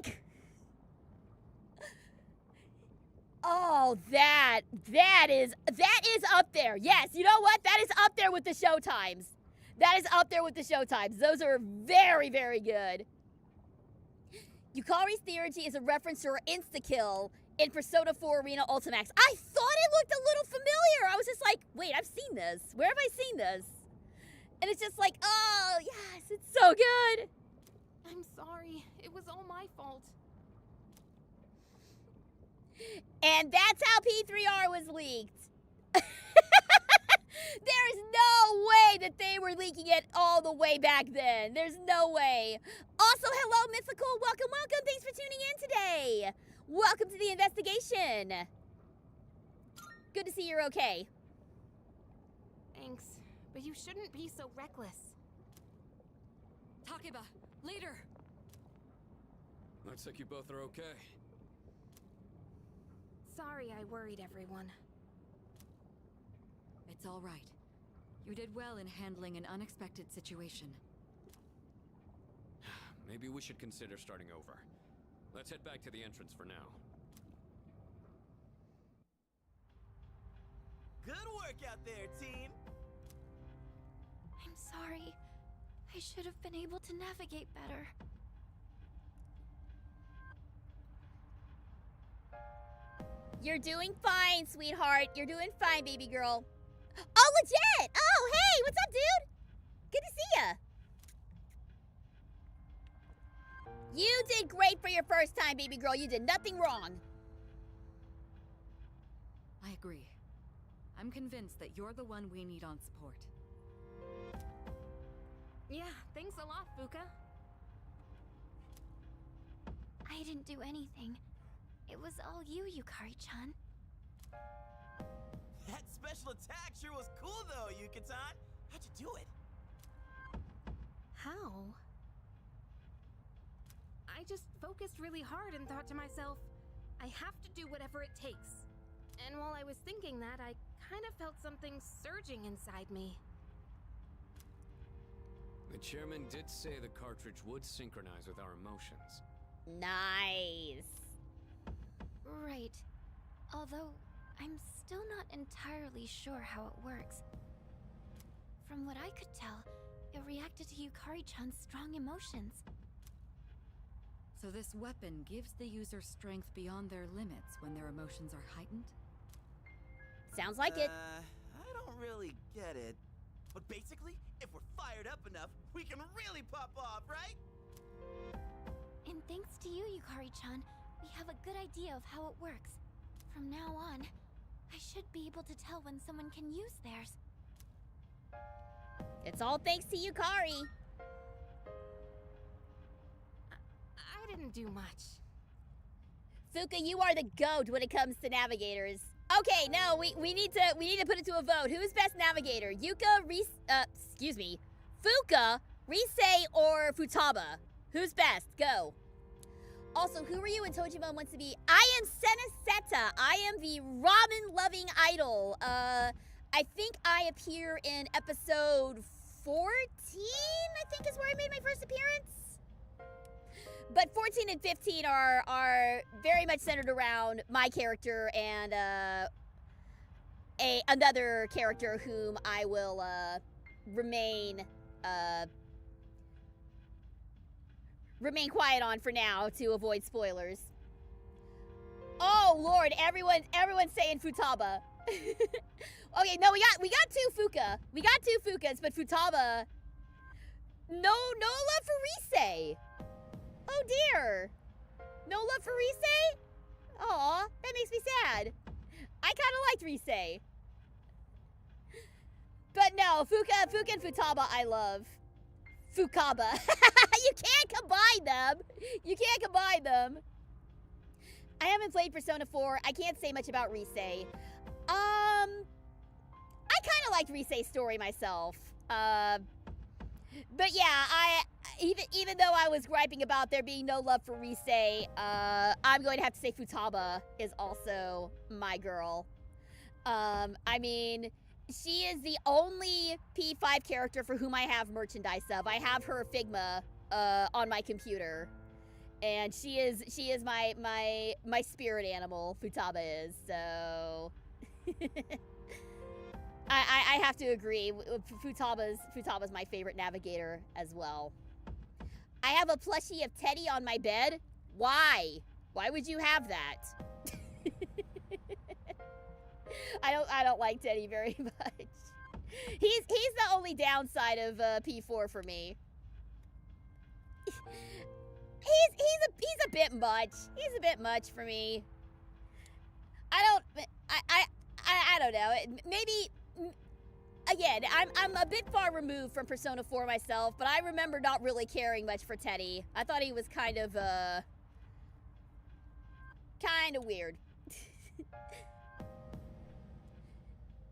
sick! Oh, that is up there. Yes, you know what? That is up there with the showtimes. That is up there with the showtimes. Those are very, very good. Yukari's Theurgy is a reference to her insta-kill in Persona 4 Arena Ultimax. I thought it looked a little familiar. I was just like, wait, I've seen this. Where have I seen this? And it's just like, oh, yes, it's so good. I'm sorry. It was all my fault. And that's how P3R was leaked. There is no way that they were leaking it all the way back then. There's no way. Also, hello, Mythical. Welcome, welcome. Thanks for tuning in today. Welcome to the investigation. Good to see you're okay. Thanks, but you shouldn't be so reckless. Takeba, leader! Looks like you both are okay. Sorry I worried everyone. It's all right. You did well in handling an unexpected situation. Maybe we should consider starting over. Let's head back to the entrance for now. Good work out there, team! I'm sorry. I should have been able to navigate better. You're doing fine, sweetheart. You're doing fine, baby girl. Oh, legit! Oh, hey, what's up, dude? Good to see ya. You did great for your first time, baby girl. You did nothing wrong. I agree. I'm convinced that you're the one we need on support. Yeah, thanks a lot, Fuka. I didn't do anything. It was all you, Yukari-chan. That special attack sure was cool though, Yuka-tan. How'd you do it? How? I just focused really hard and thought to myself, I have to do whatever it takes. And while I was thinking that, I kind of felt something surging inside me. The chairman did say the cartridge would synchronize with our emotions. Nice. Right. Although, I'm still not entirely sure how it works. From what I could tell, it reacted to Yukari-chan's strong emotions. So this weapon gives the user strength beyond their limits when their emotions are heightened? Sounds like it. I don't really get it. But basically, if we're fired up enough, we can really pop off, right? And thanks to you, Yukari-chan, we have a good idea of how it works. From now on, I should be able to tell when someone can use theirs. It's all thanks to Yukari. I didn't do much. Fuka, you are the GOAT when it comes to navigators. Okay, no, we need to put it to a vote. Who's best navigator? Yuka, excuse me. Fuka, Rise, or Futaba? Who's best? Go. Also, who are you in Tojima wants to be? I am Seneseta. I am the ramen-loving idol. I think I appear in episode 14, I think is where I made my first appearance. But 14 and 15 are very much centered around my character and another character whom I will remain quiet on for now to avoid spoilers. Oh Lord, everyone's saying Futaba. Okay, no, we got two Fuka. We got two Fukas, but Futaba. No love for Rise. Oh dear. No love for Rise? Aw, that makes me sad. I kinda liked Rise. But no, Fuka and Futaba I love. Fukaba. You can't combine them. You can't combine them. I haven't played Persona 4. I can't say much about Rise. I kinda liked Rise's story myself. But yeah, even though I was griping about there being no love for Rise, I'm going to have to say Futaba is also my girl. I mean, she is the only P5 character for whom I have merchandise of. I have her Figma on my computer, and she is my spirit animal. Futaba is, so. I have to agree. Futaba's my favorite navigator as well. I have a plushie of Teddy on my bed. Why? Why would you have that? I don't like Teddy very much. He's the only downside of P4 for me. He's a bit much. He's a bit much for me. I don't know. Maybe. Again, I'm a bit far removed from Persona 4 myself, but I remember not really caring much for Teddy. I thought he was kind of weird.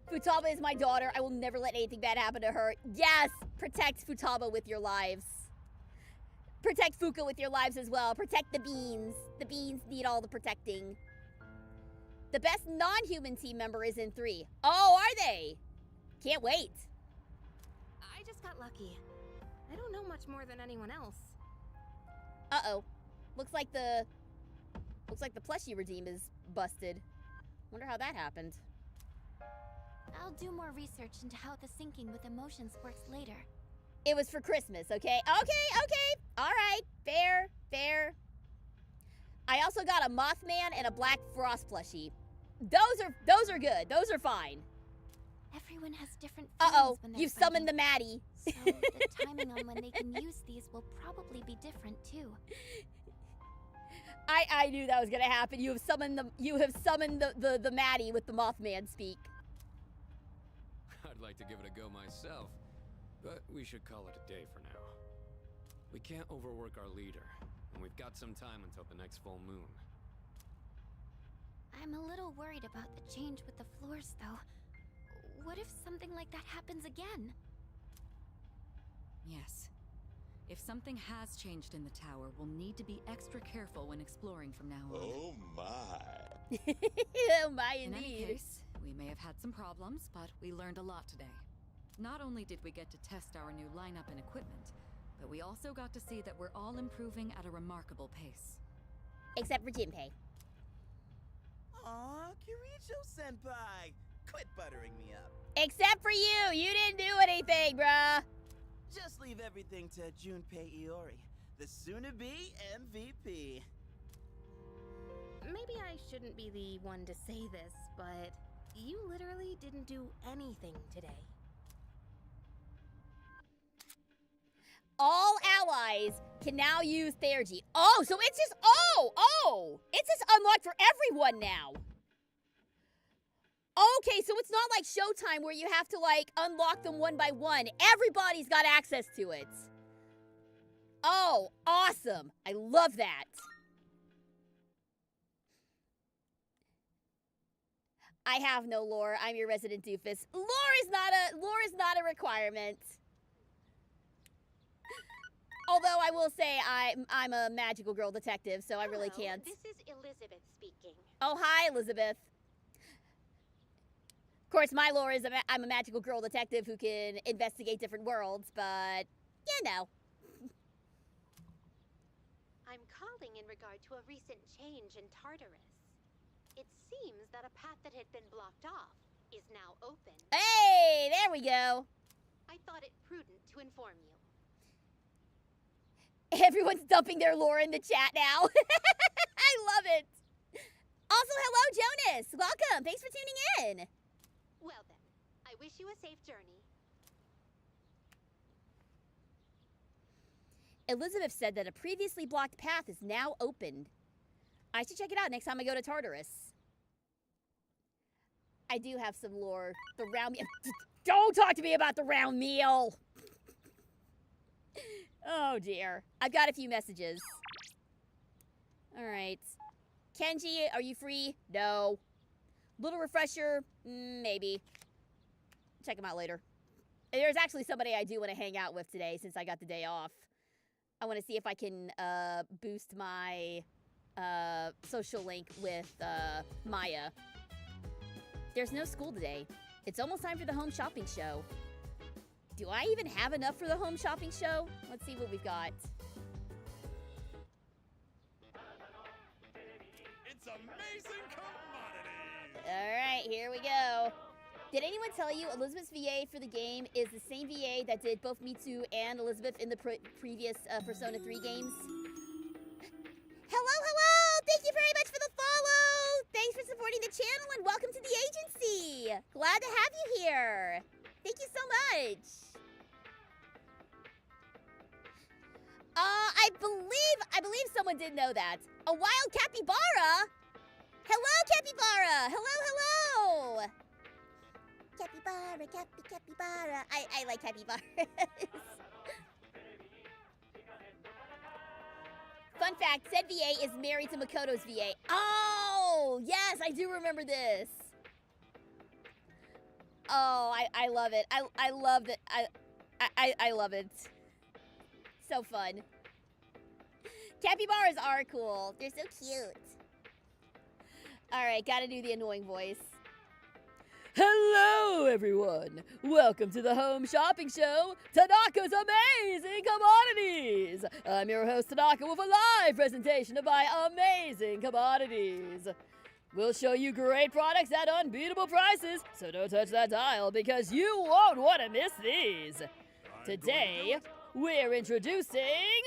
Futaba is my daughter. I will never let anything bad happen to her. Yes, protect Futaba with your lives. Protect Fuka with your lives as well. Protect the beans. The beans need all the protecting. The best non-human team member is in 3. Oh, are they? Can't wait. I just got lucky. I don't know much more than anyone else. Uh-oh. Looks like the plushie redeem is busted. Wonder how that happened. I'll do more research into how the syncing with emotions works later. It was for Christmas, okay? Okay. All right. Fair. I also got a Mothman and a Black Frost plushie. Those are good. Those are fine. Everyone has different feelings when they're you've summoned the Maddie. So the timing on when they can use these will probably be different too. I knew that was gonna happen. You have summoned the Maddie with the Mothman speak. I'd like to give it a go myself, but we should call it a day for now. We can't overwork our leader, and we've got some time until the next full moon. I'm a little worried about the change with the floors, though. What if something like that happens again? Yes. If something has changed in the tower, we'll need to be extra careful when exploring from now on. Oh my. Oh my, In any indeed. case, we may have had some problems, but we learned a lot today. Not only did we get to test our new lineup and equipment, but we also got to see that we're all improving at a remarkable pace. Except for Jinpei. Aw, Kirijo-senpai! Quit buttering me up. Except for you! You didn't do anything, bruh! Just leave everything to Junpei Iori, the soon-to-be MVP. Maybe I shouldn't be the one to say this, but you literally didn't do anything today. All allies can now use Theurgy. Oh, so it's just, it's just unlocked for everyone now. Okay, so it's not like Showtime where you have to, like, unlock them one by one. Everybody's got access to it. Oh, awesome. I love that. I have no lore. I'm your resident doofus. Lore is not a requirement. Although I will say I'm a magical girl detective, so I really can't. This is Elizabeth speaking. Oh, hi, Elizabeth. Of course, my lore is I'm a magical girl detective who can investigate different worlds, but, you know. I'm calling in regard to a recent change in Tartarus. It seems that a path that had been blocked off is now open. Hey, there we go. I thought it prudent to inform you. Everyone's dumping their lore in the chat now. I love it. Also, hello, Jonas. Welcome. Thanks for tuning in. Well then, I wish you a safe journey. Elizabeth said that a previously blocked path is now opened. I should check it out next time I go to Tartarus. I do have some lore. The round meal. Don't talk to me about the round meal. Oh dear. I've got a few messages. All right. Kenji, are you free? No. Little refresher? Maybe. Check him out later. There's actually somebody I do want to hang out with today since I got the day off. I want to see if I can boost my social link with Maya. There's no school today. It's almost time for the home shopping show. Do I even have enough for the home shopping show? Let's see what we've got. It's amazing commodities! Alright, here we go. Did anyone tell you Elizabeth's VA for the game is the same VA that did both Mitsu and Elizabeth in the previous Persona 3 games? Hello, hello! Thank you very much for the follow! Thanks for supporting the channel and welcome to the agency! Glad to have you here! Thank you so much! I believe someone did know that. A wild capybara? Hello, capybara! Hello, hello! Capybara, capybara. I like capybaras. Fun fact, said VA is married to Makoto's VA. Oh, yes, I do remember this. Oh, I love it. I love it. I love it. So fun. Capybaras are cool. They're so cute. Alright, gotta do the annoying voice. Hello, everyone. Welcome to the Home Shopping Show, Tanaka's Amazing Commodities. I'm your host, Tanaka, with a live presentation of my amazing commodities. We'll show you great products at unbeatable prices, so don't touch that dial because you won't want to miss these. Today, we're introducing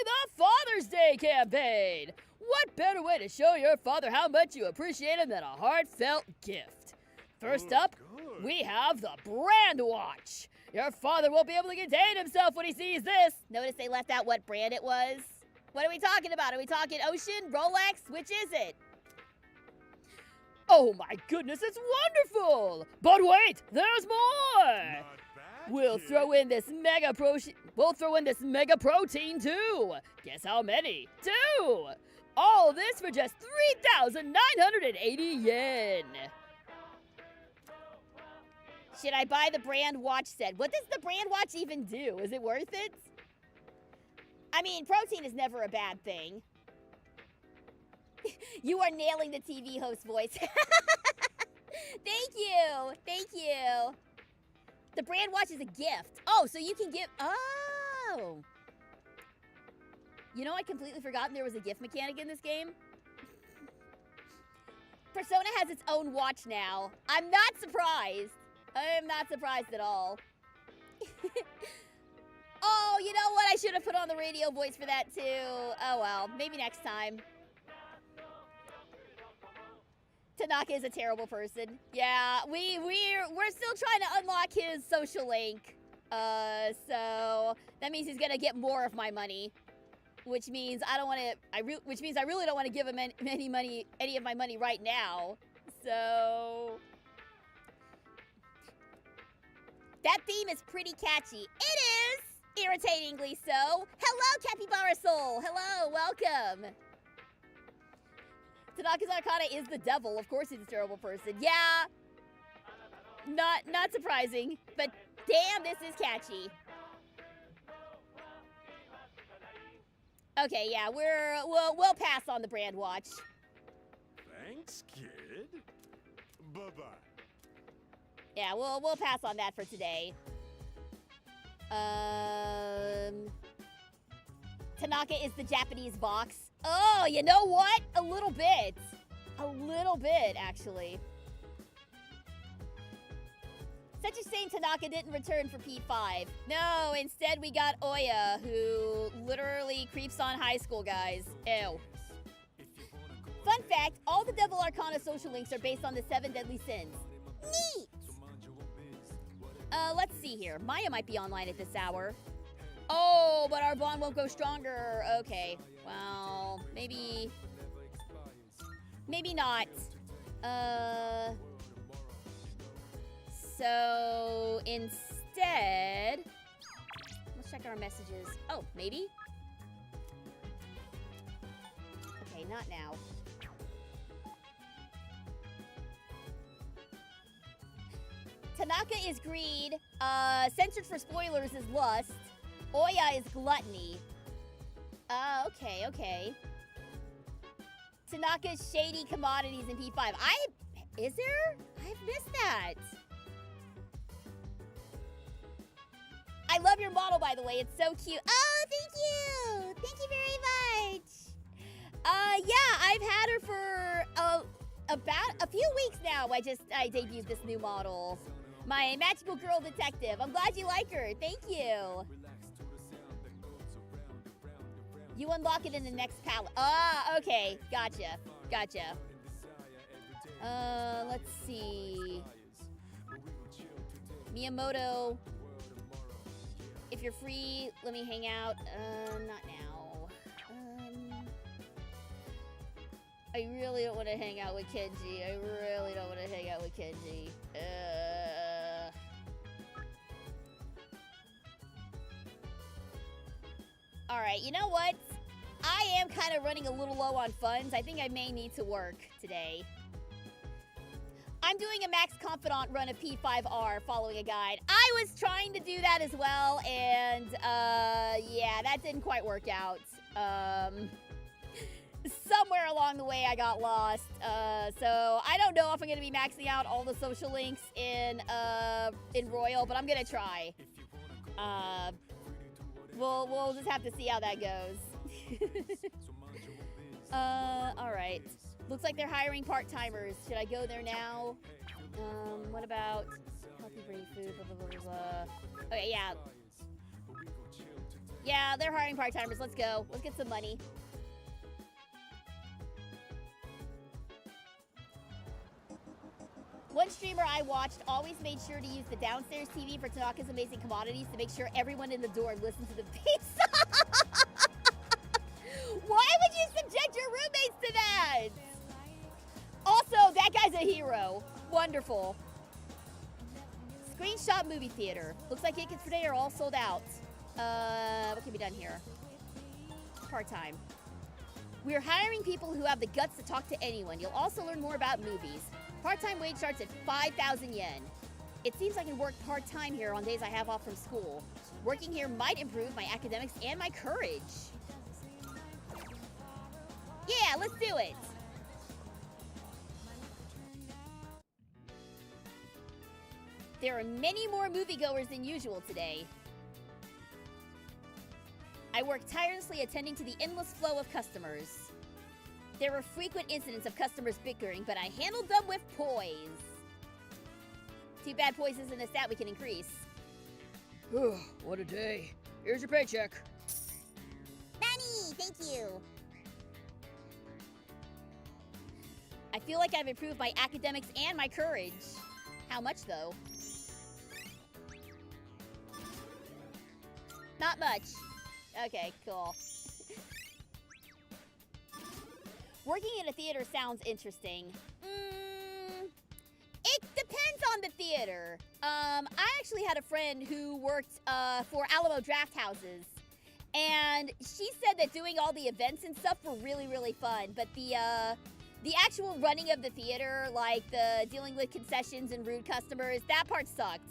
the Father's Day campaign. What better way to show your father how much you appreciate him than a heartfelt gift? First up, we have the brand watch. Your father won't be able to contain himself when he sees this. Notice they left out what brand it was. What are we talking about? Are we talking Ocean, Rolex? Which is it? Oh my goodness, it's wonderful! But wait, there's more! We'll throw in this mega protein too. Guess how many? 2! All this for just 3,980 yen. Should I buy the brand watch set? What does the brand watch even do? Is it worth it? I mean, protein is never a bad thing. You are nailing the TV host voice. Thank you. Thank you. The brand watch is a gift. Oh, so you can give... Oh. You know, I completely forgotten there was a gift mechanic in this game. Persona has its own watch now. I'm not surprised. I am not surprised at all. Oh, you know what? I should have put on the radio voice for that too. Oh well, maybe next time. Tanaka is a terrible person. Yeah, we're still trying to unlock his social link. So that means he's gonna get more of my money, which means I don't want to. Which means I really don't want to give him any of my money right now. So that theme is pretty catchy. It is irritatingly so. Hello, Capybara Soul. Hello, welcome. Tanaka's Arcana is the devil. Of course he's a terrible person. Yeah. Not surprising, but damn, this is catchy. Okay, yeah, we'll pass on the brand watch. Thanks, kid. Bye-bye. Yeah, we'll pass on that for today. Tanaka is the Japanese box. Oh, you know what? A little bit. A little bit, actually. Such a shame Tanaka didn't return for P5. No, instead we got Oya, who literally creeps on high school guys. Ew. Fun fact, all the Devil Arcana social links are based on the 7 deadly sins. Neat! Let's see here. Maya might be online at this hour. Oh, but our bond won't go stronger. Okay, well, maybe not. So instead, let's check our messages. Oh, maybe? Okay, not now. Tanaka is greed. Censored for spoilers is lust. Oya is gluttony. Okay, okay. Tanaka's shady commodities in P5. Is there? I've missed that. I love your model, by the way. It's so cute. Oh, thank you. Thank you very much. Yeah, I've had her for about a few weeks now. I debuted this new model. My magical girl detective. I'm glad you like her. Thank you. You unlock it in the next palette. Ah, okay. Gotcha. Gotcha. Let's see. Miyamoto. If you're free, let me hang out. Not now. I really don't want to hang out with Kenji. I really don't want to hang out with Kenji. Alright, you know what? I am kind of running a little low on funds. I think I may need to work today. I'm doing a Max Confidant run of P5R following a guide. I was trying to do that as well, and yeah, that didn't quite work out. Somewhere along the way I got lost. So I don't know if I'm gonna be maxing out all the social links in Royal, but I'm gonna try. We'll just have to see how that goes. Alright. Looks like they're hiring part-timers. Should I go there now? What about healthy brain food, blah, blah, blah, blah. Okay, yeah. Yeah, they're hiring part-timers. Let's go. Let's get some money. One streamer I watched always made sure to use the downstairs TV for Tanaka's Amazing Commodities to make sure everyone in the door listened to the pizza. Why would you subject your roommates to that? Also, that guy guy's a hero. Wonderful. Screenshot movie theater. Looks like tickets for today are all sold out. What can be done here? Part-time. We're hiring people who have the guts to talk to anyone. You'll also learn more about movies. Part-time wage starts at 5,000 yen. It seems I can work part-time here on days I have off from school. Working here might improve my academics and my courage. Yeah, let's do it. There are many more moviegoers than usual today. I worked tirelessly attending to the endless flow of customers. There were frequent incidents of customers bickering, but I handled them with poise. Too bad poise isn't a stat we can increase. What a day. Here's your paycheck. Nani, thank you. I feel like I've improved my academics and my courage. How much, though? Not much. Okay, cool. Working in a theater sounds interesting. It depends on the theater. I actually had a friend who worked for Alamo Draft Houses. And she said that doing all the events and stuff were really, really fun. But the actual running of the theater, like the dealing with concessions and rude customers, that part sucked.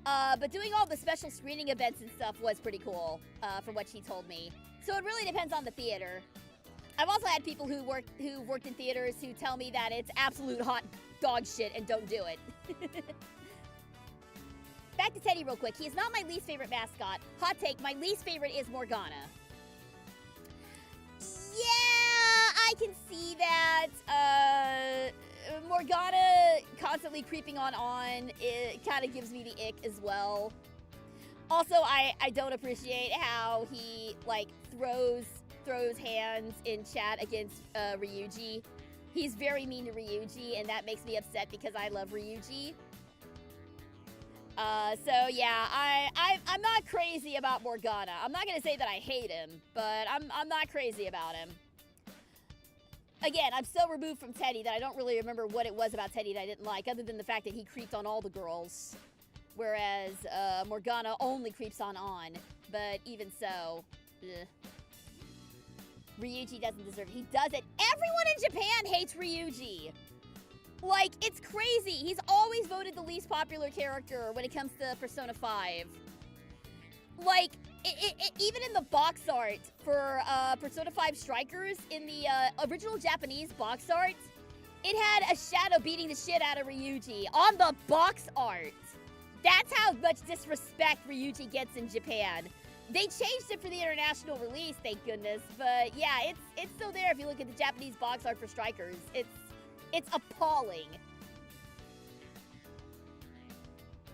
But doing all the special screening events and stuff was pretty cool, from what she told me. So it really depends on the theater. I've also had people who worked in theaters who tell me that it's absolute hot dog shit and don't do it. Back to Teddy real quick. He is not my least favorite mascot. Hot take, my least favorite is Morgana. Yeah, I can see that. Morgana constantly creeping on, it kind of gives me the ick as well. Also, I don't appreciate how he, like, throws hands in chat against Ryuji. He's very mean to Ryuji, and that makes me upset because I love Ryuji. So yeah, I'm not crazy about Morgana. I'm not gonna say that I hate him, but I'm not crazy about him. Again, I'm so removed from Teddy that I don't really remember what it was about Teddy that I didn't like, other than the fact that he creeped on all the girls. Whereas, Morgana only creeps on. But even so, ugh. Ryuji doesn't deserve it. He doesn't. Everyone in Japan hates Ryuji. Like, it's crazy. He's always voted the least popular character when it comes to Persona 5. Like, even in the box art for Persona 5 Strikers, in the original Japanese box art, it had a shadow beating the shit out of Ryuji on the box art. That's how much disrespect Ryuji gets in Japan. They changed it for the international release, thank goodness. But yeah, it's still there if you look at the Japanese box art for Strikers. It's appalling.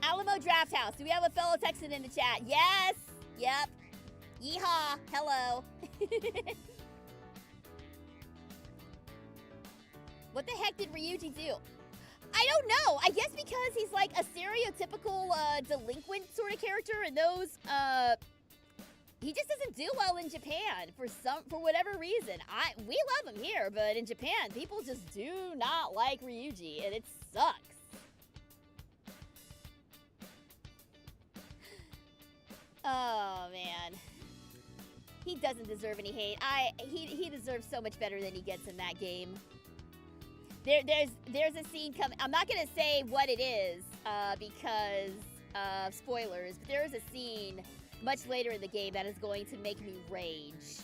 Alamo Draft House. Do we have a fellow Texan in the chat? Yes. Yep. Yeehaw. Hello. What the heck did Ryuji do? I don't know. I guess because he's like a stereotypical delinquent sort of character, and those he just doesn't do well in Japan for whatever reason. We love him here, but in Japan, people just do not like Ryuji, and it sucks. Oh man, he doesn't deserve any hate. He deserves so much better than he gets in that game. There's a scene coming. I'm not gonna say what it is because of spoilers, but there is a scene much later in the game that is going to make me rage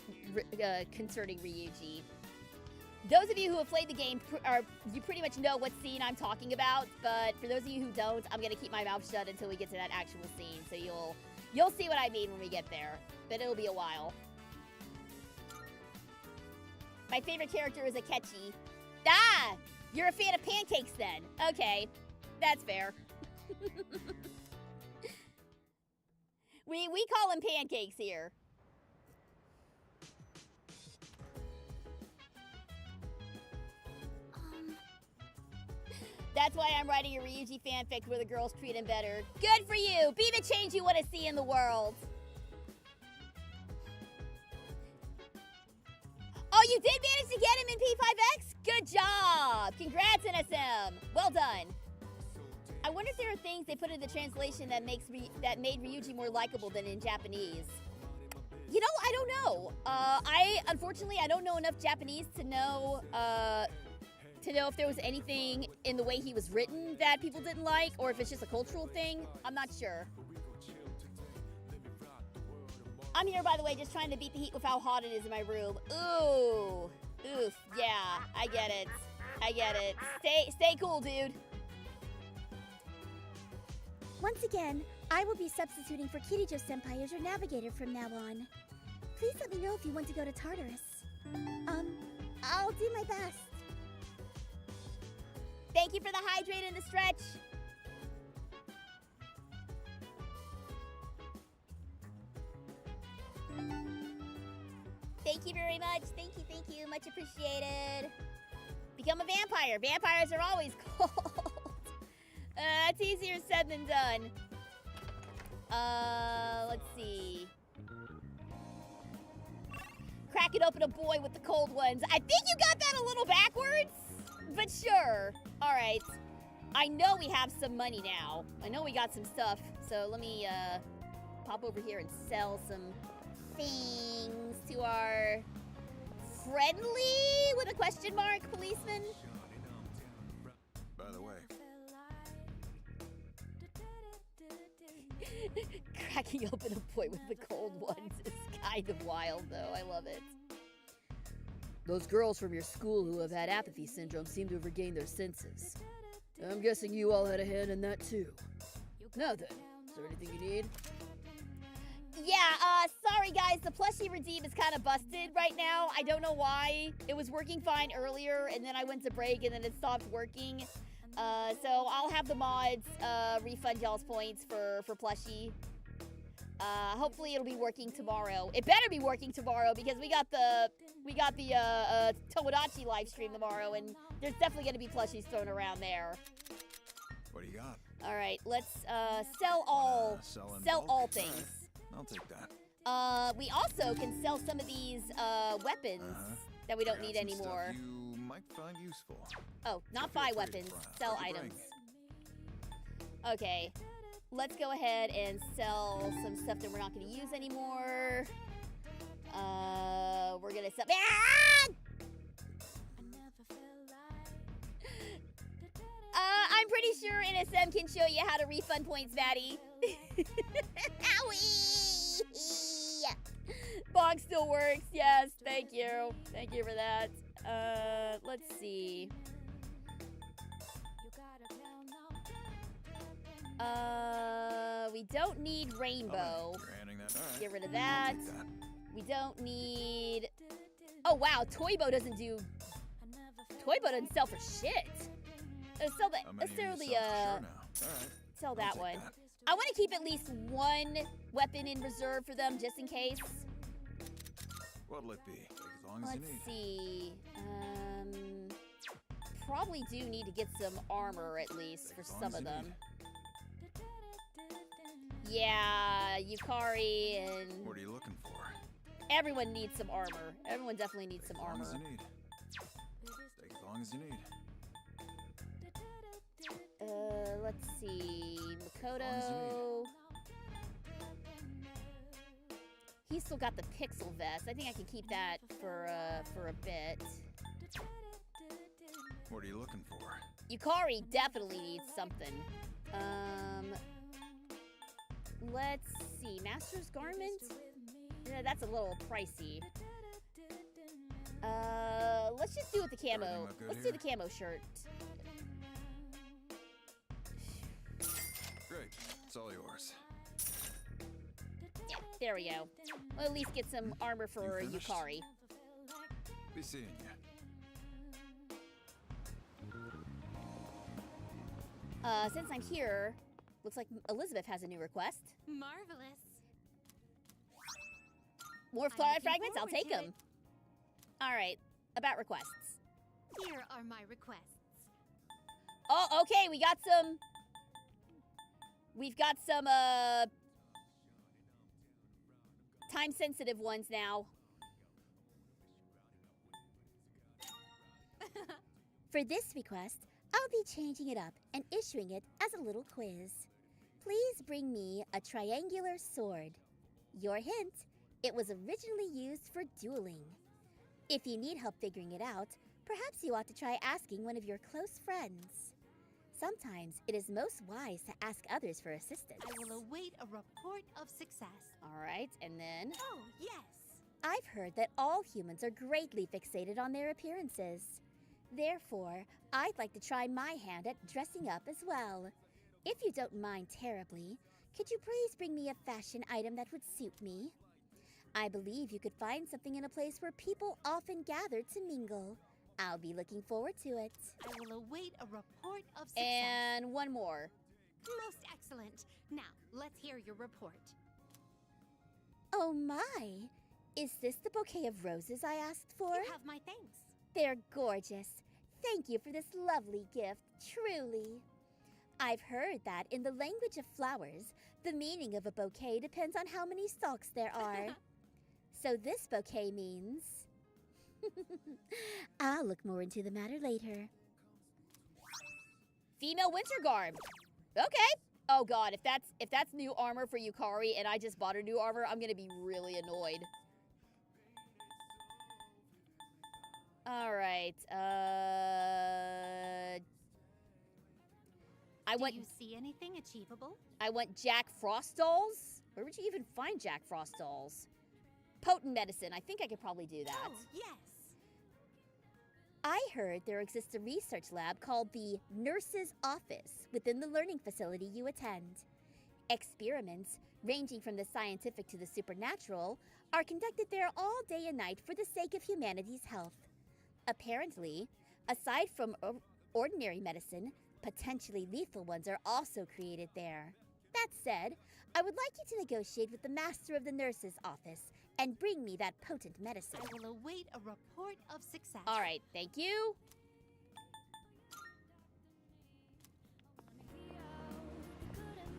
concerning Ryuji. Those of you who have played the game, you pretty much know what scene I'm talking about, but for those of you who don't, I'm gonna keep my mouth shut until we get to that actual scene, so you'll see what I mean when we get there, but it'll be a while. My favorite character is Akechi. Ah! You're a fan of pancakes then. Okay, that's fair. We call them pancakes here. That's why I'm writing a Ryuji fanfic where the girls treat him better. Good for you! Be the change you want to see in the world. Oh, you did manage to get him in P5X? Good job! Congrats, NSM! Well done. I wonder if there are things they put in the translation that made Ryuji more likable than in Japanese. You know, I don't know. Unfortunately, I don't know enough Japanese to know if there was anything in the way he was written that people didn't like, or if it's just a cultural thing. I'm not sure. I'm here, by the way, just trying to beat the heat with how hot it is in my room. Ooh. Oof. Yeah, I get it. I get it. Stay cool, dude. Once again, I will be substituting for Kirijo-senpai as your navigator from now on. Please let me know if you want to go to Tartarus. I'll do my best. Thank you for the hydrate and the stretch. Thank you very much. Thank you. Much appreciated. Become a vampire. Vampires are always cold. That's easier said than done. Let's see. Crack it open, a boy with the cold ones. I think you got that a little backwards, but sure. All right. I know we have some money now. I know we got some stuff. So let me pop over here and sell some things to our friendly with a question mark policeman. By the way, cracking open a boy with the cold ones is kind of wild, though. I love it. Those girls from your school who have had apathy syndrome seem to have regained their senses. I'm guessing you all had a hand in that too. Now then, is there anything you need? Yeah, sorry guys, the plushie redeem is kind of busted right now. I don't know why. It was working fine earlier, and then I went to break, and then it stopped working. So I'll have the mods refund y'all's points for plushie. Hopefully it'll be working tomorrow. It better be working tomorrow because we got the Tomodachi live stream tomorrow, and there's definitely gonna be plushies thrown around there. what do you got? All right, let's sell all things. Right. I'll take that. We also can sell some of these weapons that we don't need anymore. Stuff you might find useful. Oh, not buy weapons, sell items. Okay, let's go ahead and sell some stuff that we're not going to use anymore. We're going to sell... I'm pretty sure NSM can show you how to refund points, Maddie. Owie! Bog still works, yes, thank you. Thank you for that. Let's see. We don't need rainbow. Get rid of that. We don't need... Oh, wow, Toybo doesn't do... Toybo doesn't sell for shit. Sell that. Sell that one. I want to keep at least one weapon in reserve for them, just in case. What'll it be? As long as you need. Let's see. Probably do need to get some armor at least for some of them. Yeah, Yukari and... What are you looking for? Everyone needs some armor. Everyone definitely needs some armor. As long as you need. Take as long as you need. Let's see. Makoto. He's still got the pixel vest. I think I can keep that for a bit. What are you looking for? Yukari definitely needs something. Let's see. Master's garment? Yeah, that's a little pricey. Let's just do with the camo. Let's do the camo shirt. Great. It's all yours. Yeah, there we go. We'll at least get some armor for Yukari. Be seeing you. Since I'm here, looks like Elizabeth has a new request. Marvelous. More fragments? I'll take them. All right, about requests. Here are my requests. Oh, okay, we've got some, time-sensitive ones now. For this request, I'll be changing it up and issuing it as a little quiz. Please bring me a triangular sword. Your hint, it was originally used for dueling. If you need help figuring it out, perhaps you ought to try asking one of your close friends. Sometimes it is most wise to ask others for assistance. I will await a report of success. All right, and then? Oh, yes. I've heard that all humans are greatly fixated on their appearances. Therefore, I'd like to try my hand at dressing up as well. If you don't mind terribly, could you please bring me a fashion item that would suit me? I believe you could find something in a place where people often gather to mingle. I'll be looking forward to it. I will await a report of success. And one more. Most excellent. Now, let's hear your report. Oh my! Is this the bouquet of roses I asked for? You have my thanks. They're gorgeous. Thank you for this lovely gift, truly. I've heard that in the language of flowers, the meaning of a bouquet depends on how many stalks there are. So this bouquet means... I'll look more into the matter later. Female winter garb. Okay. Oh god, if that's new armor for Yukari and I just bought her new armor, I'm gonna be really annoyed. Alright, Do you see anything achievable? I want Jack Frost dolls? Where would you even find Jack Frost dolls? Potent medicine. I think I could probably do that. Oh, yes. I heard there exists a research lab called the Nurse's Office within the learning facility you attend. Experiments, ranging from the scientific to the supernatural, are conducted there all day and night for the sake of humanity's health. Apparently, aside from ordinary medicine, potentially lethal ones are also created there. That said, I would like you to negotiate with the master of the nurse's office and bring me that potent medicine. I will await a report of success. All right, thank you.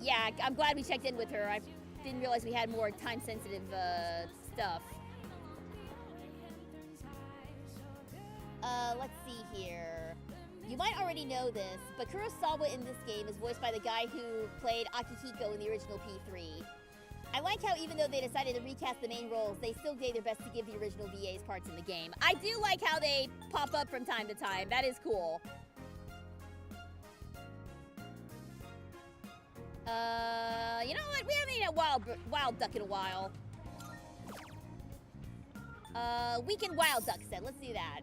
Yeah, I'm glad we checked in with her. I didn't realize we had more time-sensitive stuff. Let's see here. You might already know this, but Kurosawa in this game is voiced by the guy who played Akihiko in the original P3. I like how even though they decided to recast the main roles, they still did their best to give the original VA's parts in the game. I do like how they pop up from time to time. That is cool. You know what? We haven't eaten a wild duck in a while. Weekend wild duck set. Let's do that.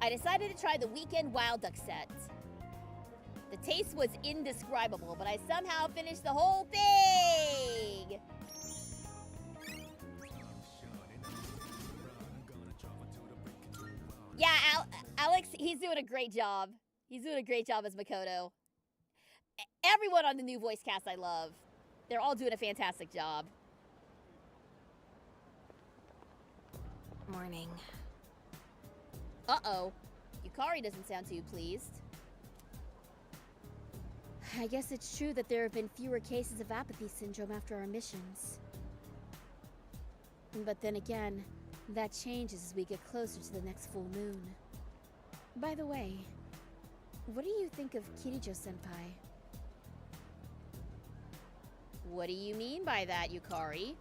I decided to try the weekend wild duck set. The taste was indescribable, but I somehow finished the whole thing! Yeah, Alex, he's doing a great job. He's doing a great job as Makoto. Everyone on the new voice cast I love. They're all doing a fantastic job. Morning. Uh-oh. Yukari doesn't sound too pleased. I guess it's true that there have been fewer cases of apathy syndrome after our missions. But then again, that changes as we get closer to the next full moon. By the way, what do you think of Kirijo-senpai? What do you mean by that, Yukari?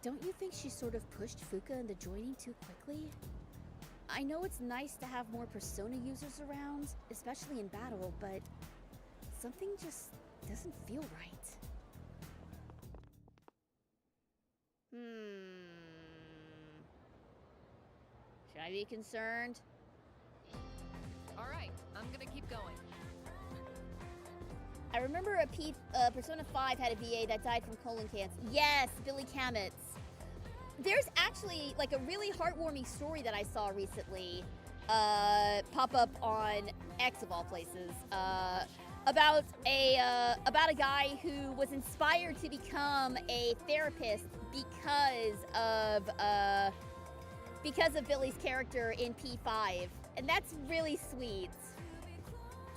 Don't you think she sort of pushed Fuka into joining too quickly? I know it's nice to have more Persona users around, especially in battle, but something just doesn't feel right. Should I be concerned? Alright, I'm gonna keep going. I remember Persona 5 had a VA that died from colon cancer. Yes, Billy Kametz. There's actually like a really heartwarming story that I saw recently pop up on X of all places about a guy who was inspired to become a therapist because of Billy's character in P5, and that's really sweet.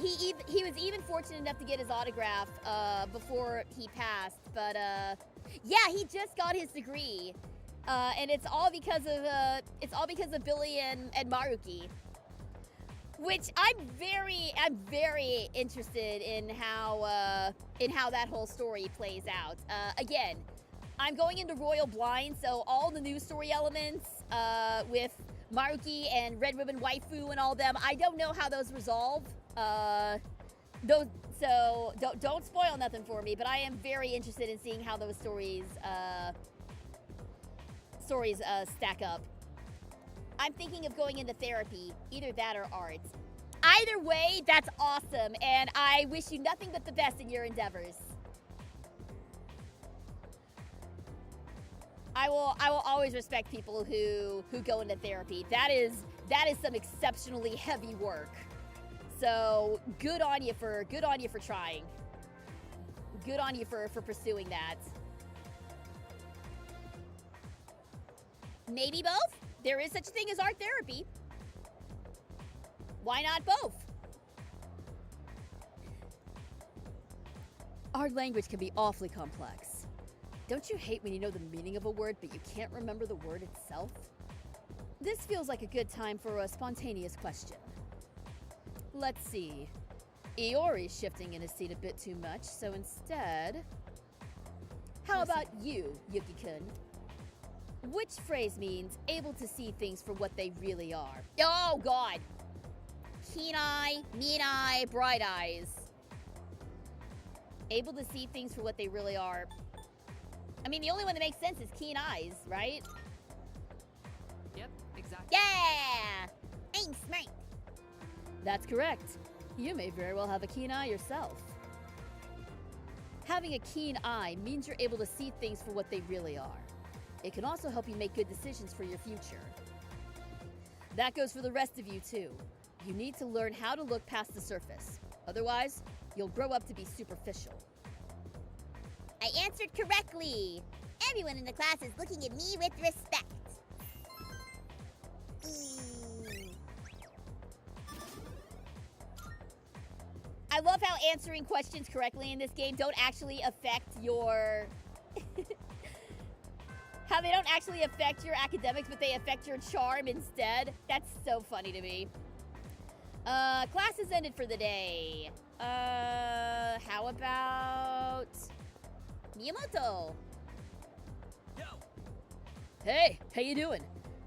he was even fortunate enough to get his autograph before he passed. But yeah, he just got his degree, and it's all because of Billy and Maruki. Which I'm very interested in how that whole story plays out. Again, I'm going into Royal Blind, so all the news story elements with Maruki and Red Ribbon Waifu and all them, I don't know how those resolve. So don't spoil nothing for me, but I am very interested in seeing how those stories stack up. I'm thinking of going into therapy, either that or art. Either way, that's awesome, and I wish you nothing but the best in your endeavors. I will always respect people who go into therapy. That is some exceptionally heavy work. So good on you for trying. Good on you for pursuing that. Maybe both? There is such a thing as art therapy. Why not both? Our language can be awfully complex. Don't you hate when you know the meaning of a word, but you can't remember the word itself? This feels like a good time for a spontaneous question. Let's see. Iori's shifting in his seat a bit too much, so instead... How about you, Yuki-kun? Which phrase means able to see things for what they really are? Oh, God. Keen eye, mean eye, bright eyes. Able to see things for what they really are. I mean, the only one that makes sense is keen eyes, right? Yep, exactly. Yeah! I'm smart. That's correct. You may very well have a keen eye yourself. Having a keen eye means you're able to see things for what they really are. It can also help you make good decisions for your future. That goes for the rest of you too. You need to learn how to look past the surface. Otherwise, you'll grow up to be superficial. I answered correctly. Everyone in the class is looking at me with respect. I love how answering questions correctly in this game don't actually affect your... how they don't actually affect your academics, but they affect your charm instead. That's so funny to me. Class has ended for the day. How about... Miyamoto? Yo! Hey, how you doing?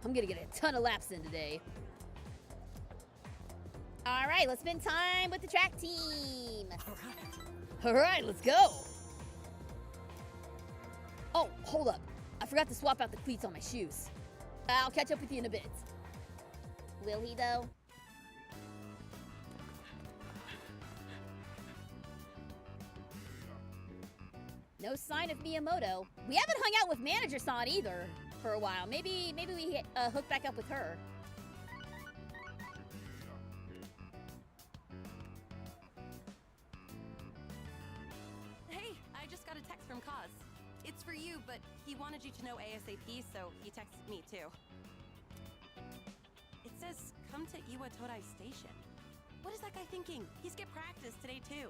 I'm gonna get a ton of laps in today. All right, let's spend time with the track team. All right, let's go. Oh, hold up. I forgot to swap out the cleats on my shoes. I'll catch up with you in a bit. Will he, though? No sign of Miyamoto. We haven't hung out with Manager-san either for a while. Maybe we hook back up with her. Hey, I just got a text from Kaz. It's for you, but he wanted you to know ASAP, so he texted me too. It says, come to Iwatodai Station. What is that guy thinking? He's skipped practice today too.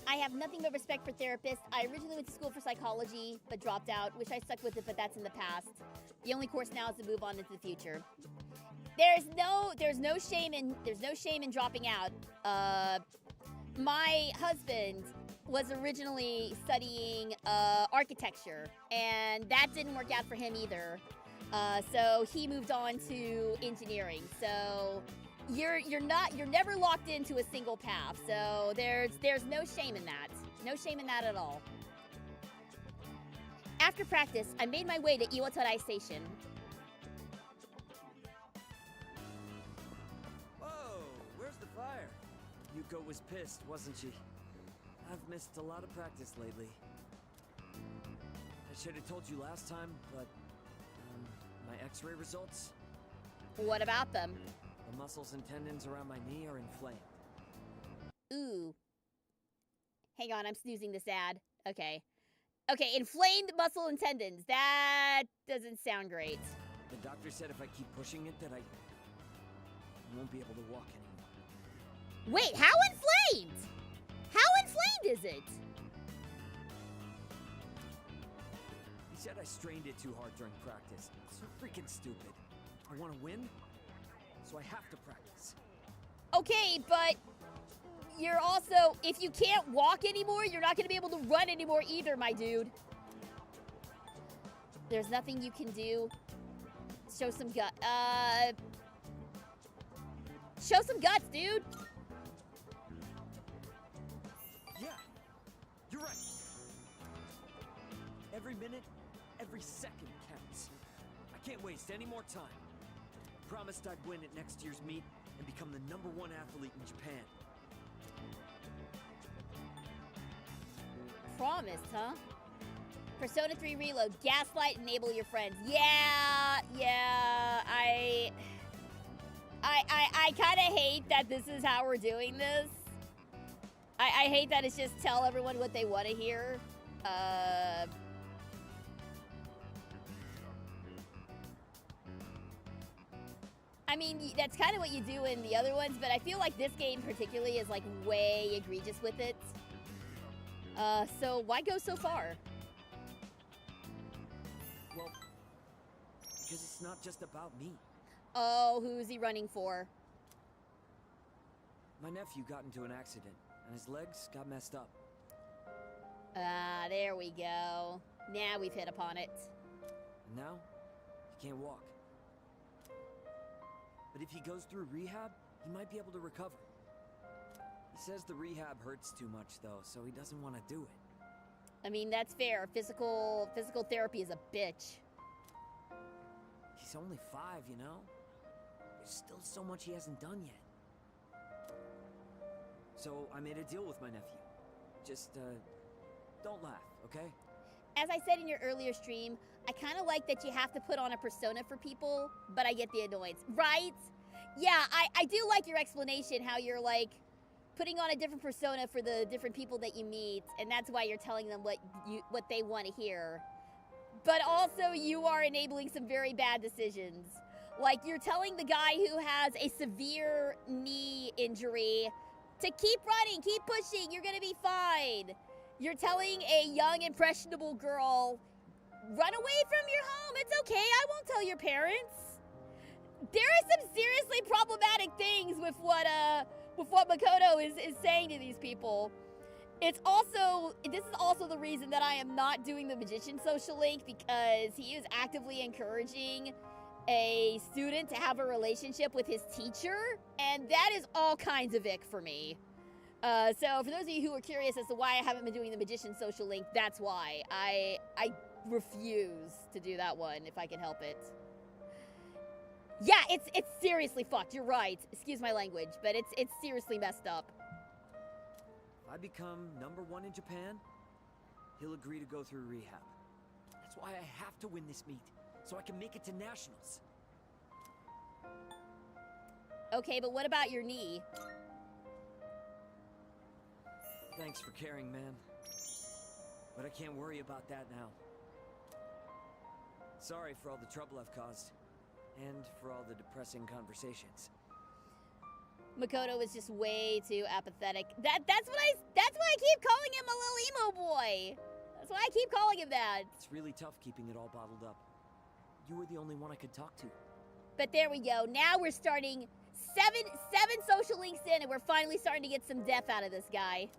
I have nothing but respect for therapists. I originally went to school for psychology, but dropped out. Wish I stuck with it, but that's in the past. The only course now is to move on into the future. There's no shame in dropping out. My husband was originally studying architecture, and that didn't work out for him either. So he moved on to engineering. So you're never locked into a single path. So there's no shame in that. No shame in that at all. After practice, I made my way to Iwatodai Station. Whoa, where's the fire? Yuko was pissed, wasn't she? I've missed a lot of practice lately. I should have told you last time, but my x-ray results? What about them? The muscles and tendons around my knee are inflamed. Ooh. Hang on, I'm snoozing this ad. Okay. Okay, inflamed muscle and tendons. That doesn't sound great. The doctor said if I keep pushing it that I won't be able to walk anymore. Wait, how inflamed? How inflamed is it? He said I strained it too hard during practice. So freaking stupid. I want to win, so I have to practice. Okay, but you're also, if you can't walk anymore, you're not going to be able to run anymore either, my dude. There's nothing you can do. Show some gut. Show some guts, dude. Yeah, you're right. Every minute, every second counts. I can't waste any more time. Promised I'd win at next year's meet and become the #1 athlete in Japan. Promised, huh? Persona 3 Reload. Gaslight, enable your friends. Yeah. I kind of hate that this is how we're doing this. I hate that it's just tell everyone what they want to hear. I mean, that's kind of what you do in the other ones, but I feel like this game particularly is like way egregious with it. So why go so far? Well, because it's not just about me. Oh, who's he running for? My nephew got into an accident, and his legs got messed up. Ah, there we go. Now we've hit upon it. And now, he can't walk. But if he goes through rehab, he might be able to recover. He says the rehab hurts too much, though, so he doesn't want to do it. I mean, that's fair. Physical therapy is a bitch. He's only 5, you know? There's still so much he hasn't done yet. So I made a deal with my nephew. Just, don't laugh, okay? As I said in your earlier stream, I kind of like that you have to put on a persona for people, but I get the annoyance. Right? Yeah, I do like your explanation, how you're, like, putting on a different persona for the different people that you meet, and that's why you're telling them what they want to hear. But also, you are enabling some very bad decisions. Like, you're telling the guy who has a severe knee injury to keep running, keep pushing, you're gonna be fine. You're telling a young, impressionable girl, run away from your home, it's okay, I won't tell your parents. There are some seriously problematic things with what Makoto is saying to these people. This is also the reason that I am not doing the Magician Social Link, because he is actively encouraging a student to have a relationship with his teacher, and that is all kinds of ick for me. So for those of you who are curious as to why I haven't been doing the Magician Social Link, that's why. I refuse to do that one if I can help it. Yeah, it's seriously fucked, you're right. Excuse my language, but it's seriously messed up. If I become #1 in Japan, he'll agree to go through rehab. That's why I have to win this meet, so I can make it to nationals. Okay, but what about your knee? Thanks for caring, man. But I can't worry about that now. Sorry for all the trouble I've caused. And for all the depressing conversations. Makoto is just way too apathetic. That's why I keep calling him a little emo boy. That's why I keep calling him that. It's really tough keeping it all bottled up. You were the only one I could talk to. But there we go. Now we're starting seven social links in, and we're finally starting to get some depth out of this guy.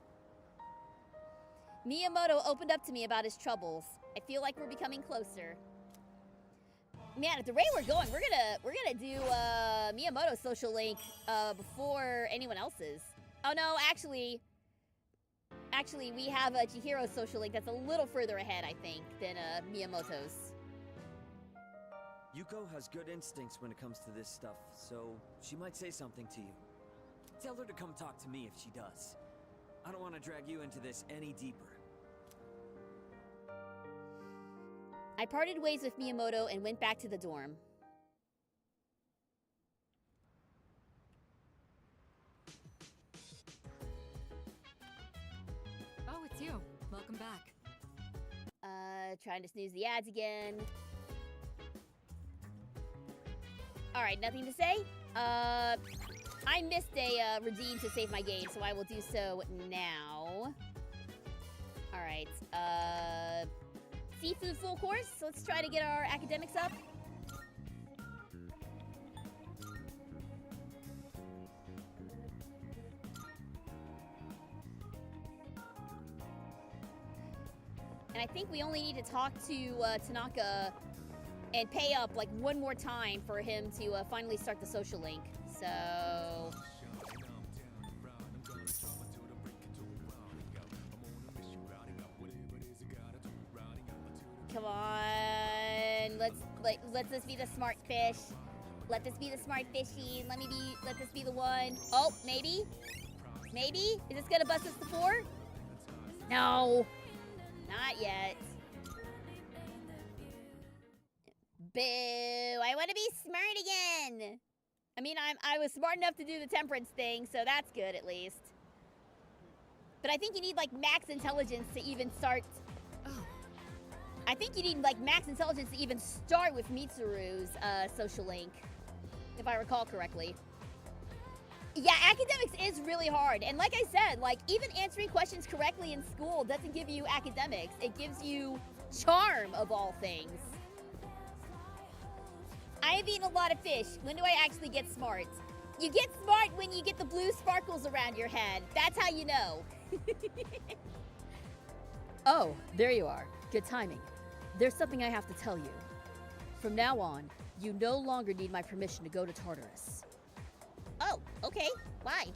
Miyamoto opened up to me about his troubles. I feel like we're becoming closer. Man, at the rate we're going, we're gonna do Miyamoto's social link before anyone else's. Oh no, actually we have a Chihiro's social link that's a little further ahead, I think, than Miyamoto's. Yuko has good instincts when it comes to this stuff, so she might say something to you. Tell her to come talk to me if she does. I don't want to drag you into this any deeper. I parted ways with Miyamoto and went back to the dorm. Oh, it's you. Welcome back. Trying to snooze the ads again. Alright, nothing to say. I missed a redeem to save my game, so I will do so now. Alright, seafood full course. So let's try to get our academics up. And I think we only need to talk to Tanaka and pay up like one more time for him to finally start the social link. So... Come on, let this be the smart fish. Let this be the smart fishy. Let this be the one. Oh, maybe? Maybe? Is this gonna bust us to 4? No, not yet. Boo, I wanna be smart again. I mean, I was smart enough to do the temperance thing, so that's good at least. But I think you need like max intelligence to even start. Oh. I think you need like max intelligence to even start with Mitsuru's social link, if I recall correctly. Yeah, academics is really hard. And like I said, like even answering questions correctly in school doesn't give you academics. It gives you charm of all things. I have eaten a lot of fish. When do I actually get smart? You get smart when you get the blue sparkles around your head. That's how you know. Oh, there you are. Good timing. There's something I have to tell you. From now on, you no longer need my permission to go to Tartarus. Oh, okay. Why?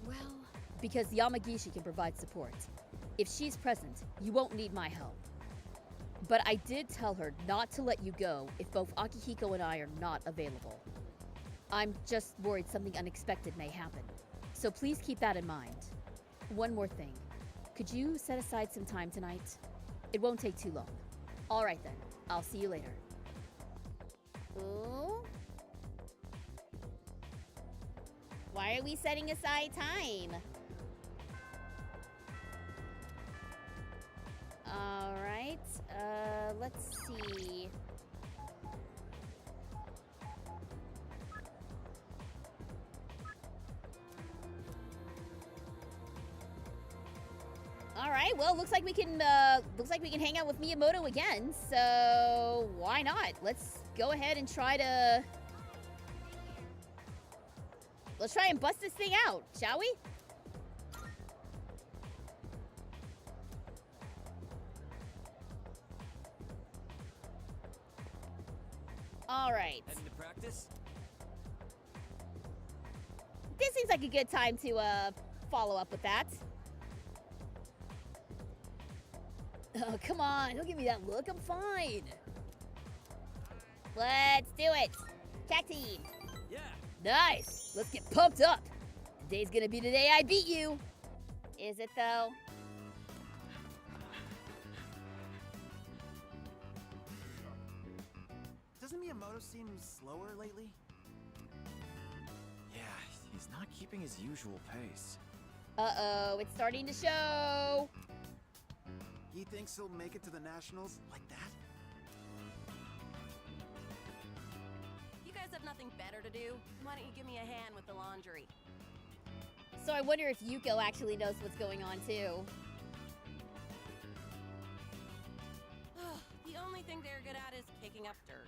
Well, because Yamagishi can provide support. If she's present, you won't need my help. But I did tell her not to let you go if both Akihiko and I are not available. I'm just worried something unexpected may happen. So please keep that in mind. One more thing. Could you set aside some time tonight? It won't take too long. All right then. I'll see you later. Ooh. Why are we setting aside time? All right. Let's see. All right. Well, looks like we can hang out with Miyamoto again. So why not? Let's go ahead and try to. Let's try and bust this thing out, shall we? All right. Heading to practice? This seems like a good time to follow up with that. Oh, come on. Don't give me that look. I'm fine. Let's do it. Tag team. Yeah. Nice. Let's get pumped up. Today's gonna be the day I beat you. Is it though? Doesn't Miyamoto seem slower lately? Yeah, he's not keeping his usual pace. Uh-oh, it's starting to show. He thinks he'll make it to the Nationals like that? You guys have nothing better to do? Why don't you give me a hand with the laundry? So I wonder if Yuko actually knows what's going on too. The only thing they're good at is kicking up dirt.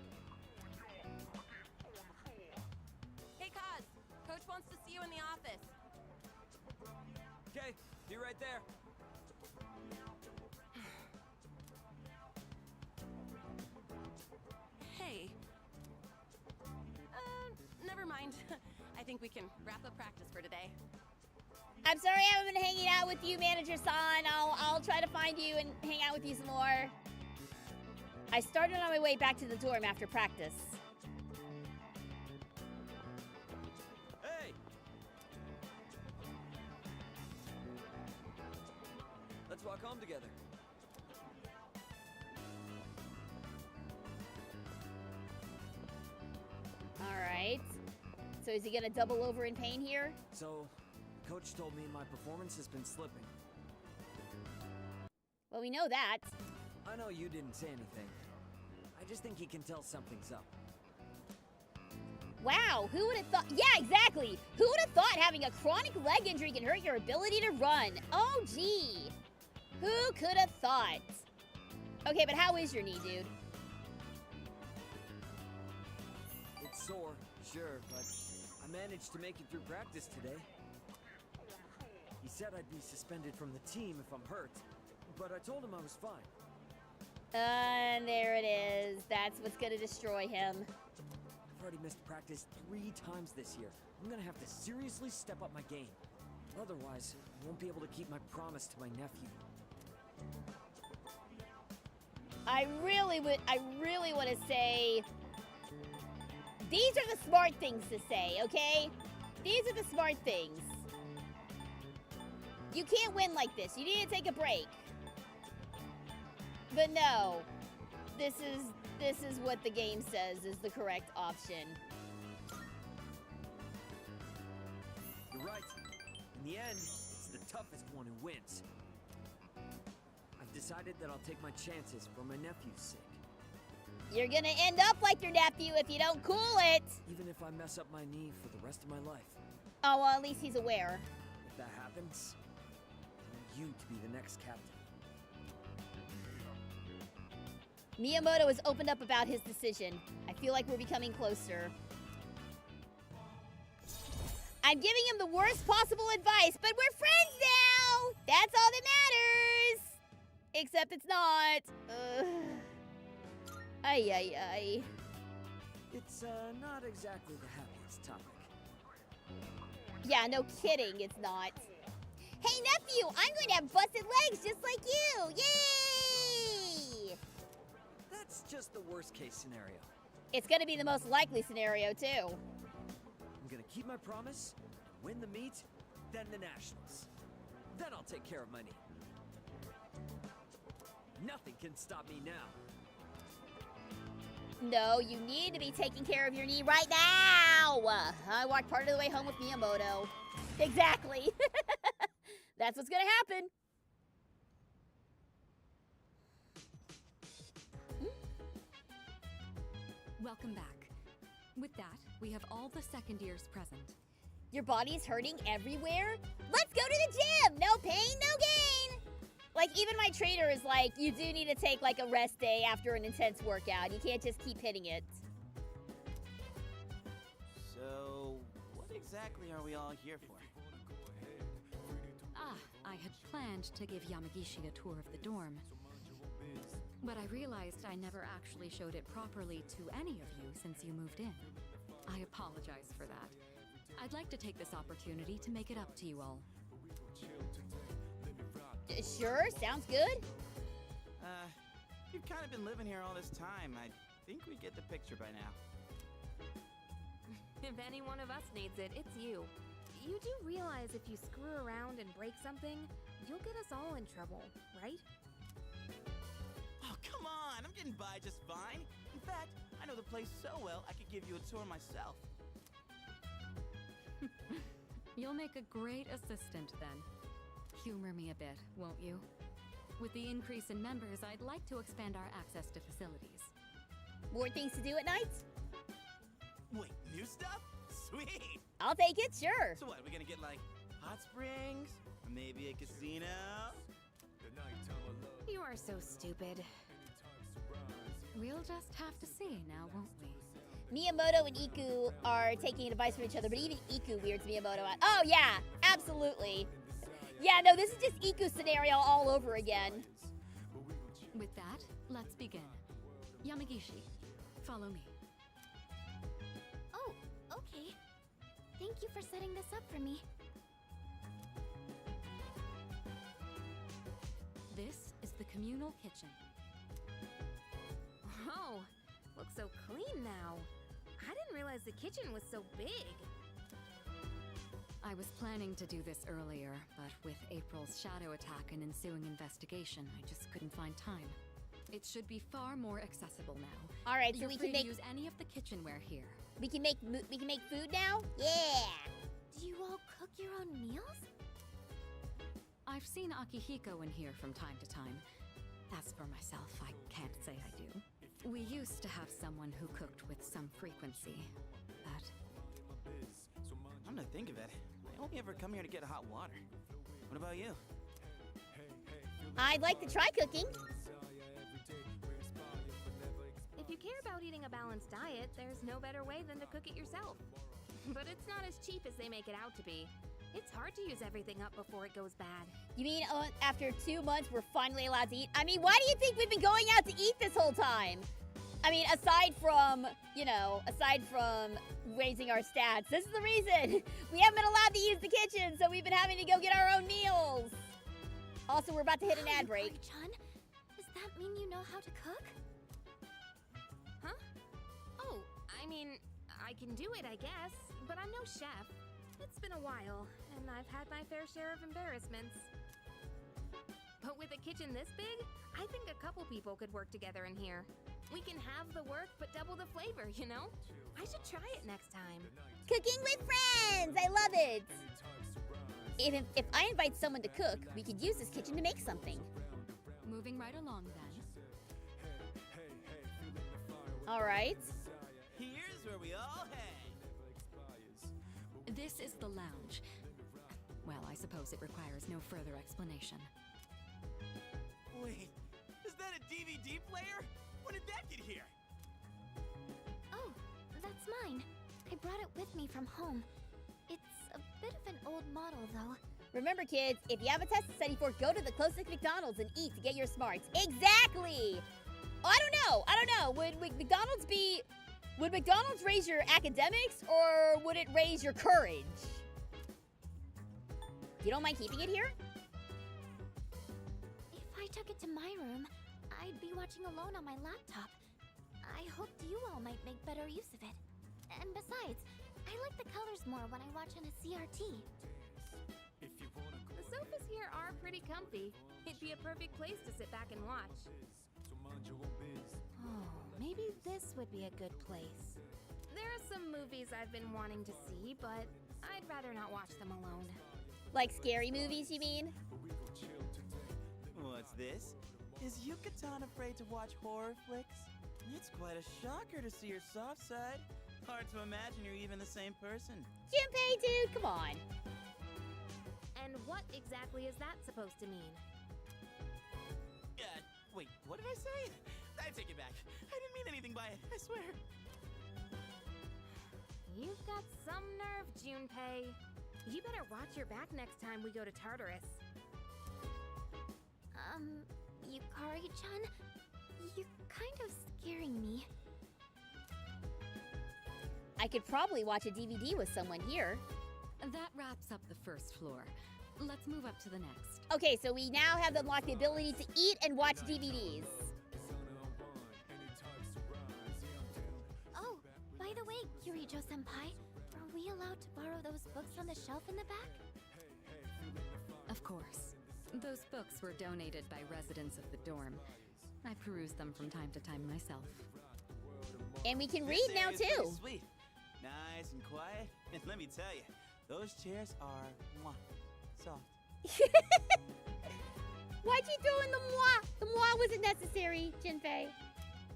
Hey, Kaz! Coach wants to see you in the office. Okay, be right there. Hey. Never mind. I think we can wrap up practice for today. I'm sorry I haven't been hanging out with you, Manager San. I'll try to find you and hang out with you some more. I started on my way back to the dorm after practice. Hey! Let's walk home together. All right. So is he gonna double over in pain here? So, Coach told me my performance has been slipping. Well, we know that. I know you didn't say anything. I just think he can tell something's up. Wow, who would have thought? Yeah, exactly. Who would have thought having a chronic leg injury can hurt your ability to run? Oh, gee. Who could have thought? Okay, but how is your knee, dude? It's sore, sure, but I managed to make it through practice today. He said I'd be suspended from the team if I'm hurt, but I told him I was fine. And there it is. That's what's gonna destroy him. I've already missed practice 3 times this year. I'm gonna have to seriously step up my game. Otherwise, I won't be able to keep my promise to my nephew. I really want to say, these are the smart things to say, okay? These are the smart things. You can't win like this. You need to take a break. But no, this is what the game says is the correct option. You're right. In the end, it's the toughest one who wins. I've decided that I'll take my chances for my nephew's sake. You're gonna end up like your nephew if you don't cool it. Even if I mess up my knee for the rest of my life. Oh, well, at least he's aware. If that happens, I want you to be the next captain. Miyamoto has opened up about his decision. I feel like we're becoming closer. I'm giving him the worst possible advice, but we're friends now! That's all that matters! Except it's not. Ay, ay, ay. It's not exactly the happiest topic. Yeah, no kidding, it's not. Hey, nephew, I'm going to have busted legs just like you! Yay! That's just the worst case scenario. It's going to be the most likely scenario, too. I'm gonna keep my promise, win the meet, then the nationals. Then I'll take care of my knee. Nothing can stop me now. No, you need to be taking care of your knee right now! I walked part of the way home with Miyamoto. Exactly. That's what's gonna happen. Welcome back. With that, we have all the second years present. Your body's hurting everywhere? Let's go to the gym! No pain, no gain! Like, even my trainer is like, you do need to take, like, a rest day after an intense workout. You can't just keep hitting it. So, what exactly are we all here for? Ah, I had planned to give Yamagishi a tour of the dorm. But I realized I never actually showed it properly to any of you since you moved in. I apologize for that. I'd like to take this opportunity to make it up to you all. Sure, sounds good. You've kind of been living here all this time. I think we get the picture by now. If any one of us needs it, it's you. You do realize if you screw around and break something, you'll get us all in trouble, right? Oh, come on! I'm getting by just fine. In fact, I know the place so well, I could give you a tour myself. You'll make a great assistant then. Humor me a bit, won't you? With the increase in members, I'd like to expand our access to facilities. More things to do at night? Wait, new stuff? Sweet! I'll take it, sure. So what, we gonna get like hot springs? Or maybe a casino? You are so stupid. We'll just have to see now, won't we? Miyamoto and Iku are taking advice from each other, but even Iku weirds Miyamoto out. Oh, yeah, absolutely. Yeah, no, this is just Iku's scenario all over again. With that, let's begin. Yamagishi, follow me. Oh, okay. Thank you for setting this up for me. This is the communal kitchen. Oh, looks so clean now. I didn't realize the kitchen was so big. I was planning to do this earlier, but with April's shadow attack and ensuing investigation, I just couldn't find time. It should be far more accessible now. All right, so You're we free can to make use any of the kitchenware here. we can make food now? Yeah. Do you all cook your own meals? I've seen Akihiko in here from time to time. As for myself, I can't say I do. We used to have someone who cooked with some frequency, but Come to think of it, I only ever come here to get hot water. What about you? I'd like to try cooking. If you care about eating a balanced diet, there's no better way than to cook it yourself. But it's not as cheap as they make it out to be. It's hard to use everything up before it goes bad. You mean after 2 months we're finally allowed to eat? I mean, why do you think we've been going out to eat this whole time? I mean, aside from raising our stats, this is the reason. We haven't been allowed to use the kitchen, so we've been having to go get our own meals. Also, we're about to hit an ad break. Yukari-chan, does that mean you know how to cook? Huh? Oh, I mean, I can do it, I guess, but I'm no chef. It's been a while, and I've had my fair share of embarrassments. But with a kitchen this big, I think a couple people could work together in here. We can have the work, but double the flavor, you know? I should try it next time. Cooking with friends! I love it! If I invite someone to cook, we could use this kitchen to make something. moving right along then. Alright. Here's where we all hang. This is the lounge. Well, I suppose it requires no further explanation. Wait, is that a DVD player? When did that get here? Oh, that's mine. I brought it with me from home. It's a bit of an old model, though. Remember, kids, if you have a test to study for, go to the closest McDonald's and eat to get your smarts. Exactly! I don't know. Would McDonald's raise your academics, or would it raise your courage? You don't mind keeping it here? If I took it to my room, I'd be watching alone on my laptop. I hoped you all might make better use of it. And besides, I like the colors more when I watch on a CRT. The sofas here are pretty comfy. It'd be a perfect place to sit back and watch. Oh, maybe this would be a good place. There are some movies I've been wanting to see, but I'd rather not watch them alone. Like scary movies, you mean? What's this? Is Yucatan afraid to watch horror flicks? It's quite a shocker to see your soft side. Hard to imagine you're even the same person. Junpei, dude, come on. And what exactly is that supposed to mean? Wait, what did I say? I take it back. I didn't mean anything by it, I swear. You've got some nerve, Junpei. You better watch your back next time we go to Tartarus. Yukari-chan, you're kind of scaring me. I could probably watch a DVD with someone here. That wraps up the first floor. Let's move up to the next. Okay, so we now have unlocked the ability to eat and watch DVDs. Oh, by the way, Kirijo-senpai, are we allowed to borrow those books from the shelf in the back? Of course. Those books were donated by residents of the dorm. I peruse them from time to time myself. And we can read now, too. Pretty sweet. Nice and quiet. And let me tell you, those chairs are soft. Why'd you throw in the moi? The moi wasn't necessary, Junpei.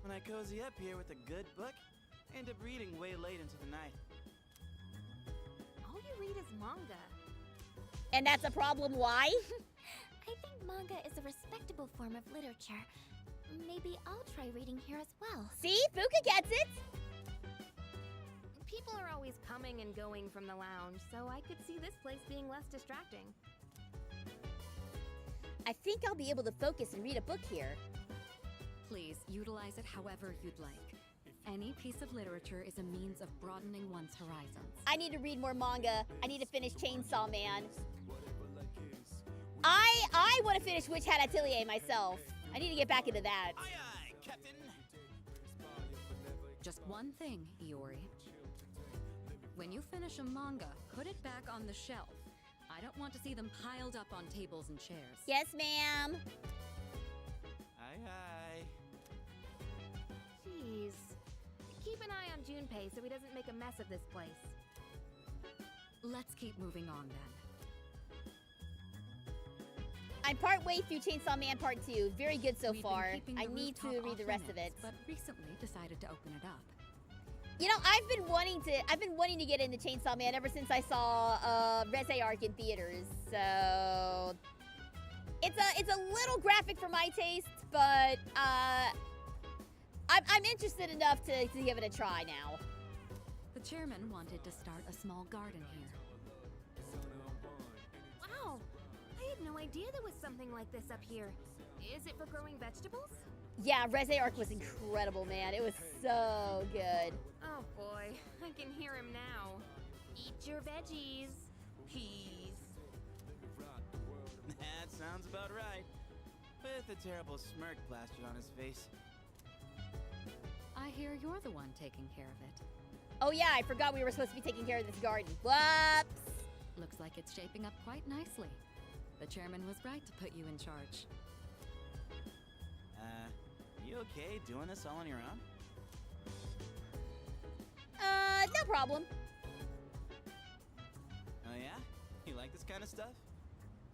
When I cozy up here with a good book, I end up reading way late into the night. All you read is manga. And that's a problem, why? I think manga is a respectable form of literature. Maybe I'll try reading here as well. See? Fuka gets it! People are always coming and going from the lounge, so I could see this place being less distracting. I think I'll be able to focus and read a book here. Please, utilize it however you'd like. Any piece of literature is a means of broadening one's horizons. I need to read more manga. I need to finish Chainsaw Man. I want to finish Witch Hat Atelier myself. I need to get back into that. Aye, aye, Captain. Just one thing, Iori. When you finish a manga, put it back on the shelf. I don't want to see them piled up on tables and chairs. Yes, ma'am. Aye, aye. Jeez. Keep an eye on Junpei so he doesn't make a mess of this place. Let's keep moving on then. I'm part way through Chainsaw Man Part 2. Very good so We've been far. keeping the I need to rooftop read the rest of it. off-limits, but recently decided to open it up. You know, I've been wanting to get into Chainsaw Man ever since I saw Reze Arc in theaters. So it's a little graphic for my taste, but I'm interested enough to give it a try now. The chairman wanted to start a small garden here. Wow! I had no idea there was something like this up here. Is it for growing vegetables? Yeah, Reze Arc was incredible, man. It was so good. Oh boy, I can hear him now. Eat your veggies. Peace. That sounds about right. With a terrible smirk plastered on his face. I hear you're the one taking care of it. Oh yeah, I forgot we were supposed to be taking care of this garden. Whoops! Looks like it's shaping up quite nicely. The chairman was right to put you in charge. You okay doing this all on your own? No problem. Oh yeah? You like this kind of stuff?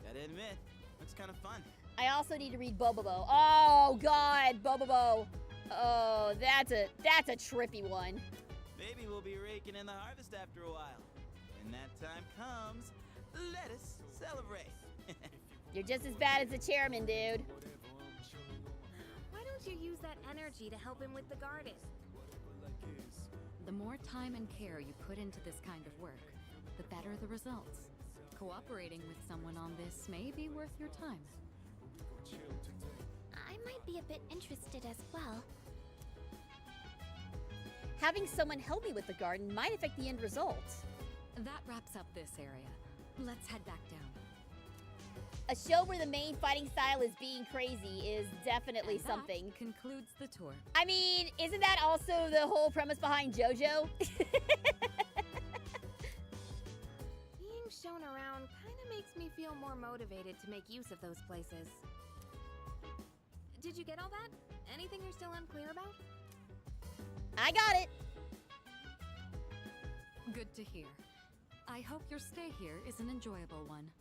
Gotta admit, looks kind of fun. I also need to read Bobobo. Oh god, Bobobo. Oh, that's a trippy one. Maybe we'll be raking in the harvest after a while. When that time comes, let us celebrate. You're just as bad as the chairman, dude. Why don't you use that energy to help him with the garden? The more time and care you put into this kind of work, the better the results. Cooperating with someone on this may be worth your time. I might be a bit interested as well. Having someone help me with the garden might affect the end result. That wraps up this area. Let's head back down. A show where the main fighting style is being crazy is definitely And something. That concludes the tour. I mean, isn't that also the whole premise behind JoJo? Being shown around kind of makes me feel more motivated to make use of those places. Did you get all that? Anything you're still unclear about? I got it. Good to hear. I hope your stay here is an enjoyable one.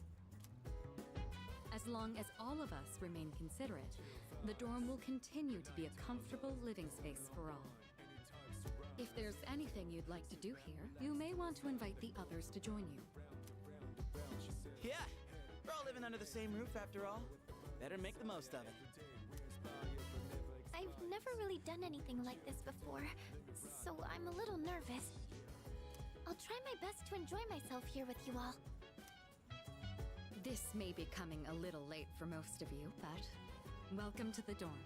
As long as all of us remain considerate, the dorm will continue to be a comfortable living space for all. If there's anything you'd like to do here, you may want to invite the others to join you. Yeah, we're all living under the same roof after all. Better make the most of it. I've never really done anything like this before, so I'm a little nervous. I'll try my best to enjoy myself here with you all. This may be coming a little late for most of you, but welcome to the dorm.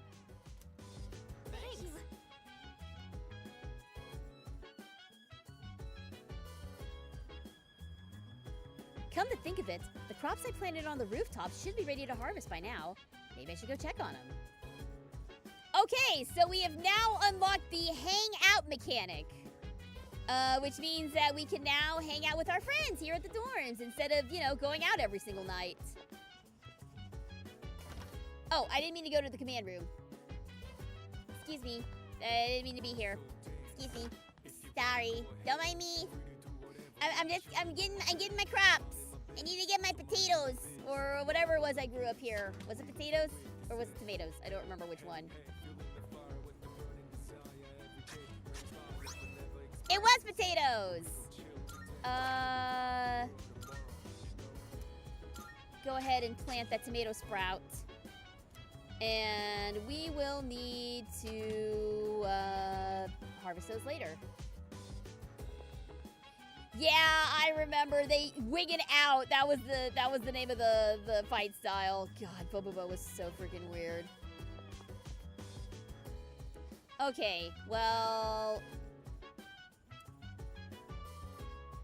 Thank you. Come to think of it, the crops I planted on the rooftops should be ready to harvest by now. Maybe I should go check on them. Okay, so we have now unlocked the hangout mechanic. Which means that we can now hang out with our friends here at the dorms instead of, you know, going out every single night. Oh, I didn't mean to go to the command room. Excuse me. I didn't mean to be here. Excuse me. Sorry. Don't mind me. I'm getting my crops. I need to get my potatoes or whatever it was I grew up here. Was it potatoes or was it tomatoes? I don't remember which one. It was potatoes! Go ahead and plant that tomato sprout. And we will need to harvest those later. Yeah, I remember they wigging out. That was the name of the fight style. God, Bobobo was so freaking weird. Okay, well,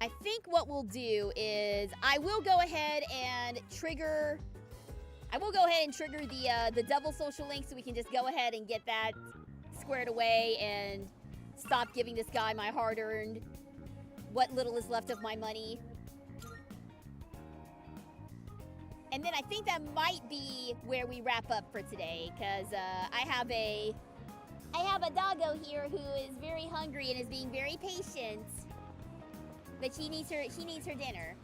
I think what we'll do is I will go ahead and trigger the double social link so we can just go ahead and get that squared away and stop giving this guy my hard-earned, what little is left of my money. And then I think that might be where we wrap up for today, because I have a doggo here who is very hungry and is being very patient. But she needs her dinner.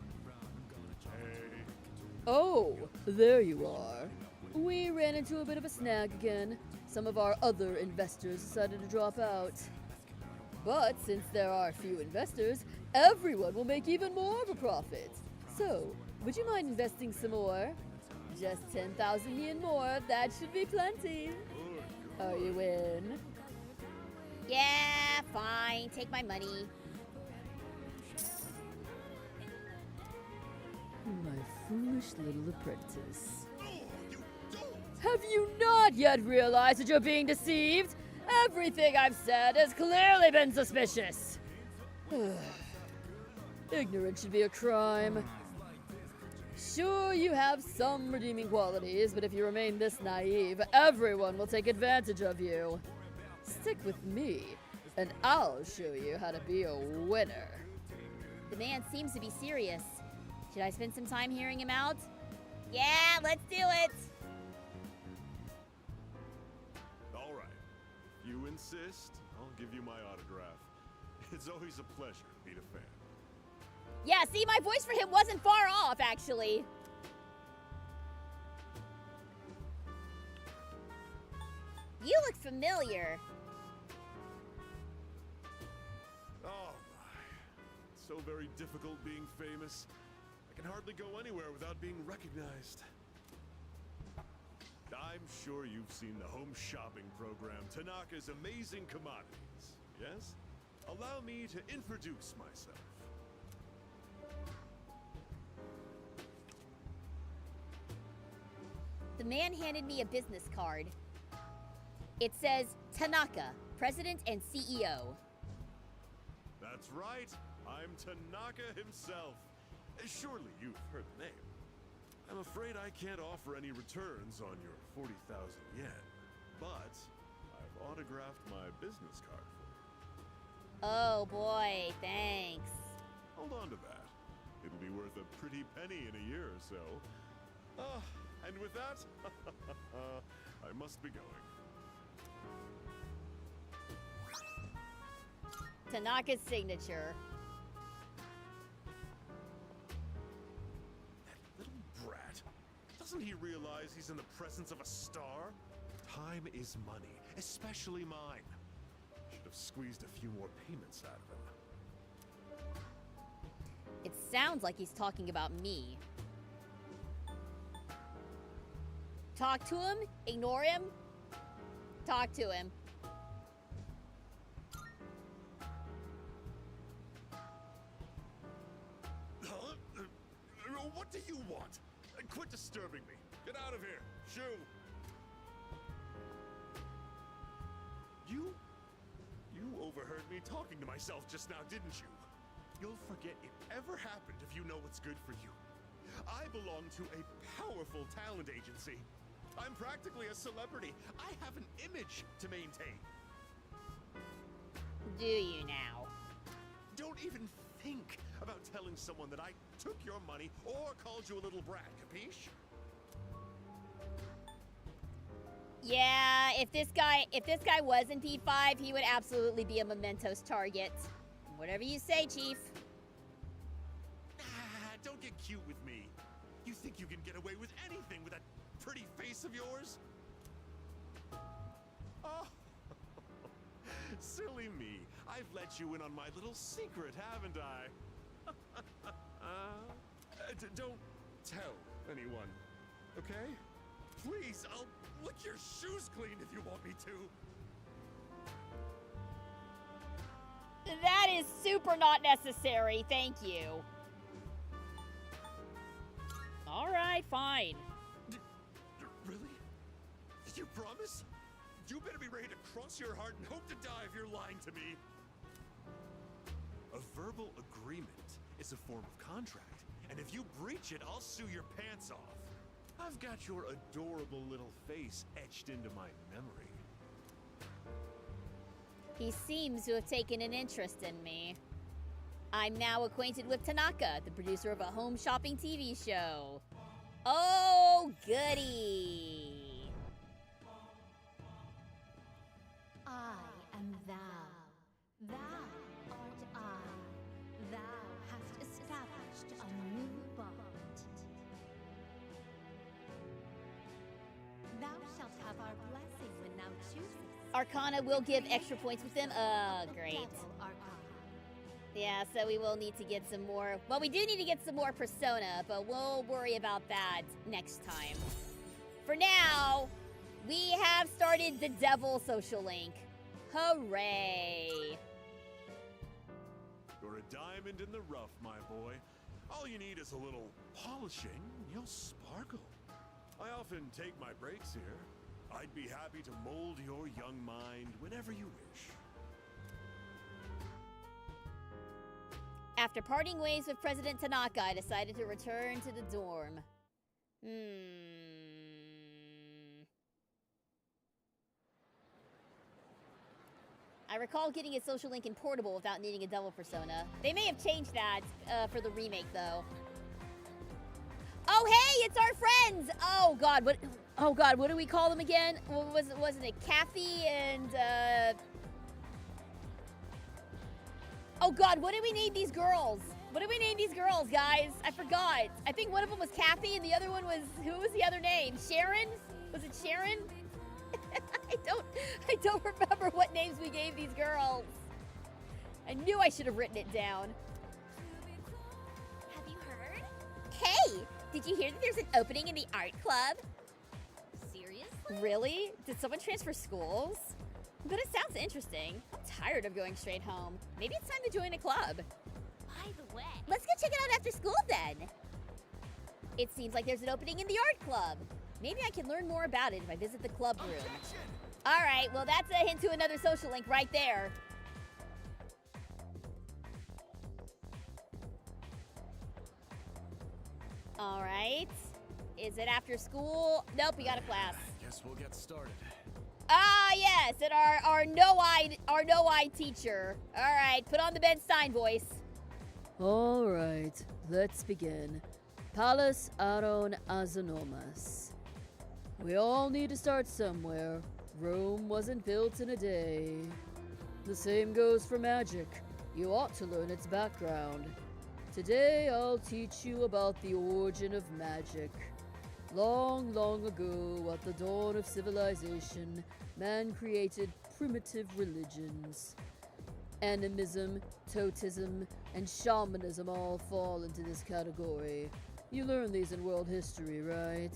Oh, there you are. We ran into a bit of a snag again. Some of our other investors decided to drop out. But since there are few investors, everyone will make even more of a profit. So, would you mind investing some more? Just 10,000 yen more, that should be plenty. Are you in? Yeah, fine. Take my money. My foolish little apprentice. Have you not yet realized that you're being deceived? Everything I've said has clearly been suspicious. Ignorance should be a crime. Sure, you have some redeeming qualities, but if you remain this naive, everyone will take advantage of you. Stick with me, and I'll show you how to be a winner. The man seems to be serious. Should I spend some time hearing him out? Yeah, let's do it! All right. If you insist, I'll give you my autograph. It's always a pleasure to meet a fan. Yeah, see, my voice for him wasn't far off, actually. You look familiar. Oh my. It's so very difficult being famous. I can hardly go anywhere without being recognized. I'm sure you've seen the home shopping program, Tanaka's Amazing Commodities, yes? Allow me to introduce myself. The man handed me a business card. It says, Tanaka, President and CEO. That's right. I'm Tanaka himself. Surely you've heard the name. I'm afraid I can't offer any returns on your 40,000 yen, but I've autographed my business card for you. Oh boy, thanks. Hold on to that. It'll be worth a pretty penny in a year or so. And with that, I must be going. Tanaka's signature. Little brat. Doesn't he realize he's in the presence of a star? Time is money, especially mine. Should have squeezed a few more payments out of him. It sounds like he's talking about me. Talk to him? Ignore him? Talk to him. What do you want? Quit disturbing me. Get out of here. Shoo. You overheard me talking to myself just now, didn't you? You'll forget it ever happened if you know what's good for you. I belong to a powerful talent agency. I'm practically a celebrity. I have an image to maintain. Do you now? Don't even think about telling someone that I took your money or called you a little brat, capiche? Yeah, if this guy was in P5, he would absolutely be a Mementos target. Whatever you say, Chief. Don't get cute with me. You think you can get away with anything with that pretty face of yours? Oh, silly me. I've let you in on my little secret, haven't I? Don't tell anyone, okay? Please, I'll lick your shoes clean if you want me to. That is super not necessary, thank you. Alright, fine. Really? You promise? You better be ready to cross your heart and hope to die if you're lying to me. A verbal agreement is a form of contract, and if you breach it, I'll sue your pants off. I've got your adorable little face etched into my memory. He seems to have taken an interest in me. I'm now acquainted with Tanaka, the producer of a home shopping TV show. Oh, goody! I am thou. Thou art I. Thou hast established a new bond. chooses. Arcana will give extra points with them. Great. Devil Arcana. Yeah, so we will need to get some more. Well, we do need to get some more Persona, but we'll worry about that next time. For now, we have started the Devil Social Link. Hooray! You're a diamond in the rough, my boy. All you need is a little polishing, and you'll sparkle. I often take my breaks here. I'd be happy to mold your young mind whenever you wish. After parting ways with President Tanaka, I decided to return to the dorm. I recall getting a social link in Portable without needing a double persona. They may have changed that for the remake, though. Oh, hey, it's our friends! Oh God, what? Oh God, what do we call them again? Wasn't it Kathy and? Oh God, what did we name these girls? What did we name these girls, guys? I forgot. I think one of them was Kathy and the other one was, who was the other name? Sharon? Was it Sharon? I don't remember what names we gave these girls. I knew I should have written it down. Have you heard? Hey, did you hear that there's an opening in the art club? Seriously? Really? Did someone transfer schools? But it sounds interesting. I'm tired of going straight home. Maybe it's time to join a club. By the way, Let's go check it out after school then. It seems like there's an opening in the art club. Maybe I can learn more about it if I visit the club room. All right, well that's a hint to another social link right there. All right. Is it after school? Nope, we got a class. Guess we'll get started. Ah, yes, and our no-eyed teacher. All right, put on the Ben Stein voice. All right, let's begin. Pallas Aron Azonomas. We all need to start somewhere. Rome wasn't built in a day. The same goes for magic. You ought to learn its background. Today I'll teach you about the origin of magic. Long, long ago, at the dawn of civilization, man created primitive religions. Animism, totemism, and shamanism all fall into this category. You learn these in world history, right?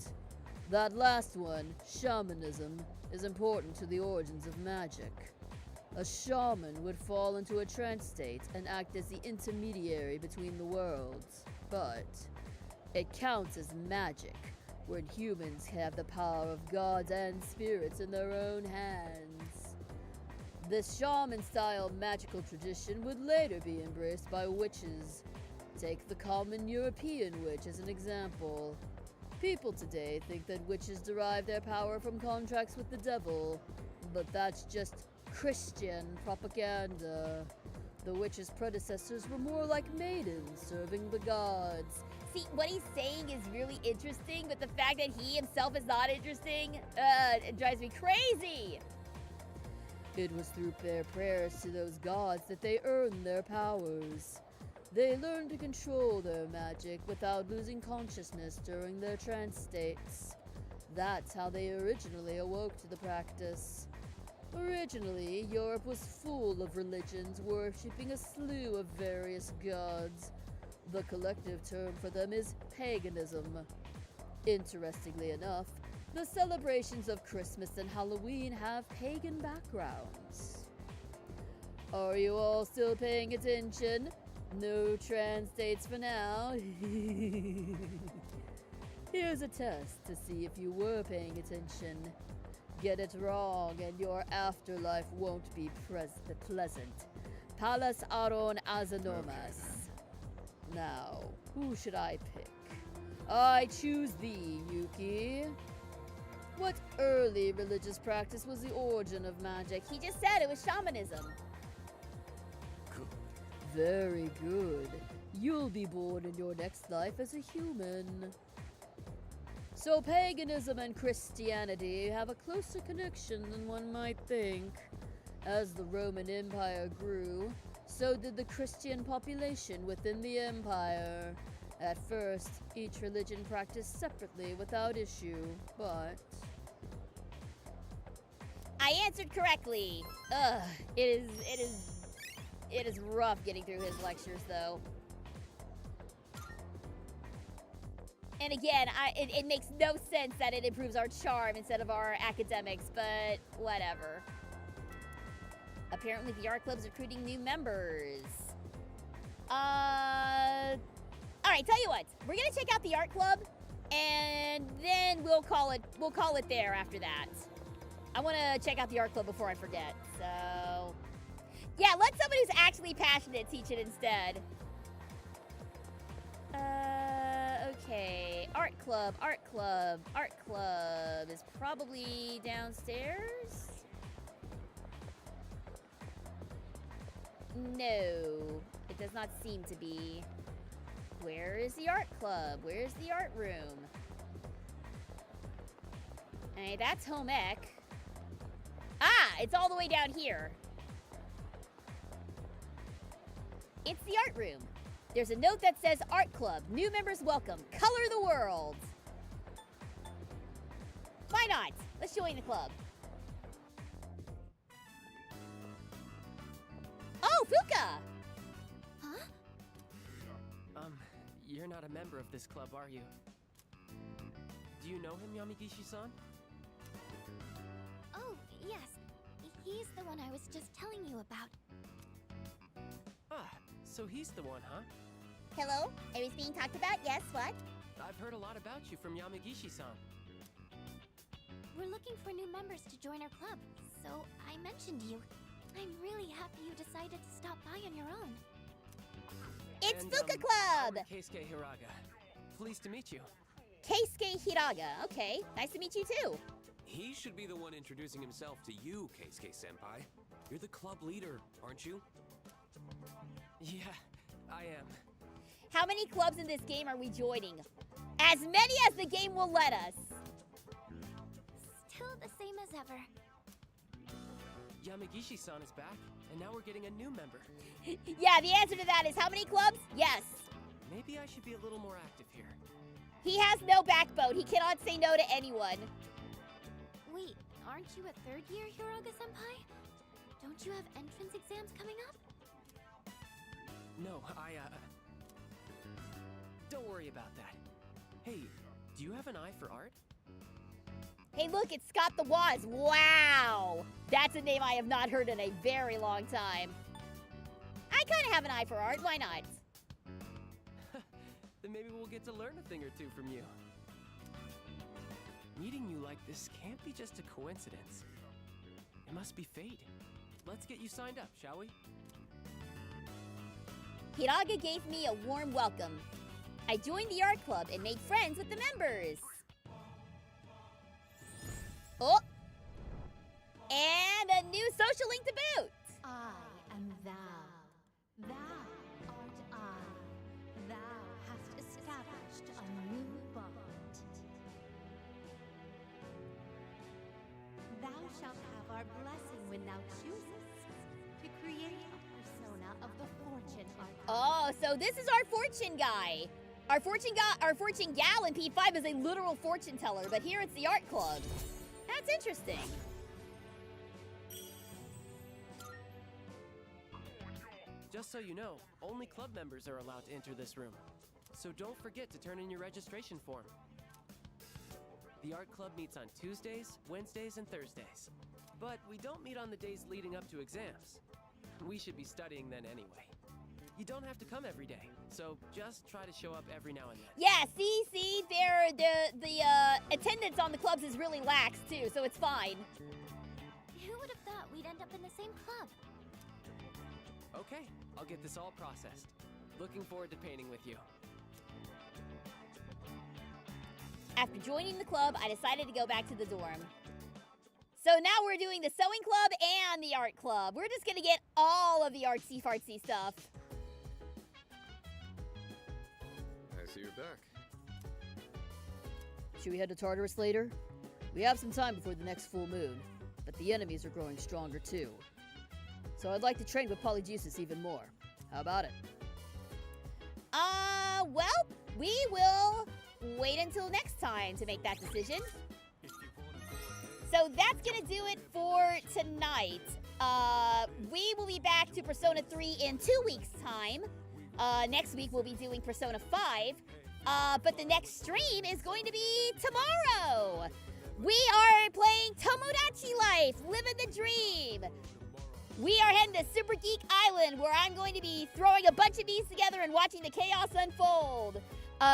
That last one, shamanism, is important to the origins of magic. A shaman would fall into a trance state and act as the intermediary between the worlds. But it counts as magic when humans have the power of gods and spirits in their own hands. This shaman-style magical tradition would later be embraced by witches. Take the common European witch as an example. People today think that witches derive their power from contracts with the devil, but that's just Christian propaganda. The witch's predecessors were more like maidens serving the gods. See, what he's saying is really interesting, but the fact that he himself is not interesting, it drives me crazy. It was through their prayers to those gods that they earned their powers. They learned to control their magic without losing consciousness during their trance states. That's how they originally awoke to the practice. Originally, Europe was full of religions worshipping a slew of various gods. The collective term for them is paganism. Interestingly enough, the celebrations of Christmas and Halloween have pagan backgrounds. Are you all still paying attention? No trance states for now. Here's a test to see if you were paying attention. Get it wrong and your afterlife won't be pleasant. Pallas Aron Azonomas. Now, who should I pick? I choose thee, Yuki. What early religious practice was the origin of magic? He just said it was shamanism. Very good. You'll be born in your next life as a human. So paganism and Christianity have a closer connection than one might think. As the Roman Empire grew, so did the Christian population within the empire. At first, each religion practiced separately without issue, but I answered correctly. Ugh, it is rough getting through his lectures, though. And again, it makes no sense that it improves our charm instead of our academics, but whatever. Apparently the art club's recruiting new members. Alright, tell you what. We're gonna check out the art club, and then we'll call it there after that. I wanna check out the art club before I forget, so... Yeah, let somebody who's actually passionate teach it instead. Okay. Art club is probably downstairs? No, it does not seem to be. Where is the art club? Where's the art room? Hey, that's home ec. Ah, it's all the way down here. It's the art room. There's a note that says art club, new members welcome, color the world. Why not? Let's join the club. Oh, Fuka! Huh? You're not a member of this club, are you? Do you know him, Yamagishi-san? Oh, yes. He's the one I was just telling you about. Ah, so he's the one, huh? Hello? I was being talked about? Yes, what? I've heard a lot about you from Yamagishi-san. We're looking for new members to join our club, so I mentioned you. I'm really happy you decided to stop by on your own. It's Fuka Club! I'm Keisuke Hiraga. Pleased to meet you. Keisuke Hiraga. Okay, nice to meet you too. He should be the one introducing himself to you, Keisuke-senpai. You're the club leader, aren't you? Yeah, I am. How many clubs in this game are we joining? As many as the game will let us. Still the same as ever. Yamagishi-san is back, and now we're getting a new member. Yeah, the answer to that is how many clubs? Yes. Maybe I should be a little more active here. He has no backbone. He cannot say no to anyone. Wait, aren't you a third year, Hiraga-senpai? Don't you have entrance exams coming up? No, don't worry about that. Hey, do you have an eye for art? Hey, look, it's Scott the Woz. Wow! That's a name I have not heard in a very long time. I kind of have an eye for art. Why not? Then maybe we'll get to learn a thing or two from you. Meeting you like this can't be just a coincidence. It must be fate. Let's get you signed up, shall we? Hiraga gave me a warm welcome. I joined the art club and made friends with the members. Oh! And a new social link to boot! I am thou. Thou art I. Thou hast established a new bond. Thou shalt have our blessing when thou choosest to create a persona of the fortune archetype. Oh, so this is our fortune guy. Our fortune gal in P5 is a literal fortune teller, but here it's the art club. That's interesting. Just so you know, only club members are allowed to enter this room. So don't forget to turn in your registration form. The art club meets on Tuesdays, Wednesdays, and Thursdays. But we don't meet on the days leading up to exams. We should be studying then anyway. You don't have to come every day, so just try to show up every now and then. Yeah, see, the attendance on the clubs is really lax too, so it's fine. Who would have thought we'd end up in the same club? Okay, I'll get this all processed. Looking forward to painting with you. After joining the club, I decided to go back to the dorm. So now we're doing the sewing club and the art club. We're just gonna get all of the artsy-fartsy stuff. I see you're back. Should we head to Tartarus later? We have some time before the next full moon, but the enemies are growing stronger too. So I'd like to train with Polyjuices even more. How about it? Well, we will wait until next time to make that decision. So that's gonna do it for tonight. We will be back to Persona 3 in 2 weeks' time. Next week we'll be doing Persona 5. But the next stream is going to be tomorrow. We are playing Tomodachi Life, living the dream. We are heading to Super Geek Island, where I'm going to be throwing a bunch of these together and watching the chaos unfold.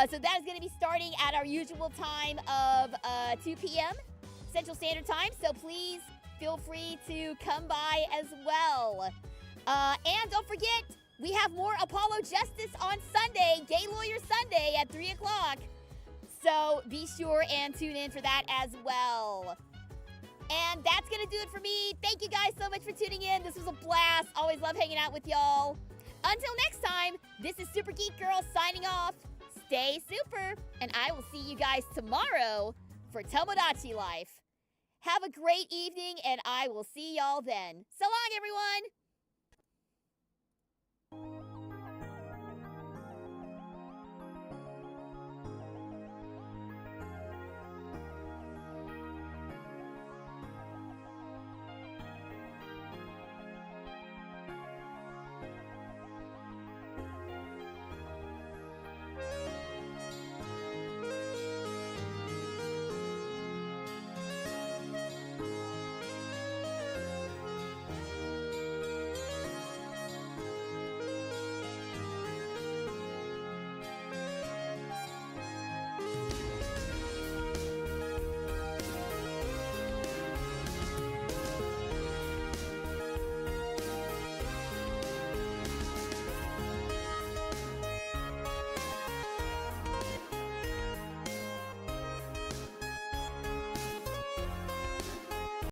So that is going to be starting at our usual time of 2 p.m. Central Standard Time. So please feel free to come by as well. And don't forget, we have more Apollo Justice on Sunday, Gay Lawyer Sunday at 3 o'clock. So be sure and tune in for that as well. And that's going to do it for me. Thank you guys so much for tuning in. This was a blast. Always love hanging out with y'all. Until next time, this is Super Geek Girl signing off. Stay super, and I will see you guys tomorrow for Tomodachi Life. Have a great evening, and I will see y'all then. So long, everyone!